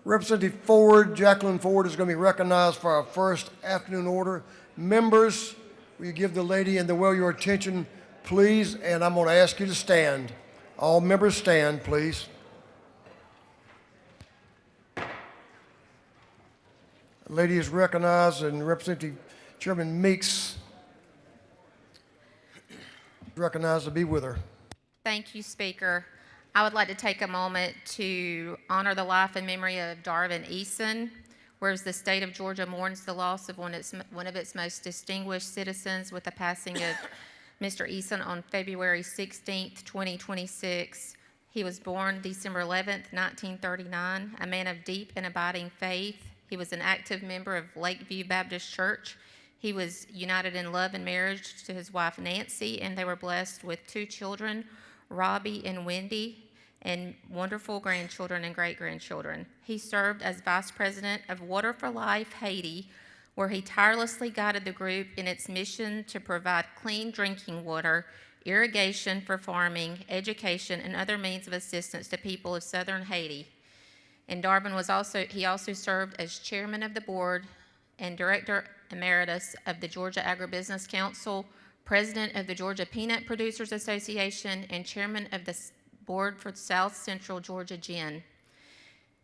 Speaker 1: Representative Ford, Jacqueline Ford, is going to be recognized for our first afternoon order. Members, will you give the lady in the well your attention, please? And I'm going to ask you to stand. All members stand, please. The lady is recognized, and Representative Chairman Meeks is recognized to be with her.
Speaker 4: Thank you, Speaker. I would like to take a moment to honor the life and memory of Darvin Eason, whereas the state of Georgia mourns the loss of one of its most distinguished citizens with the passing of Mr. Eason on February 16, 2026. He was born December 11, 1939, a man of deep and abiding faith. He was an active member of Lakeview Baptist Church. He was united in love and marriage to his wife Nancy, and they were blessed with 2 children, Robbie and Wendy, and wonderful grandchildren and great-grandchildren. He served as Vice President of Water for Life Haiti, where he tirelessly guided the group in its mission to provide clean drinking water, irrigation for farming, education, and other means of assistance to people of southern Haiti. And Darvin also served as chairman of the board and director emeritus of the Georgia Agribusiness Council, president of the Georgia Peanut Producers Association, and chairman of the board for South Central Georgia Gin.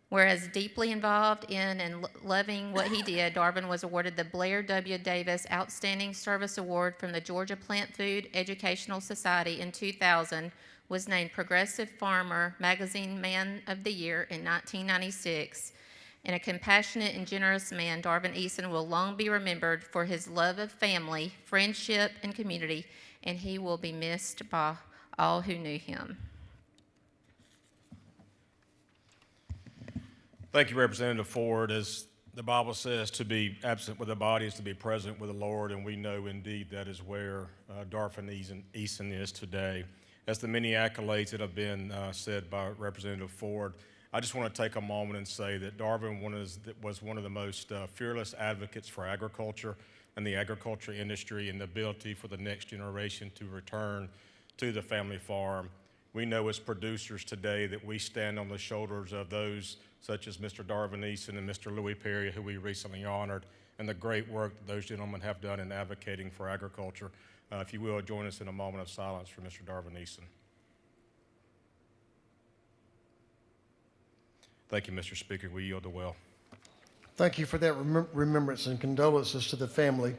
Speaker 4: Whereas deeply involved in and loving what he did, Darvin was awarded the Blair W. Davis Outstanding Service Award from the Georgia Plant Food Educational Society in 2000, was named Progressive Farmer Magazine Man of the Year in 1996, and a compassionate and generous man, Darvin Eason will long be remembered for his love of family, friendship, and community, and he will be missed by all who knew him.
Speaker 14: Thank you, Representative Ford. As the Bible says, to be absent with the body is to be present with the Lord, and we know indeed that is where Darvin Eason is today. As the many accolades that have been said by Representative Ford, I just want to take a moment and say that Darvin was one of the most fearless advocates for agriculture and the agriculture industry and the ability for the next generation to return to the family farm. We know as producers today that we stand on the shoulders of those such as Mr. Darvin Eason and Mr. Louis Perry, who we recently honored, and the great work that those gentlemen have done in advocating for agriculture. If you will, join us in a moment of silence for Mr. Darvin Eason. Thank you, Mr. Speaker. We yield the well.
Speaker 1: Thank you for that remembrance and condolences to the family.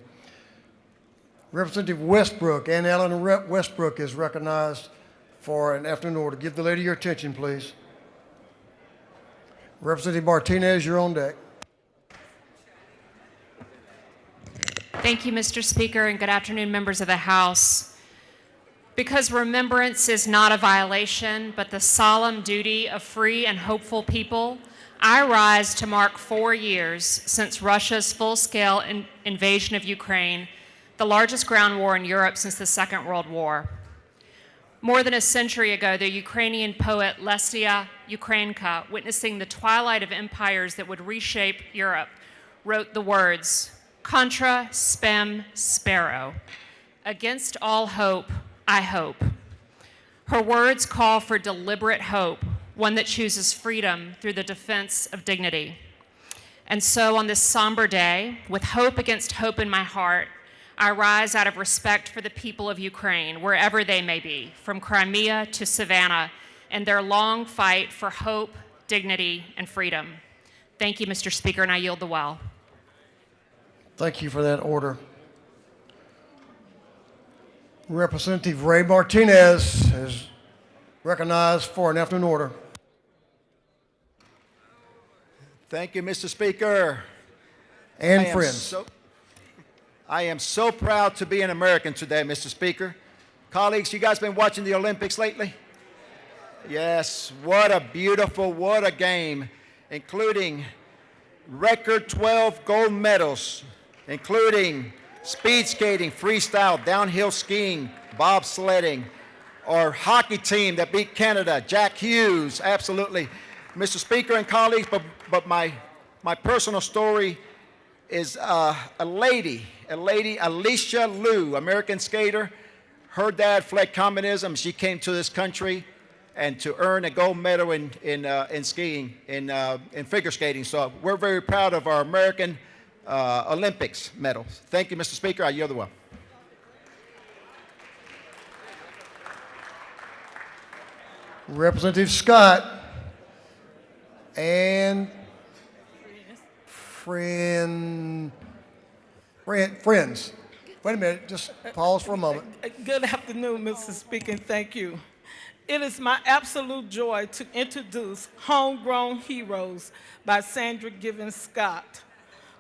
Speaker 1: Representative Westbrook, Ann Ellen Westbrook, is recognized for an afternoon order. Give the lady your attention, please. Representative Martinez, you're on deck.
Speaker 16: Thank you, Mr. Speaker, and good afternoon, members of the House. Because remembrance is not a violation, but the solemn duty of free and hopeful people, I rise to mark 4 years since Russia's full-scale invasion of Ukraine, the largest ground war in Europe since the Second World War. More than a century ago, the Ukrainian poet Lesya Ukrainka, witnessing the twilight of empires that would reshape Europe, wrote the words, "Contra spem spero," against all hope, I hope. Her words call for deliberate hope, one that chooses freedom through the defense of dignity. And so on this somber day, with hope against hope in my heart, I rise out of respect for the people of Ukraine, wherever they may be, from Crimea to Savannah, and their long fight for hope, dignity, and freedom. Thank you, Mr. Speaker, and I yield the well.
Speaker 1: Thank you for that order. Representative Ray Martinez is Recognized for an afternoon order.
Speaker 6: Thank you, Mr. Speaker.
Speaker 1: And friends.
Speaker 6: I am so proud to be an American today, Mr. Speaker. Colleagues, you guys been watching the Olympics lately? Yes, what a game, including record 12 gold medals, including speed skating, freestyle, downhill skiing, bobsledding, our hockey team that beat Canada, Jack Hughes, absolutely. Mr. Speaker and colleagues, but my personal story is a lady, Alicia Liu, American skater. Her dad fled communism. She came to this country and to earn a gold medal in skiing, in figure skating. So we're very proud of our American Olympics medals. Thank you, Mr. Speaker. I yield the well.
Speaker 1: Representative Scott and friends. Wait a minute, just pause for a moment.
Speaker 17: Good afternoon, Mr. Speaker, and thank you. It is my absolute joy to introduce Homegrown Heroes by Sandra Given Scott.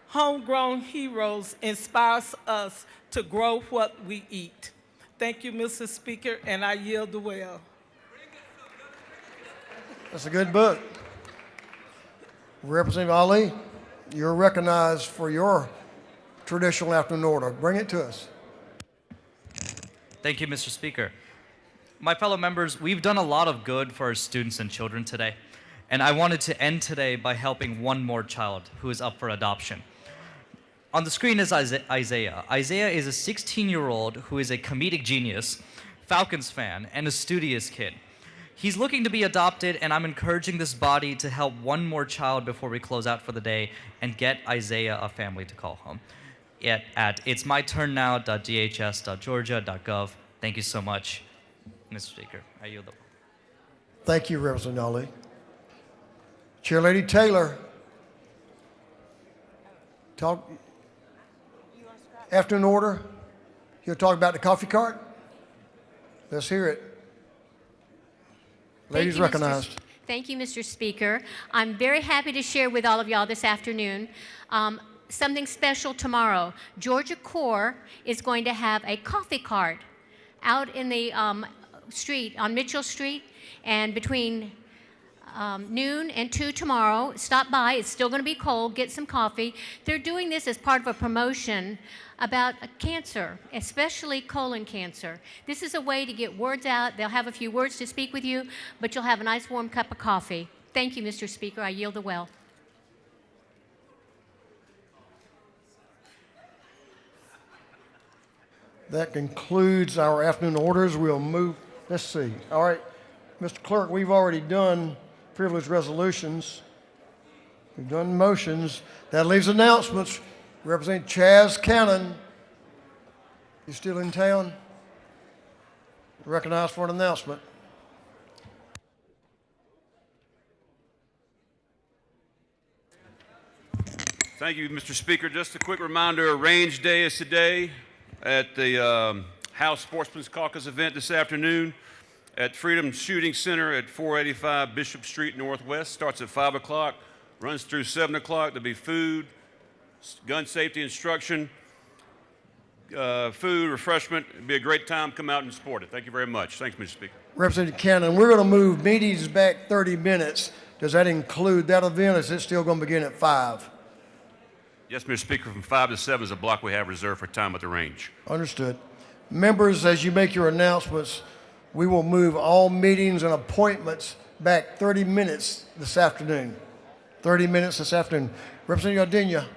Speaker 17: Homegrown Heroes inspires us to grow what we eat. Thank you, Mr. Speaker, and I yield the well.
Speaker 1: That's a good book. Representative Ali, you're recognized for your traditional afternoon order. Bring it to us.
Speaker 3: Thank you, Mr. Speaker. My fellow members, we've done a lot of good for our students and children today, and I wanted to end today by helping one more child who is up for adoption. On the screen is Isaiah. Isaiah is a 16-year-old who is a comedic genius, Falcons fan, and a studious kid. He's looking to be adopted, and I'm encouraging this body to help one more child before we close out for the day and get Isaiah a family to call home. At itsmyturnnow.dhs.georgia.gov. Thank you so much, Mr. Speaker. I yield the floor.
Speaker 1: Thank you, Representative Ali. Chair Lady Taylor. Talk. Afternoon order. You'll talk about the coffee cart? Let's hear it. Ladies recognized.
Speaker 18: Thank you, Mr. Speaker. I'm very happy to share with all of y'all this afternoon something special tomorrow. Georgia Corps is going to have a coffee cart out in the street, on Mitchell Street, and between noon and 2 tomorrow. Stop by. It's still going to be cold. Get some coffee. They're doing this as part of a promotion about cancer, especially colon cancer. This is a way to get words out. They'll have a few words to speak with you, but you'll have a nice warm cup of coffee. Thank you, Mr. Speaker. I yield the well.
Speaker 1: That concludes our afternoon orders. We'll move. Let's see. All right, Mr. Clerk, we've already done privileged resolutions. We've done motions. That leaves announcements. Representative Chaz Cannon, you still in town? Recognized for an announcement.
Speaker 19: Thank you, Mr. Speaker. Just a quick reminder, Range Day is today at the House Sportsman's Caucus event this afternoon at Freedom Shooting Center at 485 Bishop Street Northwest. Starts at 5 o'clock, runs through 7 o'clock. There'll be food, gun safety instruction, food, refreshment. It'll be a great time. Come out and support it. Thank you very much. Thanks, Mr. Speaker.
Speaker 1: Representative Cannon, we're going to move meetings back 30 minutes. Does that include that event, or is it still going to begin at 5?
Speaker 19: Yes, Mr. Speaker, from 5 to 7 is a block we have reserved for time at the range.
Speaker 1: Understood. Members, as you make your announcements, we will move all meetings and appointments back 30 minutes this afternoon. 30 minutes this afternoon. Representative Gardenia.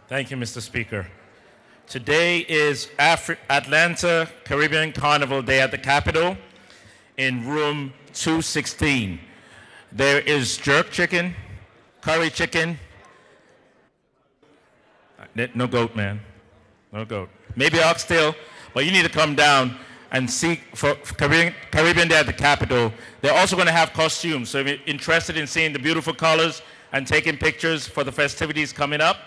Speaker 20: Thank you, Mr. Speaker. Today is Atlanta Caribbean Carnival Day at the Capitol in room 216. There is jerk chicken, curry chicken. No goat, man. No goat. Maybe oxtail, but you need to come down and see for Caribbean Day at the Capitol. They're also going to have costumes, so if you're interested in seeing the beautiful colors and taking pictures for the festivities coming up,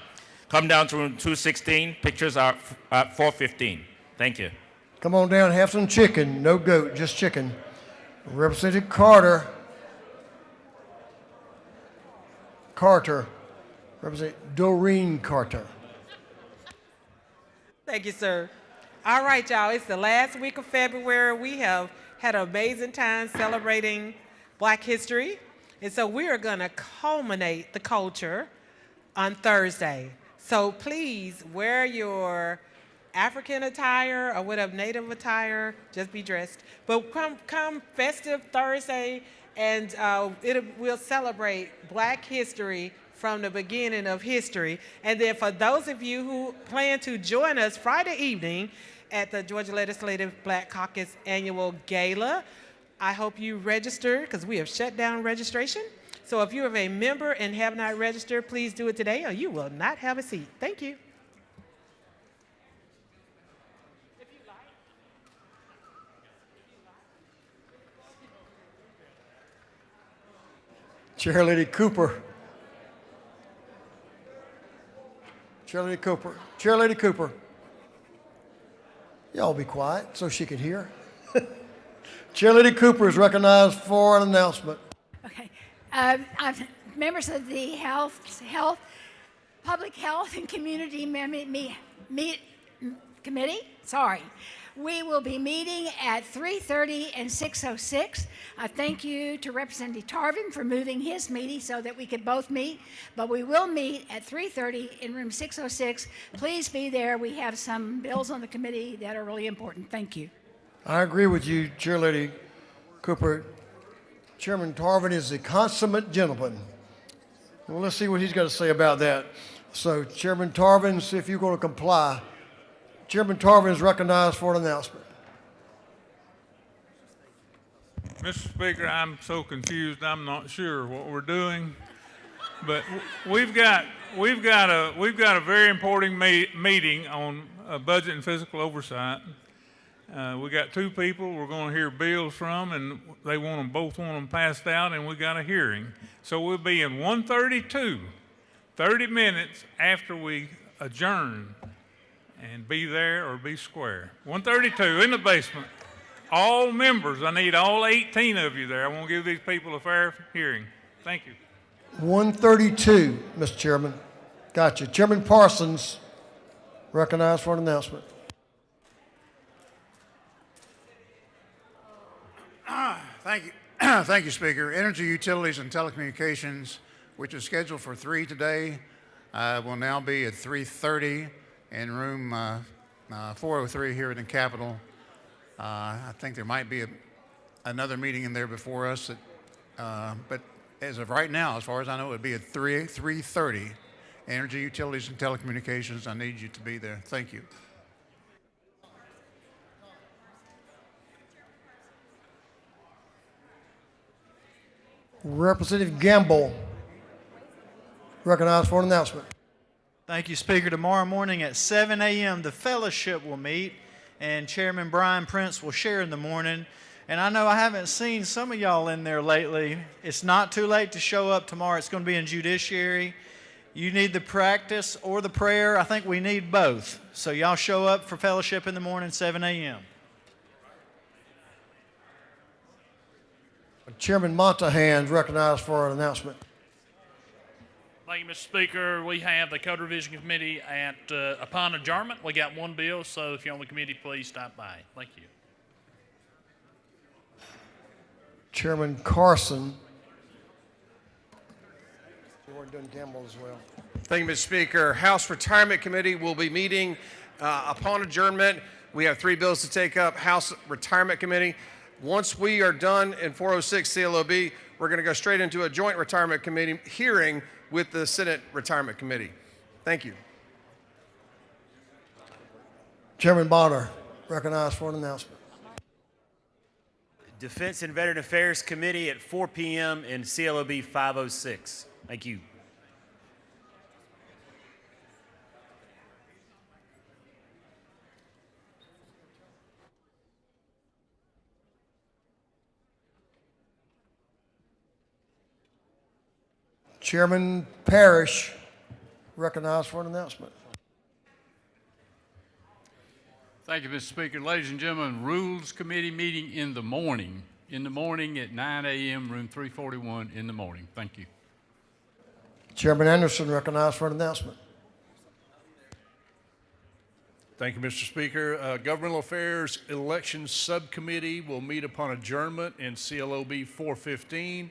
Speaker 20: come down to room 216. Pictures are at 4:15. Thank you.
Speaker 1: Come on down, have some chicken. No goat, just chicken. Representative Carter. Representative Doreen Carter.
Speaker 5: Thank you, sir. All right, y'all, it's the last week of February. We have had an amazing time celebrating Black history. And so we are gonna culminate the culture on Thursday. So please wear your African attire or whatever, Native attire, just be dressed. But come festive Thursday, and we'll celebrate Black history from the beginning of history. And then for those of you who plan to join us Friday evening at the Georgia Legislative Black Caucus Annual Gala, I hope you register, because we have shut down registration. So if you are a member and have not registered, please do it today or you will not have a seat. Thank you.
Speaker 1: Chairlady Cooper. Chairlady Cooper. Chairlady Cooper. Y'all be quiet so she can hear. Chairlady Cooper is recognized for an announcement.
Speaker 13: Okay. Members of the Public Health and Community Committee, we will be meeting at 3:30 and 6:06. Thank you to Representative Tarvin for moving his meeting so that we could both meet. But we will meet at 3:30 in room 606. Please be there. We have some bills on the committee that are really important. Thank you.
Speaker 1: I agree with you, Chairlady Cooper. Chairman Tarvin is a consummate gentleman. Well, let's see what he's got to say about that. So, Chairman Tarvin, see if you're going to comply. Chairman Tarvin is recognized for an announcement.
Speaker 22: Mr. Speaker, I'm so confused. I'm not sure what we're doing, but we've got a very important meeting on budget and fiscal oversight. We got two people we're going to hear bills from, and they both want them passed out, and we got a hearing. So we'll be in 1:32, 30 minutes after we adjourn, and be there or be square. 1:32 in the basement. All members, I need all 18 of you there. I want to give these people a fair hearing. Thank you.
Speaker 1: 1:32, Mr. Chairman. Gotcha. Chairman Parsons, recognized for an announcement.
Speaker 23: Thank you. Thank you, Speaker. Energy, Utilities, and Telecommunications, which is scheduled for 3 today, will now be at 3:30 in room 403 here in the Capitol. I think there might be another meeting in there before us, but as of right now, as far as I know, it would be at 3:30. Energy, Utilities, and Telecommunications, I need you to be there. Thank you.
Speaker 1: Representative Gamble, recognized for an announcement.
Speaker 24: Thank you, Speaker. Tomorrow morning at 7 a.m., the fellowship will meet, and Chairman Brian Prince will share in the morning. And I know I haven't seen some of y'all in there lately. It's not too late to show up tomorrow. It's going to be in Judiciary. You need the practice or the prayer. I think we need both. So y'all show up for fellowship in the morning, 7 a.m.
Speaker 1: Chairman Montahan is recognized for an announcement.
Speaker 26: Thank you, Mr. Speaker. We have the Code Revision Committee upon adjournment. We got one bill, so if you're on the committee, please stop by. Thank you.
Speaker 1: Chairman Carson. You weren't doing Gamble as well.
Speaker 15: Thank you, Mr. Speaker. House Retirement Committee will be meeting upon adjournment. We have 3 bills to take up. House Retirement Committee. Once we are done in 406 CLOB, we're going to go straight into a joint retirement committee hearing with the Senate Retirement Committee. Thank you.
Speaker 1: Chairman Bonner, recognized for an announcement.
Speaker 27: Defense and Veteran Affairs Committee at 4 p.m. in CLOB 506. Thank you.
Speaker 1: Chairman Parrish, recognized for an announcement.
Speaker 2: Thank you, Mr. Speaker. Ladies and gentlemen, Rules Committee meeting in the morning. In the morning at 9 a.m., room 341 in the morning. Thank you.
Speaker 1: Chairman Anderson recognized for an announcement.
Speaker 7: Thank you, Mr. Speaker. Governmental Affairs Elections Subcommittee will meet upon adjournment in CLOB 415,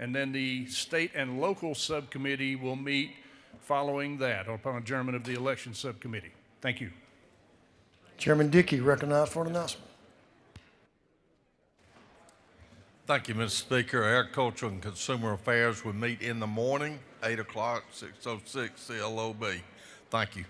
Speaker 7: and then the State and Local Subcommittee will meet following that upon adjournment of the Elections Subcommittee. Thank you.
Speaker 1: Chairman Dickey recognized for an announcement.
Speaker 9: Thank you, Mr. Speaker. Agriculture and Consumer Affairs will meet in the morning, 8 o'clock, 606 CLOB. Thank you.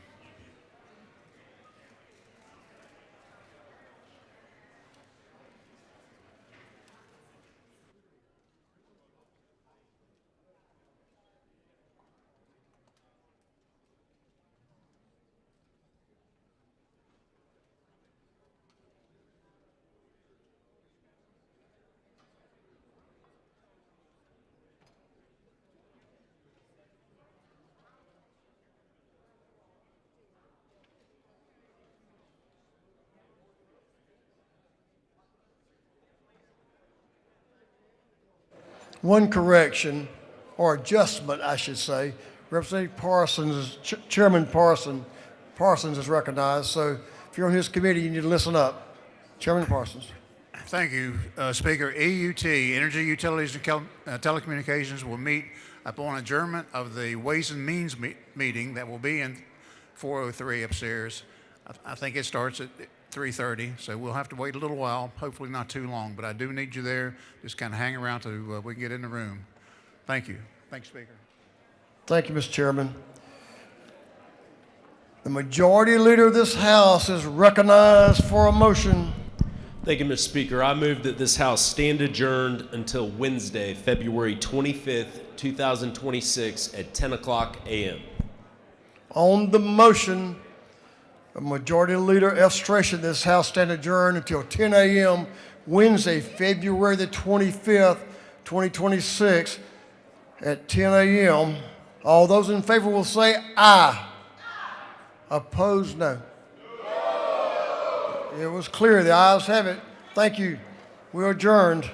Speaker 1: One correction, or adjustment, I should say. Representative Parsons, Chairman Parsons is recognized. So if you're on his committee, you need to listen up. Chairman Parsons.
Speaker 23: Thank you, Speaker. EUT, Energy, Utilities, and Telecommunications will meet upon adjournment of the Ways and Means meeting that will be in 403 upstairs. I think it starts at 3:30, so we'll have to wait a little while, hopefully not too long, but I do need you there. Just kind of hang around till we can get in the room. Thank you. Thanks, Speaker.
Speaker 1: Thank you, Mr. Chairman. The majority leader of this House is recognized for a motion.
Speaker 10: Thank you, Mr. Speaker. I move that this House stand adjourned until Wednesday, February 25th, 2026 at 10 o'clock a.m.
Speaker 1: On the motion, the majority leader F. Stration, this House stand adjourned until 10 a.m. Wednesday, February the 25th, 2026 at 10 a.m. All those in favor will say aye. Opposed, no. It was clear. The ayes have it. Thank you. We're adjourned.